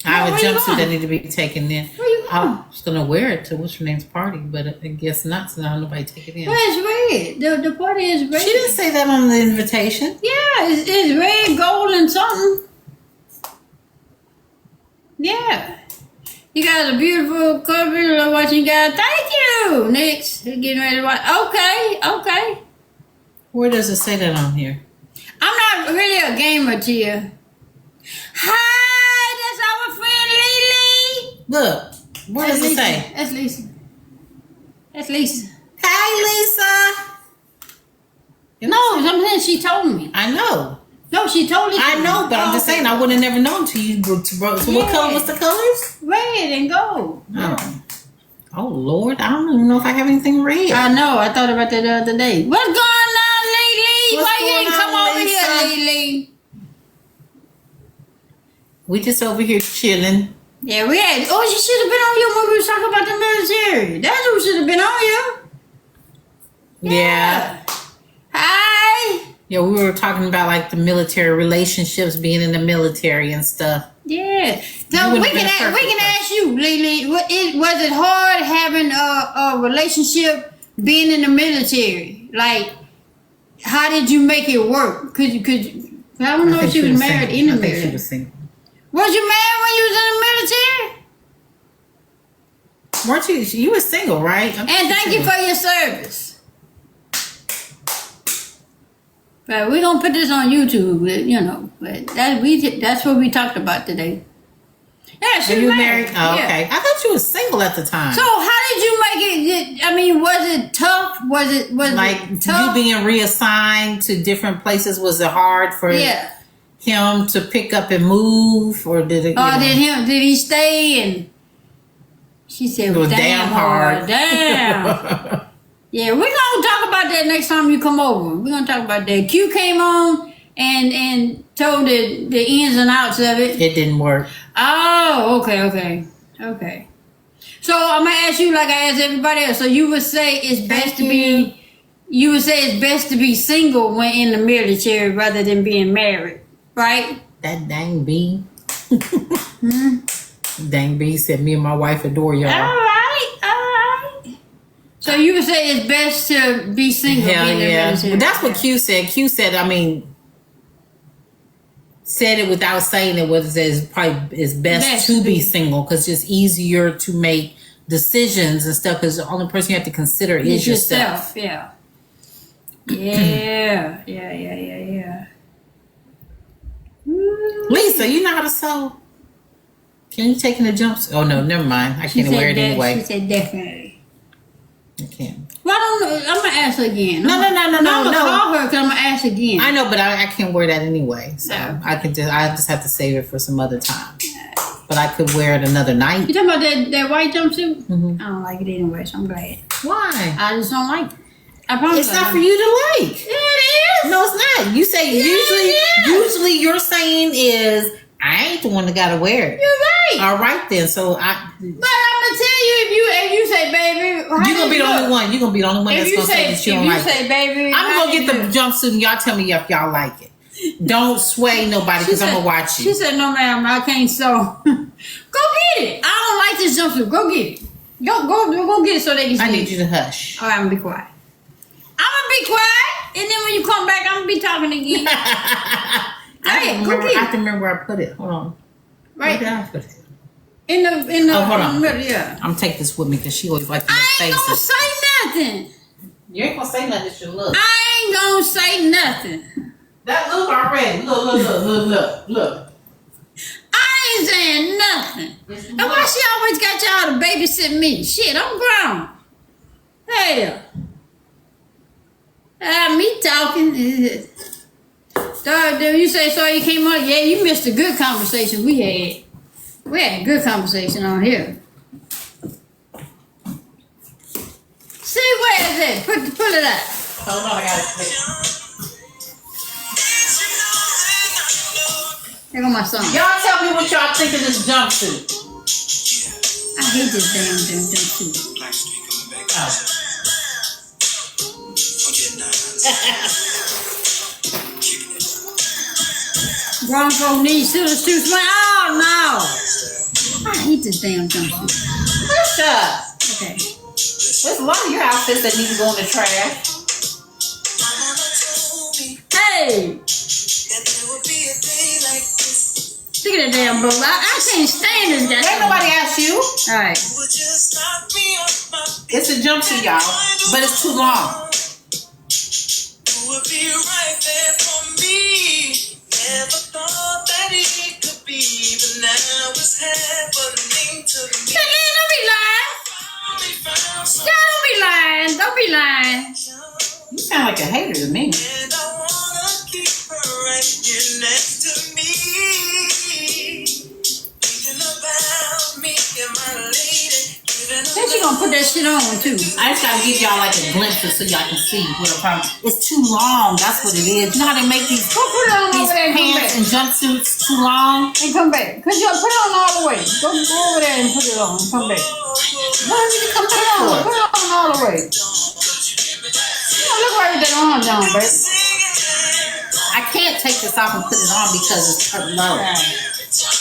I have a where you jumpsuit that going? need to be taken in. Where you going? I was going to wear it to what's her name's party, but I guess not, so now nobody take it in. Well, it's red. The party is red. She didn't say that on the invitation. Yeah, it's red, gold, and something. Yeah. You got a beautiful cover of what you got. Thank you, Nix. You're getting ready to watch. Okay. Where does it say that on here? I'm not really a gamer, Tia. Hi, that's our friend Lily. Look, where does it say? That's Lisa. That's Lisa. Hey, Lisa. No, I'm saying she told me. I know. No, she told me. I know, but I'm just saying I would have never known until you. So what color was the colors? Red and gold. Oh Lord, I don't even know if I have anything red. I know. I thought about that the other day. What's going on, Lily? What's Why you going didn't come on, over Lisa? here, Lily? We just over here chilling. Yeah, we had. Oh, she should have been on here when we was talking about the military. That's who should have been on here. Yeah. Hi. Yeah, we were talking about like the military relationships, being in the military and stuff. Yeah. You So wouldn't we have been can perfect, ask you, Lily. Was it hard having a relationship being in the military? Like, how did you make it work? Could you? I don't know if she was married in the I think she military. was single. Was you married when you was in the military? Weren't you? You were single, right? And thank you for your service. But we're gonna put this on YouTube, you know. But that's what we talked about today. Yeah, she Are you was married? Oh, Yeah. okay. I thought you were single at the time. So how did you make it? I mean, was it tough? Was it like tough? you being reassigned to different places? Was it hard for him to pick up and move, or did it? Did he stay? And she said, it was damn hard. Damn. Yeah, we're gonna talk about that next time you come over. We're gonna talk about that. Q came on and told the ins and outs of it. It didn't work. Oh, okay. So I'm gonna ask you like I asked everybody else. So you would say it's best to be single when in the military rather than being married, right? That dang bee. Dang bee said me and my wife adore y'all. All right. So you would say it's best to be single. Hell in the yeah. military. But that's what Q said. Q said, said it without saying it, was it's probably it's best to be single because it's easier to make decisions and stuff because the only person you have to consider is yourself. Yeah. Lisa, you know how to sew? Can you take in a jumpsuit? Oh no, never mind. I can't wear it anyway. She said definitely. I can't. Well, I'm gonna ask again. No. I'm gonna call her because I'm gonna ask again. I know, but I can't wear that anyway. So No. I just have to save it for some other time. But I could wear it another night. You talking about that white jumpsuit? Mm-hmm. I don't like it anyway, so I'm glad. Why? I just don't like it. I promise. It's not for you to like. Yeah, it is. No, it's not. You say usually your saying is I ain't the one that gotta wear it. You're right. All right then. So But I'm gonna tell you if you say, baby, you're gonna be the only one. You're gonna be the only one that's gonna say that you don't like it. If you say, baby, I'm gonna get the jumpsuit and y'all tell me if y'all like it. Don't sway nobody because I'm gonna watch you. She said, no, ma'am, I can't sew. Go get it. I don't like this jumpsuit. Go get it. Go get it so they can see. I need you to hush. All right, I'm gonna be quiet. And then when you come back, I'm gonna be talking again. I have to remember where I put it. Hold on. Right. Where did I put it? In the hold on. middle, yeah. I'm gonna take this with me because she always likes to make I ain't faces. gonna say nothing. You ain't gonna say nothing. It's your look. I ain't gonna say nothing. That look already. Look. I ain't saying nothing. And why she always got y'all to babysit me? Shit, I'm grown. Hell. Me talking. You say so you came on? Yeah, you missed a good conversation we had. We had a good conversation on here. See, where is it? Pull it up. Hold on, I gotta click. Here go my son. Y'all tell me what y'all think of this jumpsuit. I hate this damn jumpsuit. Grown folk need suits. Oh no! I hate this damn jumpsuit. Shut up. Okay. There's a lot of your outfits that need to go in the trash. Hey! Look at that damn boat. I can't stand this damn. Ain't nobody asked you. Alright. It's a jumpsuit, y'all, but it's too long. Never thought that it could be, but now it's happening to me. Don't be lying. Don't be lying. You sound like a hater to me. And I wanna keep her right here next to me. Thinking about me and my lady. Then she gonna put that shit on too. I just gotta give y'all like a glimpse so y'all can see what I'm talking about. It's too long. That's what it is. You know how they make these Go put it on over there and come pants back. and jumpsuits too long? And come back. Cause you put it on all the way. Go over there and put it on and come back. What did you come Put it on. back Put it on all the way. Look right with that arms on, baby. I can't take this off and put it on because it's too low. I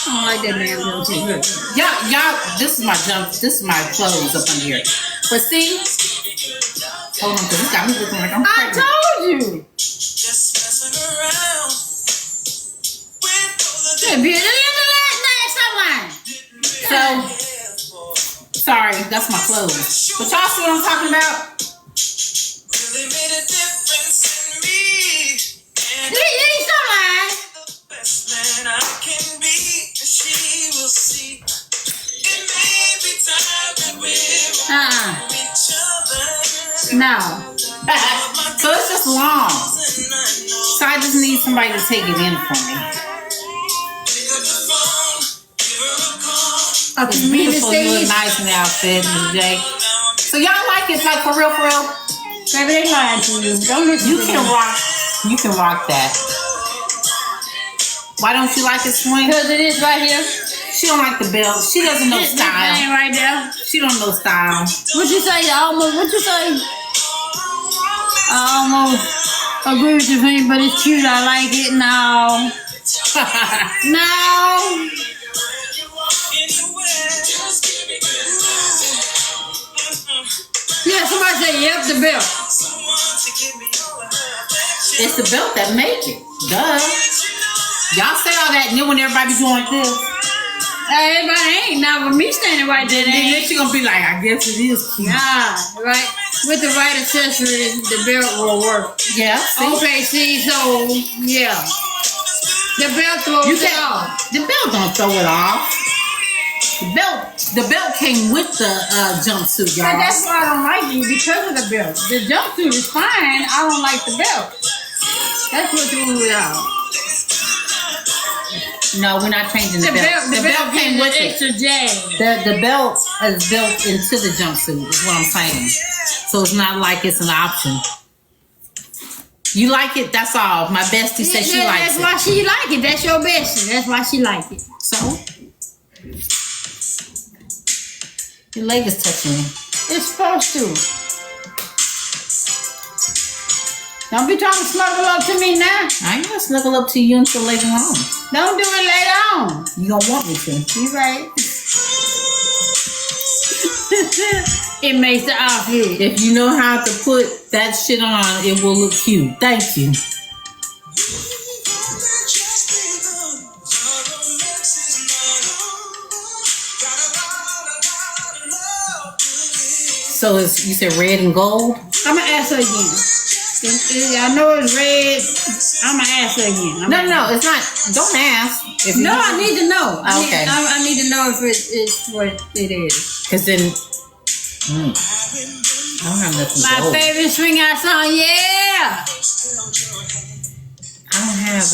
don't like that damn jumpsuit. Look. Y'all, this is my clothes up under here. But see, hold on, because this got me looking like I'm I pregnant. told you. Just messing around with Yeah, beauty. Stop lying. So, sorry, that's my clothes. But y'all see what I'm talking about? really made a difference in me. No. So it's just long. So I just need somebody to take it in for me. It's beautiful. You look nice in the outfit, Ms. J. So y'all like it, like for real, for real? Baby, they lying to you. Don't listen You to can them. rock. You can rock that. Why don't you like it, Swing? Because it is right here. She don't like the belt. She doesn't know This thing style. right there. She don't know style. What you say? Almost. What you say? I almost agree with you, Vinny, but it's cute. I like it. No. No. Yeah, somebody say, yep, the belt. It's the belt that make it. Duh. Y'all say all that, and then when everybody be doing like this, Everybody ain't. Now, with me standing right there, they then ain't. she gonna be like, I guess it is cute. Nah, right? With the right accessories, the belt will work. Yeah. See? Okay, see, so, yeah. The belt throws You it off. The belt don't throw it off. The belt came with the jumpsuit, But y'all. that's why I don't like it, because of the belt. The jumpsuit is fine. I don't like the belt. That's what threw it out. No, we're not changing the belt. The belt came with it. extra J. The belt is built into the jumpsuit, is what I'm saying. So it's not like it's an option. You like it, that's all. My bestie said she likes That's it. why she like it. That's your bestie. That's why she like it. So? Your leg is touching me. It's supposed to. Don't be trying to snuggle up to me now. I ain't gonna snuggle up to you until later on. Don't do it later on. You don't want me to. You right. It makes the outfit. If you know how to put that shit on, it will look cute. Thank you. So it's, you said red and gold? I'm going to ask her again. I know it's red. I'm going to ask her again. No, it's not. Don't ask. If No, I need to know. Okay. I need to know if it's what it is. Because then, I don't have nothing My gold. favorite swing out song, yeah. I don't have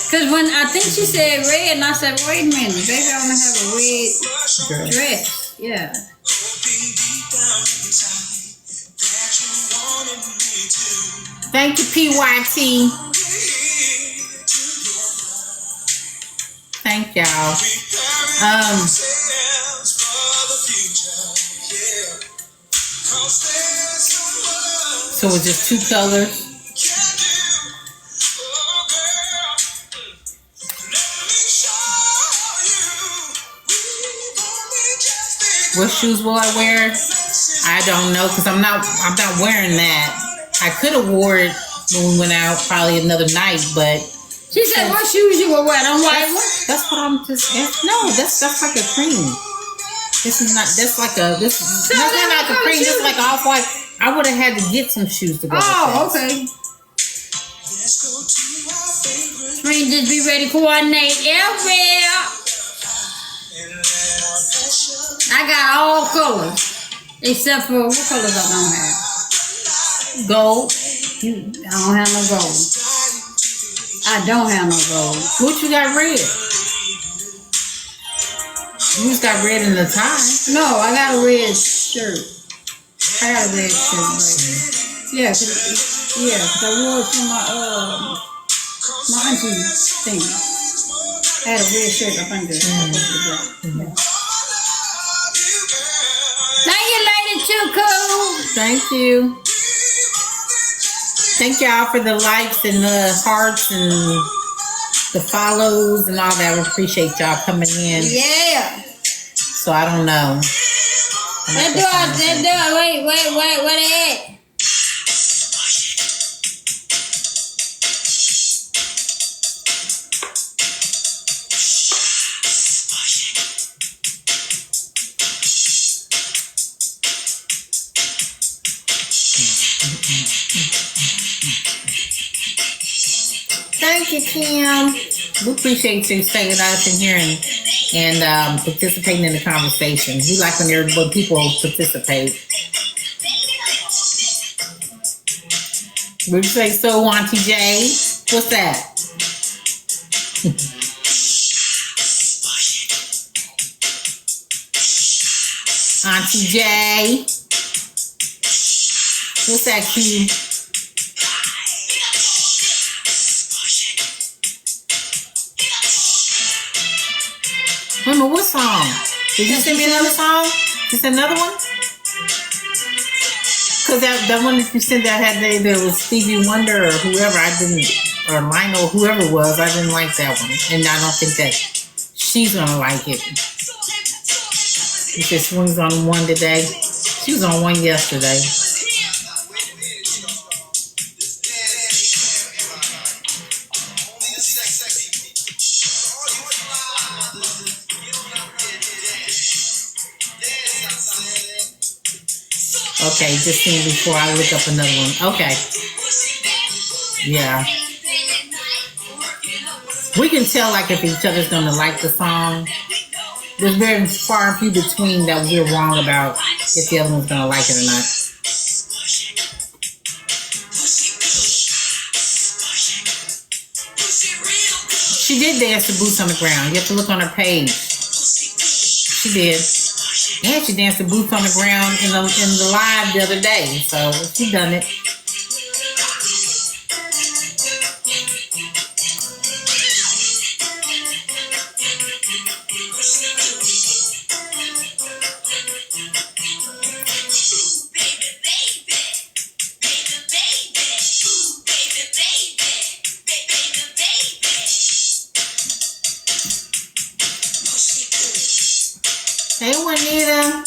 Because when I think she said red, and I said, wait a minute, baby, I want to have a red dress. Yeah. Thank you, PYT. Thank y'all. So it's just two colors. What shoes will I wear? I don't know because I'm not wearing that. I could have wore it when we went out probably another night, but She said, what shoes you will wear? Them white ones? that's what I'm just no, that's like a cream. This is not that's like a this is not like a cream, this is like off white. I would have had to get some shoes to go with Oh, that. okay. Spring, just be ready to coordinate everywhere. I got all colors. Except for, what colors I don't have? Gold. I don't have no gold. I don't have no gold. What you got red? You just got red in the tie. No, I got a red shirt. I got a red shirt, but yeah, cause I wore it for my auntie thing. I had a red shirt up under the belt. Thank you, Lady Chuku. Thank you. Thank y'all for the likes and the hearts and the follows and all that. I appreciate y'all coming in. Yeah. So I don't know. That door, wait, where they at? Thank you, Kim. We appreciate you staying with us in here and participating in the conversation. We like when people participate. Would you say so, Auntie J? What's that? Auntie J. What's that, Q? Wait a minute, what song? Did you send me another song? Just another one? Because that one that you sent that had there was Stevie Wonder or whoever, I didn't, or Lionel, whoever it was, I didn't like that one. And I don't think that she's going to like it. If it swings on one today, she was on one yesterday. Okay, just seeing before I look up another one. Okay. Yeah. We can tell like if each other's gonna like the song. There's very far and few between that we're wrong about if the other one's gonna like it or not. She did dance to Boots on the Ground. You have to look on her page. She did. And she danced to Boots on the Ground in the live the other day. So she done it. Hey, Juanita.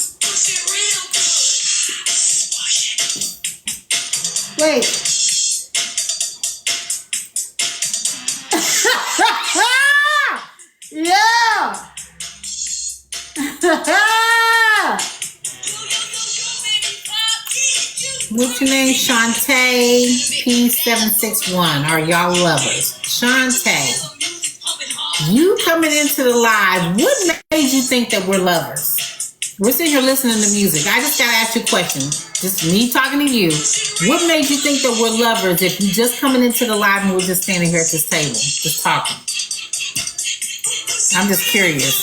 Wait. Yeah. What's your name? Shantae P761. Are y'all lovers? Shantae, you coming into the live, what made you think that we're lovers? We're sitting here listening to music. I just gotta ask you a question. Just me talking to you. What made you think that we're lovers if you just coming into the live and we're just standing here at this table, just talking? I'm just curious.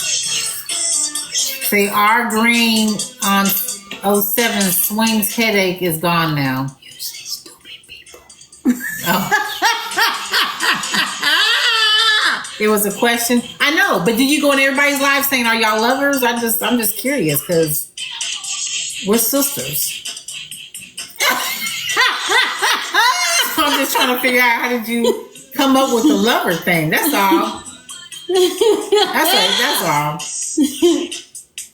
Say R Green on 07 Swing's headache is gone now. You say stupid people. Oh. It was a question. I know, but did you go in everybody's live saying, "Are y'all lovers?" I'm just curious because we're sisters. I'm just trying to figure out how did you come up with the lover thing. That's all. That's all.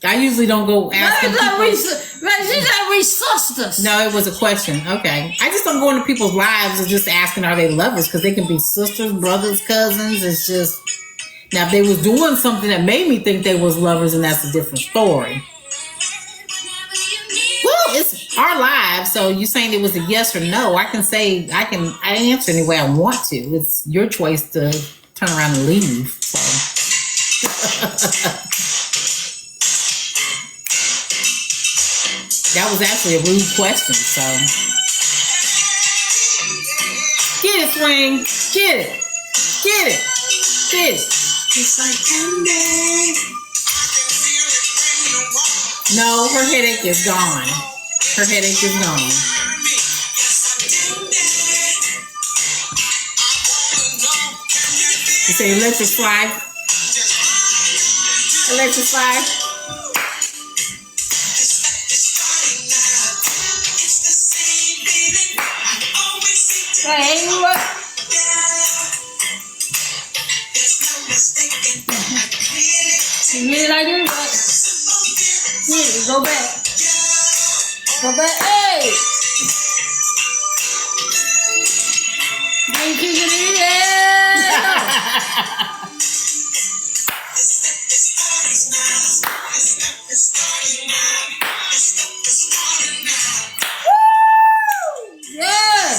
I usually don't go asking people. She said we sisters. No, it was a question. Okay. I just don't go into people's lives and just asking are they lovers because they can be sisters, brothers, cousins. It's just, now if they was doing something that made me think they was lovers, and that's a different story. Well, it's our lives, so you saying it was a yes or no. I can answer any way I want to. It's your choice to turn around and leave. So that was actually a rude question, so. Get it, Swing. Get it. Get it. Get it. It's like candy. No, her headache is gone. Her headache is gone. You say electric slide. Electric slide. Hey, what? You really like it? Yeah, go back. Go back. Hey! Ain't kicking it in. Woo! Yeah!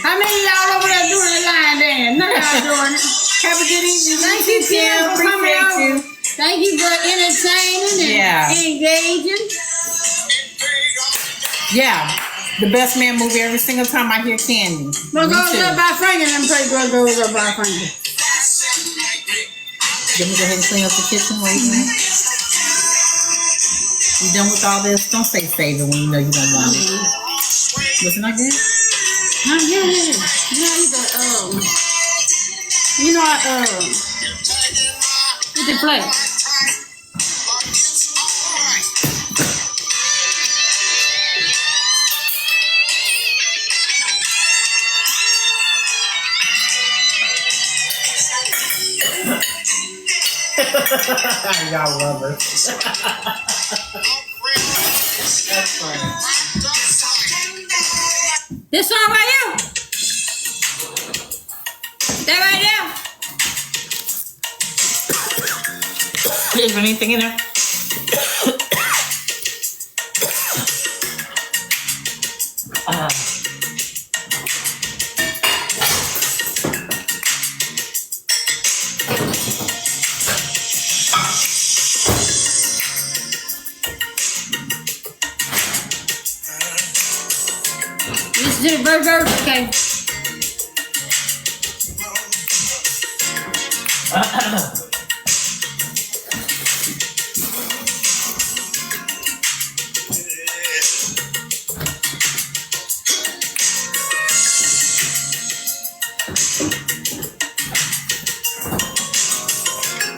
How many of y'all over there doing the line dance? None of y'all doing it. Have a good evening. Thank you, Kim, for coming Appreciate over. you. Thank you for entertaining Yeah. and engaging. Yeah. The best man movie every single time I hear Candy. What Me goes too. up by Frank and them play what goes up by Frank. Let me go ahead and clean up the kitchen. What you doing? You done with all this? Don't say save it when you know you don't want it. Wasn't I good? Yeah. You know, you can play. Y'all lovers. That's funny. This song right here. That right there. Is there anything in there? Listen to the verse, okay.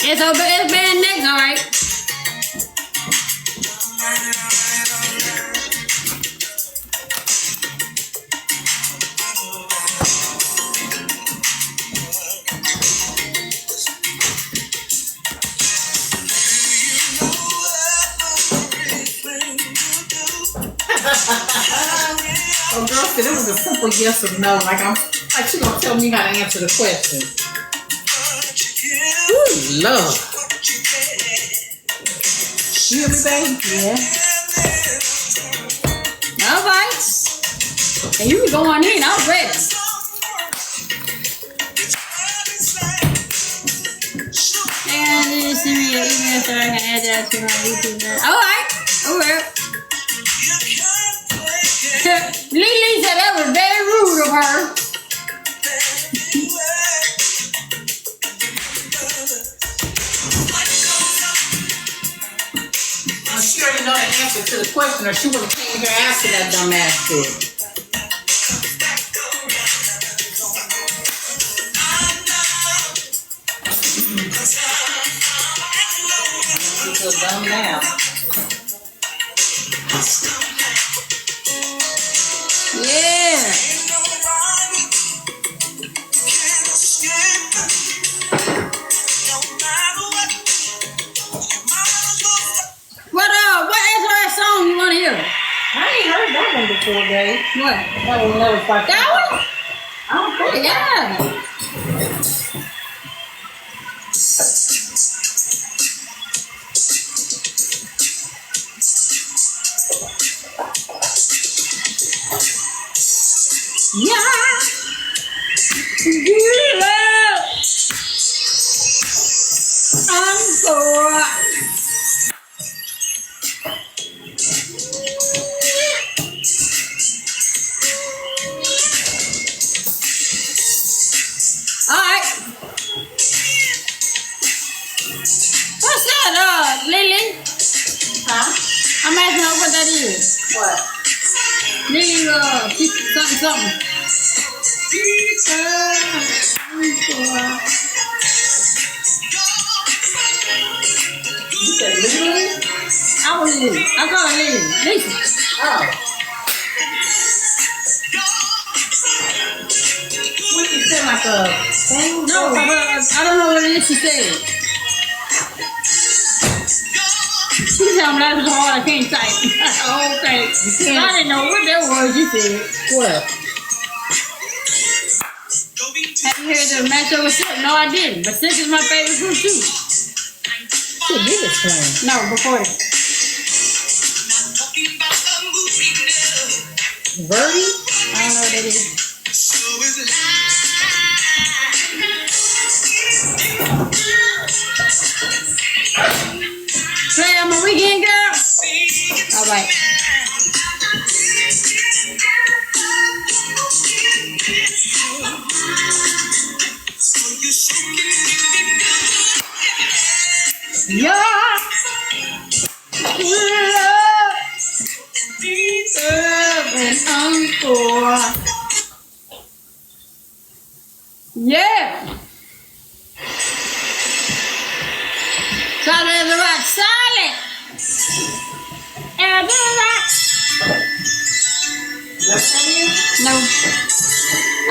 It's band next, all right. Oh, girl said it was a simple yes or no. Like she gonna tell me how to answer the question. Ooh, love. You hear me, baby? Yeah. All right. And you can go on in. I'm ready. And send me your email so I can add that to my YouTube. All right. Lily said that was very rude of her. She already know the answer to the question, or she would have came here after that dumbass shit. You feel dumb now. Yeah. What SOS song you want to hear? I ain't heard that one before, babe. What? That one never fucked. That one? I don't think. Yeah. Yeah. Good love. I'm so Alright. What's that, Lily? Huh? I'm asking her what that is. What? Lily, something. You said literally? I was Lily. I call her Lily. Lisa. Oh. What you said, like a thing? No, but I don't know what it is she said. She told me that was hard. I can't type. Okay. I didn't know what that was you said. What? Have you heard the match over Silk? No, I didn't. But Silk is my favorite group too. She did explain. No, before that. Verdi? I don't know what that is.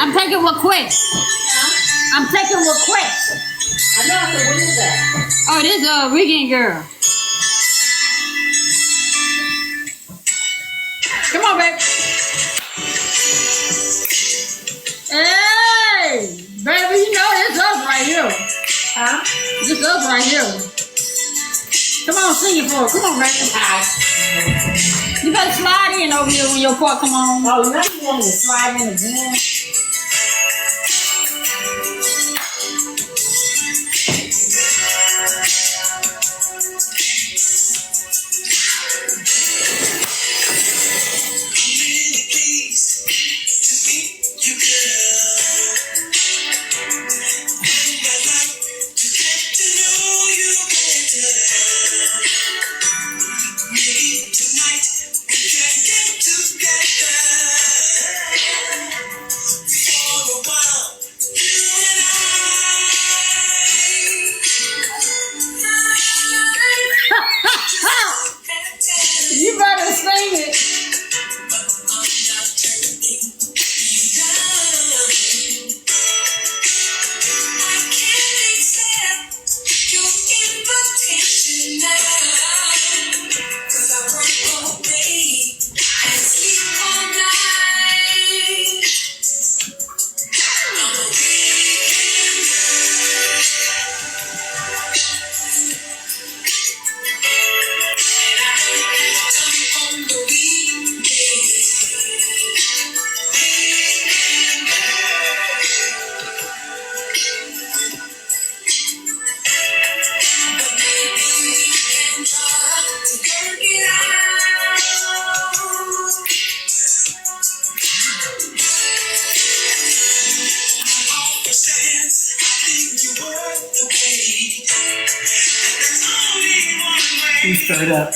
I'm taking requests. I'm taking requests. I know. So what is that? Oh, this weekend girl. Come on, baby. Hey, baby, you know it's us right here. Huh? This us right here. Come on, sing it for us. Come on, baby. You better slide in over here when your part come on. Oh, now you want me to slide in again? You better sing it. You stirred up.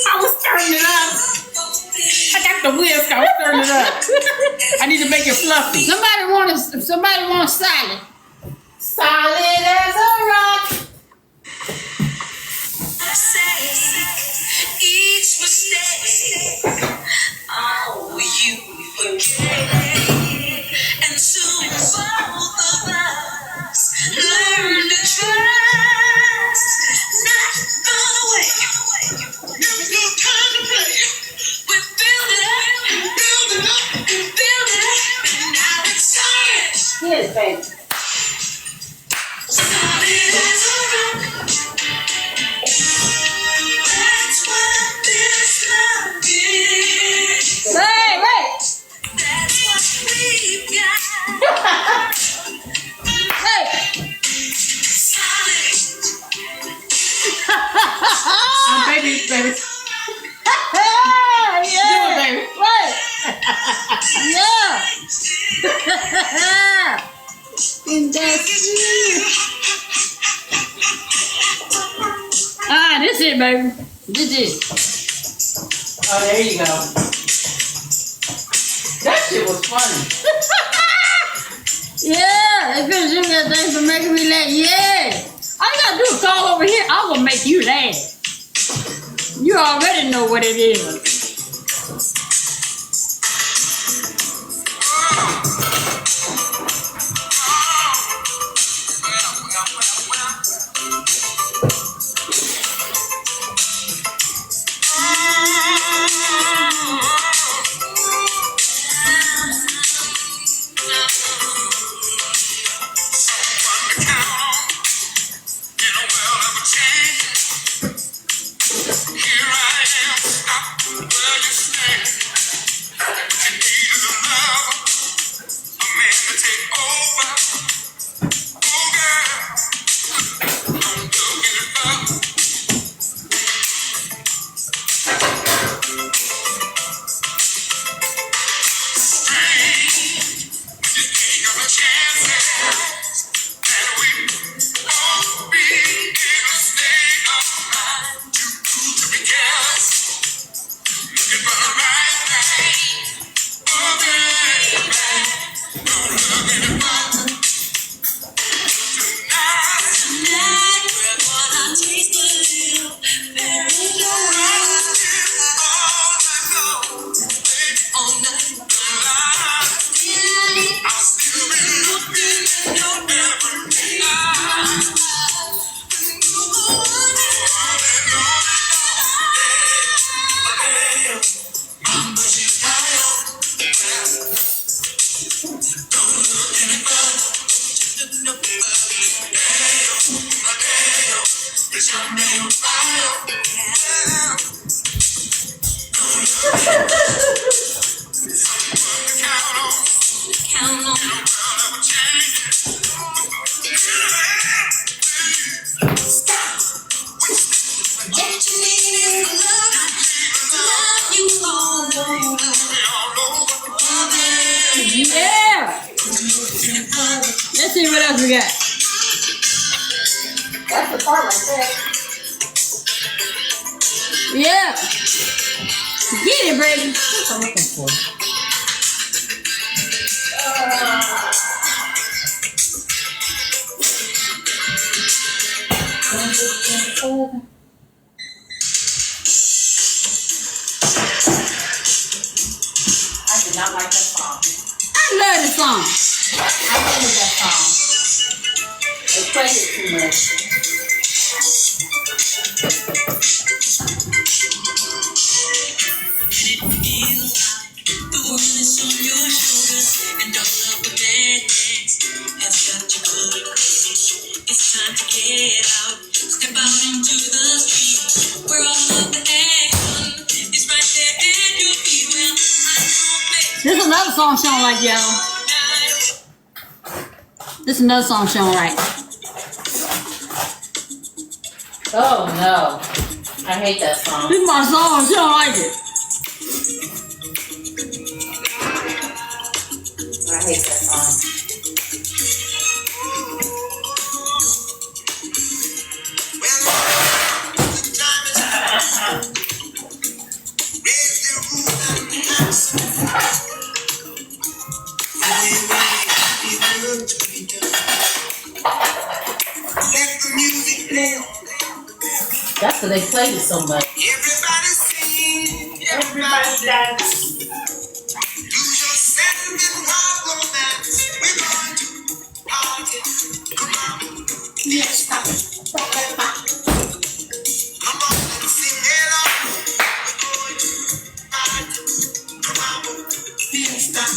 I was stirring it up. I got the whisk. I was stirring it up. I need to make it fluffy. Somebody want salad. Solid as a rock. Each mistake, oh, you forget, and soon both of us learn to trust. Not gonna wait, never got time to play. We build it up, and build it up, and build it up, and now it's solid. Yes, baby. Solid as a rock. That's what this love is. Hey, wait. That's what we've got. Hey. Solid. Baby. Yeah. Do it, baby. Wait. Yeah. And that's this it, baby. This it. Oh, there you go. That shit was funny. Yeah, it's gonna do that thing for making me laugh. Yeah. All you gotta do is call over here. I will make you laugh. You already know what it is. Yeah. Let's see what else we got. That's the part right there. Yeah. Get it, Brady. That's what I'm looking for. I did not like that song. I love the song. I hated that song. They played it too much. There's another song she don't like, y'all. This is another song she don't like. Oh no. I hate that song. This is my song. She don't like it. I hate that song. That's because they played it so much. Everybody sing, everybody dance. Lose yourself in wild romance. We're going to party. Come on, let's stop. Come on and sing it all. We're going to party. Come on, let's stop.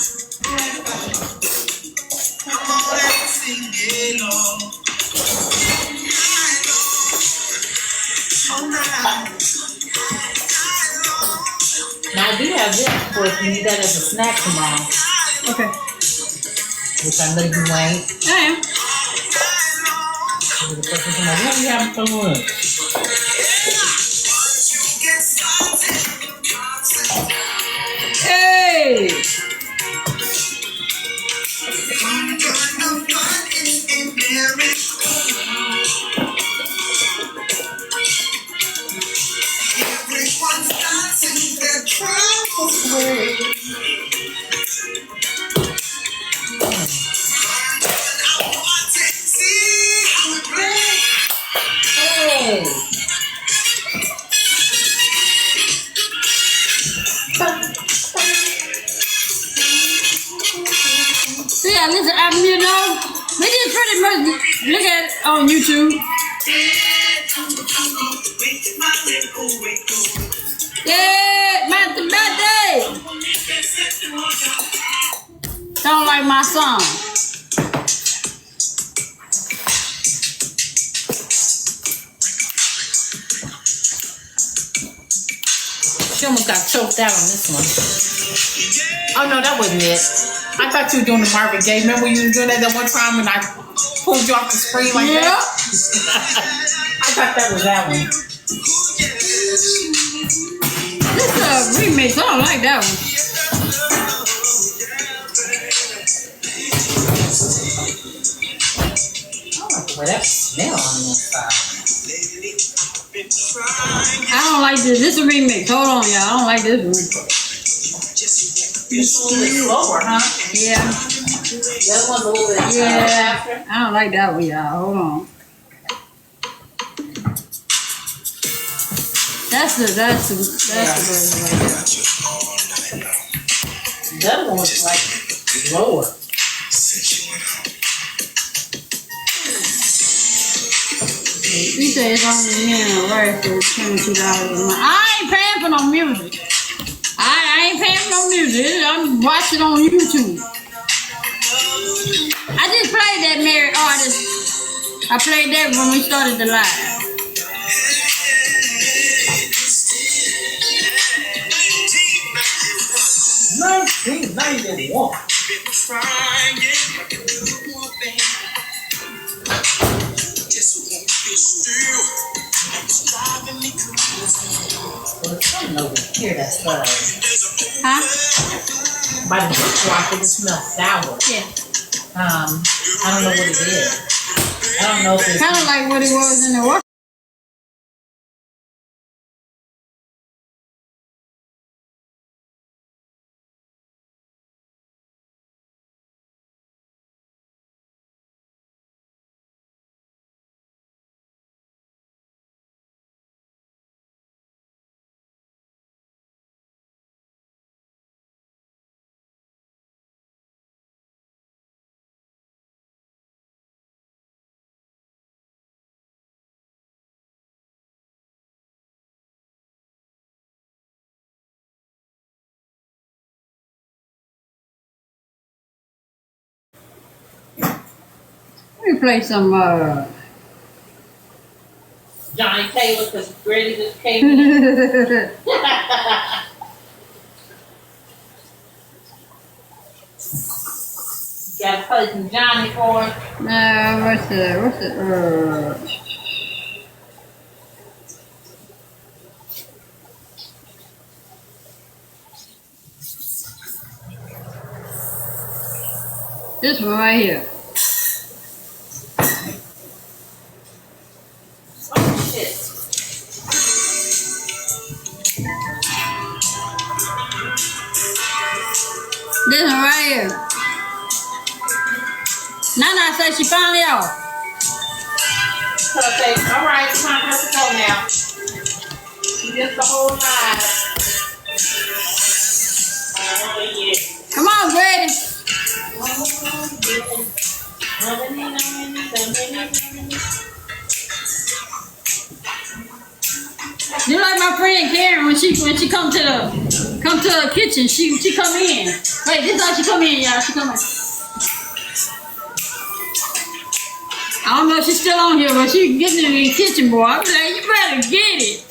Come on and sing it all. Now I do have this for if you need that as a snack tomorrow. Okay. Which I know you ain't. I am. The person tomorrow, what are you having for lunch? Hey. Everyone's dancing their troubles away. See how we play. Hey! See, I listen, you know, we just pretty much look at it on YouTube. Yeah, my birthday. Don't like my song. She almost got choked out on this one. Oh no, that wasn't it. I thought you were doing the Marvin Gaye. Remember when you were doing that one time when I pulled you off the screen like that? I thought that was that one. This is a remix. I don't like that one. Well, that smell on the inside. I don't like this. This is a remix. Hold on, y'all. I don't like this one. It's a little bit slower, huh? Yeah. That one a little bit faster. I don't like that one, y'all. Hold on. That's the version right there. The other one was like lower. You say it's only me and a wife for $22 a month. I ain't paying for no music. I ain't paying for no music. I'm watching on YouTube. I just played that Mary Artist. I played that when we started the live. Well, it's something over here that's Huh? by the dishwasher, it smells sour. Yeah. I don't know what it is. I don't know if it's Kind of like what it was in the water. Let me play some, Johnny Taylor because Grady just came in. You gotta play some Johnny for us. what's the, this one right here. Oh shit. This one right here. Nana said she finally off. So I say, all right, it's time for us to go now. Just the whole night. Oh yeah. Come on, Grady. You like my friend Karen when she come to the kitchen, she come in. Wait, this is how she come in, y'all. She come in. I don't know if she's still on here, but she getting in the kitchen, boy. I'm like, you better get it.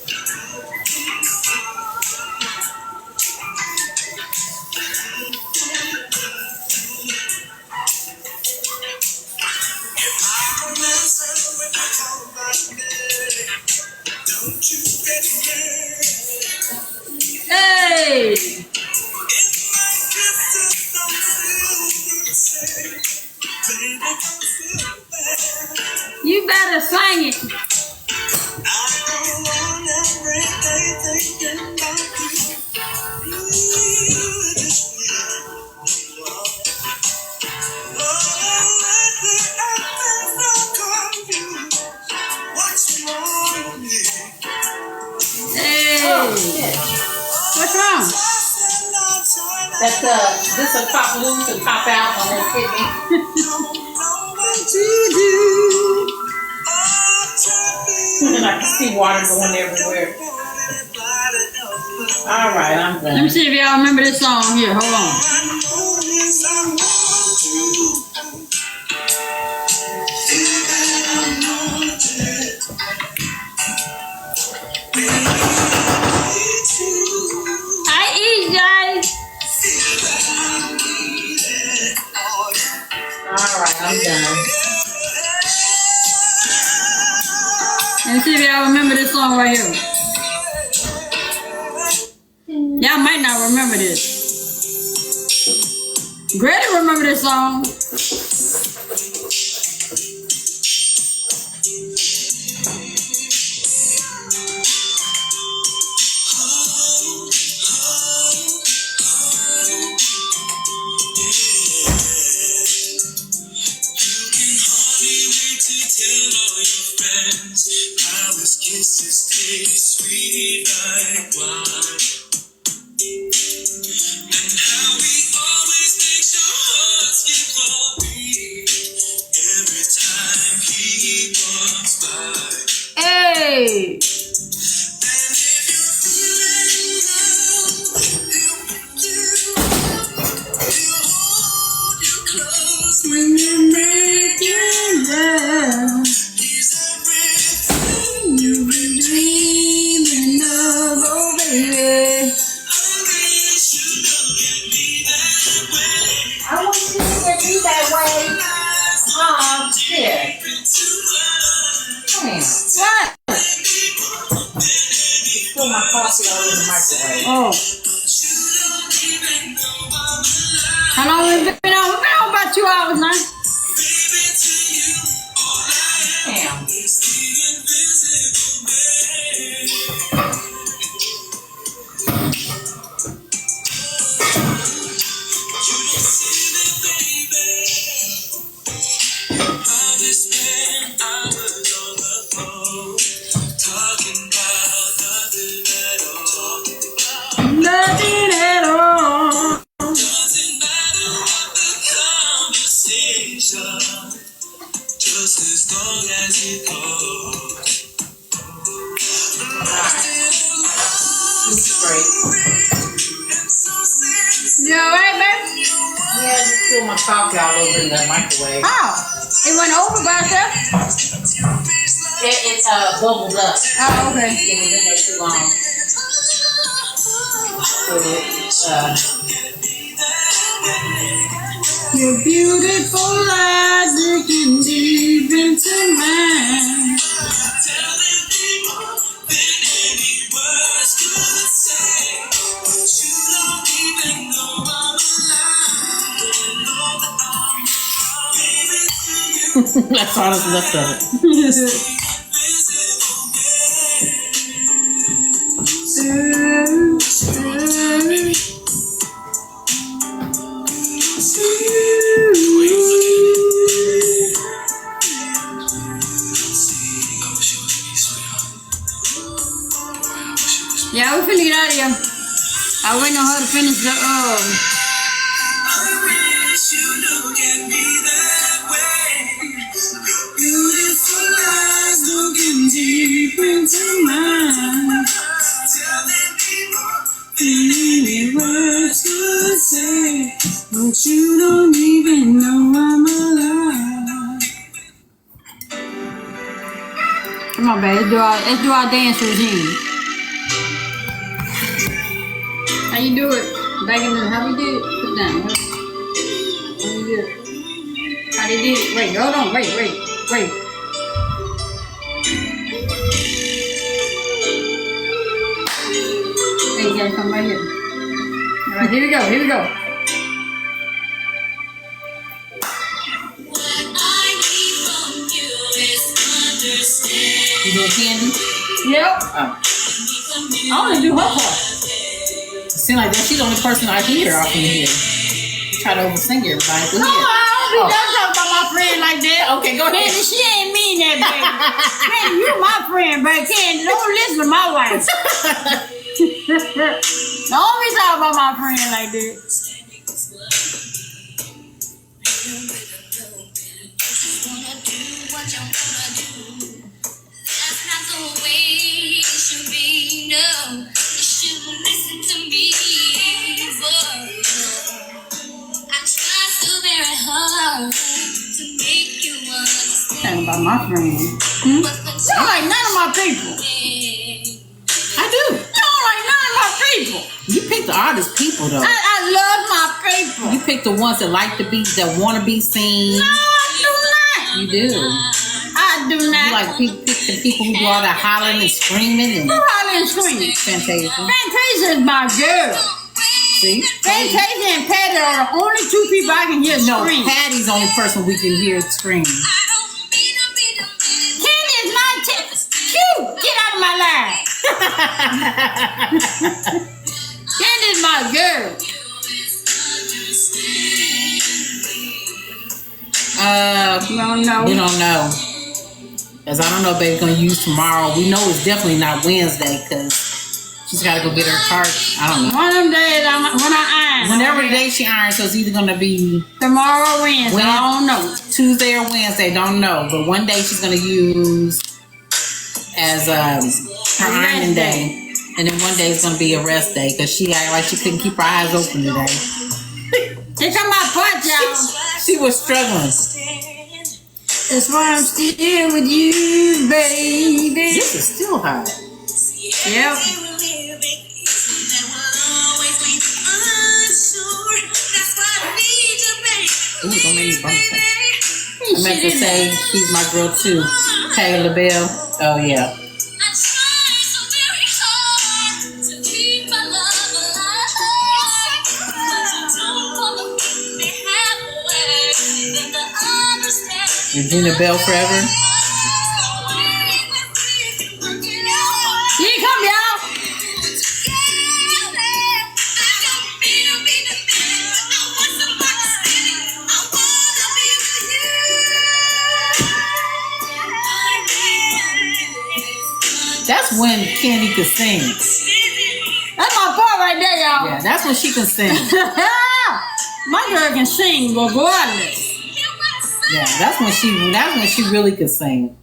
Hey! You better sing it. Hey! Oh shit. What's wrong? That's this will pop loose and pop out on that kidney. And I can see water going everywhere. All right, I'm Let me done. see if y'all remember this song here. Hold on. Hi, EJ. All right, I'm done. Let me see if y'all remember this song right here. Y'all might not remember this. Greta remember this song. When you're making love, you've been dreaming of, oh baby. I want you to get me that way. Oh, shit. Damn. What? Put my coffee all in the microwave. Oh. How long has it been on? We've been on about 2 hours now. Damn. Nothing at all. Just as long as it goes. Straight. You alright, baby? Yeah, I just threw my coffee all over in the microwave. Oh, it went over by itself? It bubbled up. Oh, okay. It was in there too long. Your beautiful eyes looking deep into mine. That's all that's left of it. Yeah, we finna get out of here. I waiting on her to finish the beautiful eyes looking deep into mine. Any words to say, but you don't even know I'm alive. Come on, baby, let's do our dance routine. How you do it? Back in the, how we did it? Put down. How you do it? How they did it? Wait, hold on, wait. Hey, you gotta come right here. Alright, here we go. You doing candy? Yep. Oh. I wanna do her part. Seems like that she's the only person I hear off in here. Try to oversing everybody. Go No, ahead. I don't talk about my friend like that. Okay, go ahead. Candy, she ain't mean that, baby. Candy, you my friend, but Candy, don't listen to my wife. Don't be talking about my friend like that. Talking about my friend. You don't like none of my people. I do. You don't like none of my people. You pick the artist people though. I love my people. You pick the ones that like to be, that want to be seen. No, I do not. You do. I do not. You like pick the people who do all that hollering and screaming and Who hollering and screaming? Fantasia. Fantasia is my girl. See? Fantasia and Patty are the only two people I can hear No, scream. Patty's the only person we can hear scream. Candy is my cute. Get out of my life. Candy is my girl. You don't know. We don't know. Because I don't know if baby's going to use tomorrow. We know it's definitely not Wednesday because she's got to go get her card. I don't know. One of them days when I iron. Whenever the day she irons, so it's either going to be Tomorrow or Wednesday. I don't know. Tuesday or Wednesday, don't know. But one day she's going to use as her ironing day. And then one day is going to be a rest day because she act like she couldn't keep her eyes open today. Here come my part, y'all. She was struggling. That's why I'm still with you, baby. This is still hot. Yep. Ooh, don't make me burn that. I meant to say she's my girl too. Patti LaBelle. Oh yeah. Regina Bell forever. Here you come, y'all. That's when Candy could sing. That's my part right there, y'all. Yeah, that's when she can sing. My girl can sing regardless. Yeah, that's when she really could sing.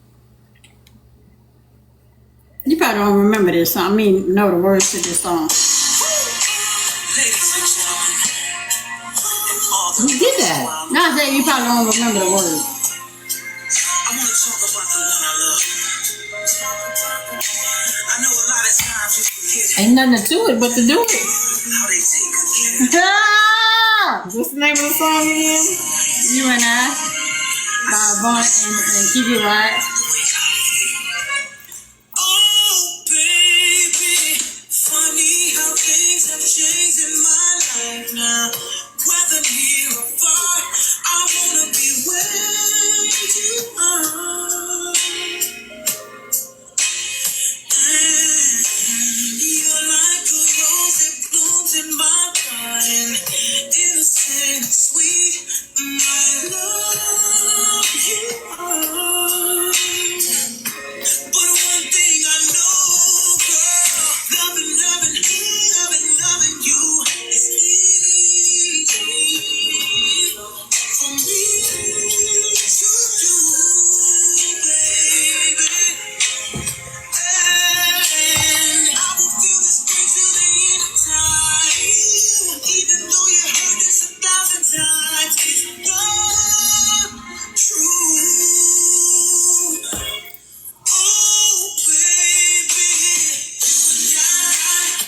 You probably don't remember this song. I mean, know the words to this song. Who did that? No, I said you probably don't remember the words. I want to talk about the one I love. I know a lot of times you forget Ain't nothing to it but to do it. how they take good care of What's the name of the song again? You and I, by Bon and Keep It Right. Oh, baby, funny how things have changed in my life now. Whether near or far, I wanna be where you are. And you're like a rose that blooms in my garden, innocent and sweet. My love, you are. But one thing I know, girl, loving you is easy for me to do, baby. And I will feel this way till the end of time. Even though you heard this 1,000 times, it's the truth. Oh, baby, you and I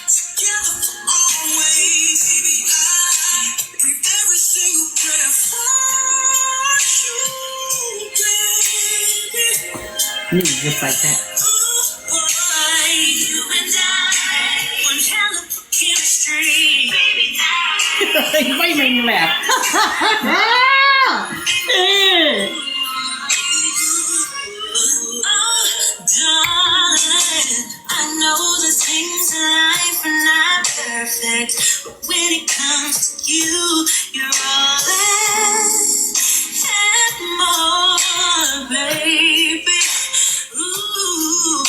together for always. Baby, I breathe every single breath for you, baby. Just like that. Oh, boy, you and I, one hell of a chemistry. Baby, Why you make me laugh? darling, I know the things in life are not perfect, but when it comes to you, you're all and more, baby. Ooh,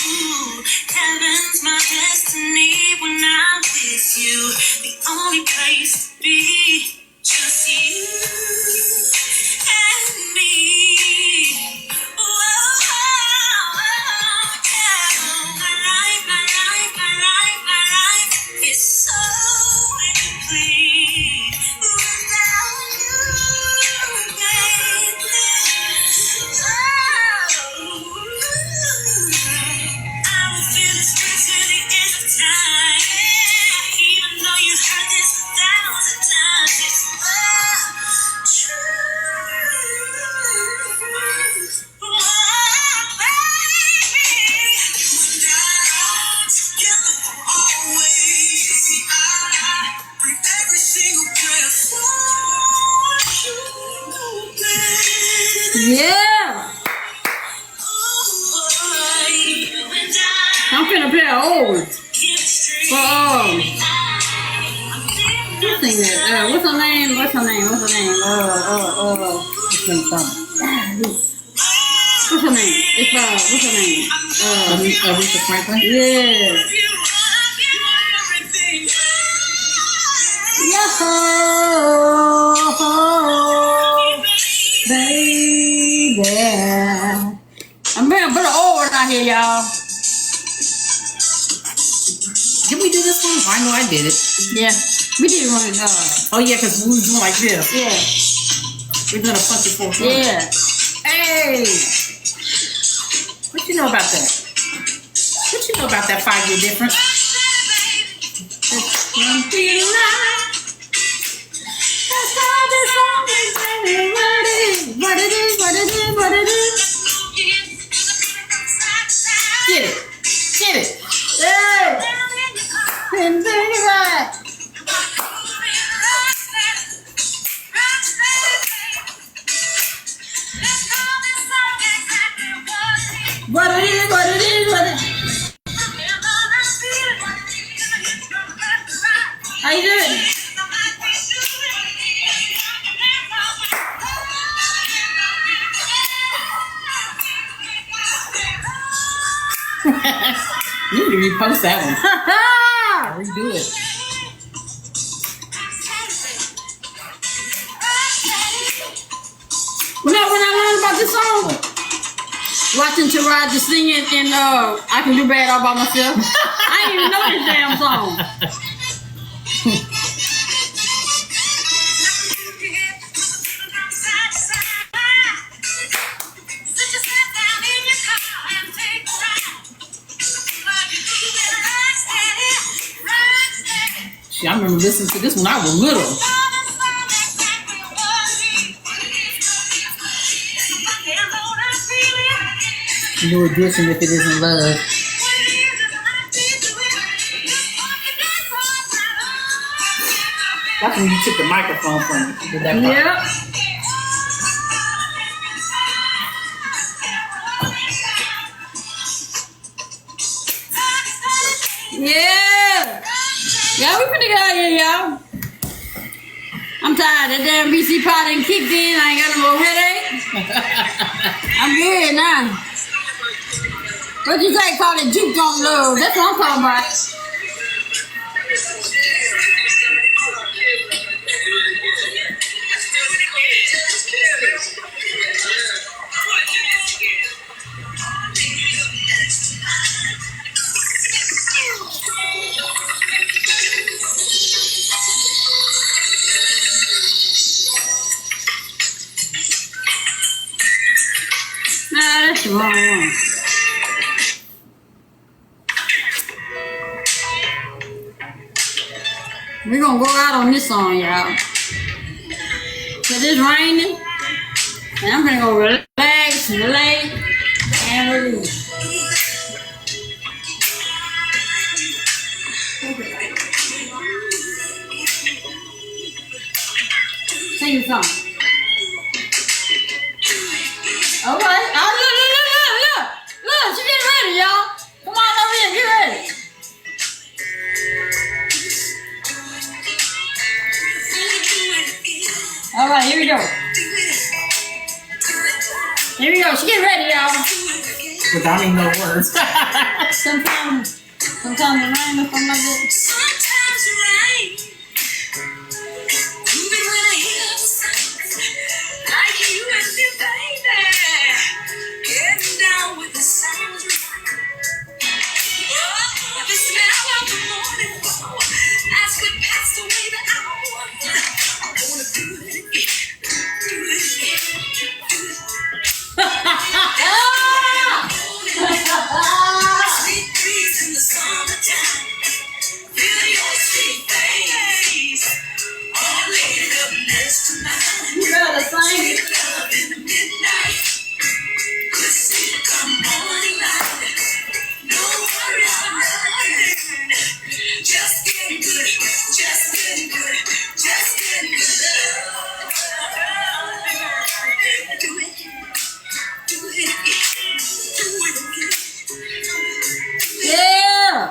heaven's my destiny when I'm with you. The only place to be, just you and me. Whoa, yeah. My life is so incomplete without you, baby. I will feel this way till the end of time. Even though you heard this 1,000 times, it's the truth. Oh, baby, you and I together for always. I breathe every single breath for you, baby. Yeah. I'm finna play an old. Who sing that? What's her name? What's her name? What's her name? It's what's her name? Aretha Franklin? Yeah. Yo-ho, baby. I'm gonna put an old one out here, y'all. Did we do this one? I know I did it. Yeah, we did one. Oh yeah, because we was doing like this. Yeah. We're gonna punch it for fun. Yeah. Hey! What you know about that? What you know about that 5-year difference? What it is. Get it. Get it. Hey! And think about it. What it is. How you doing? You need to repost that one. Redo it. When I learned about this song, watching Taraji sing it and I Can Do Bad All By Myself, I didn't even know this damn song. Shit, I remember listening to this when I was little. No addition if it isn't love. That's when you took the microphone from me. Did that part. Yep. Yeah. Y'all, we finna get out of here, y'all. I'm tired. That damn BC pot ain't kicked in. I ain't got no more headache. I'm good now. What you say? Call it juke on love. That's what I'm talking about. Nah, that's the wrong one. We're gonna go out on this song, y'all. Cause it's raining. And I'm gonna go relax, relate, and release. Sing the song. Alright. Oh, look, she getting ready, y'all. Come on over here, get ready. Alright, here we go. Here we go, she getting ready, y'all. Without even no words. Sometimes it rains or something like that. Sometimes it rains. Even when I hear the sounds like you and me, baby, getting down with the sounds right. Oh, the smell of the morning as we passed away the hour. I wanna do it again. Do it again. Sweet breeze in the summertime. Feel your sweet face. All laid up next to mine. You better sing. Sweet love in the midnight. Good sleep come morning light. No worries for nothing. Just getting good. Just getting good. Just getting good. Do it. Do it again. Do it again. Yeah.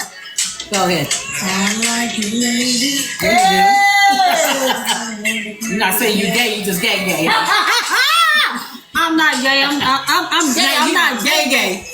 Go ahead. I'm like you, lady. There you do. You're not saying you gay, you just gay. I'm not gay. I'm gay. I'm not gay.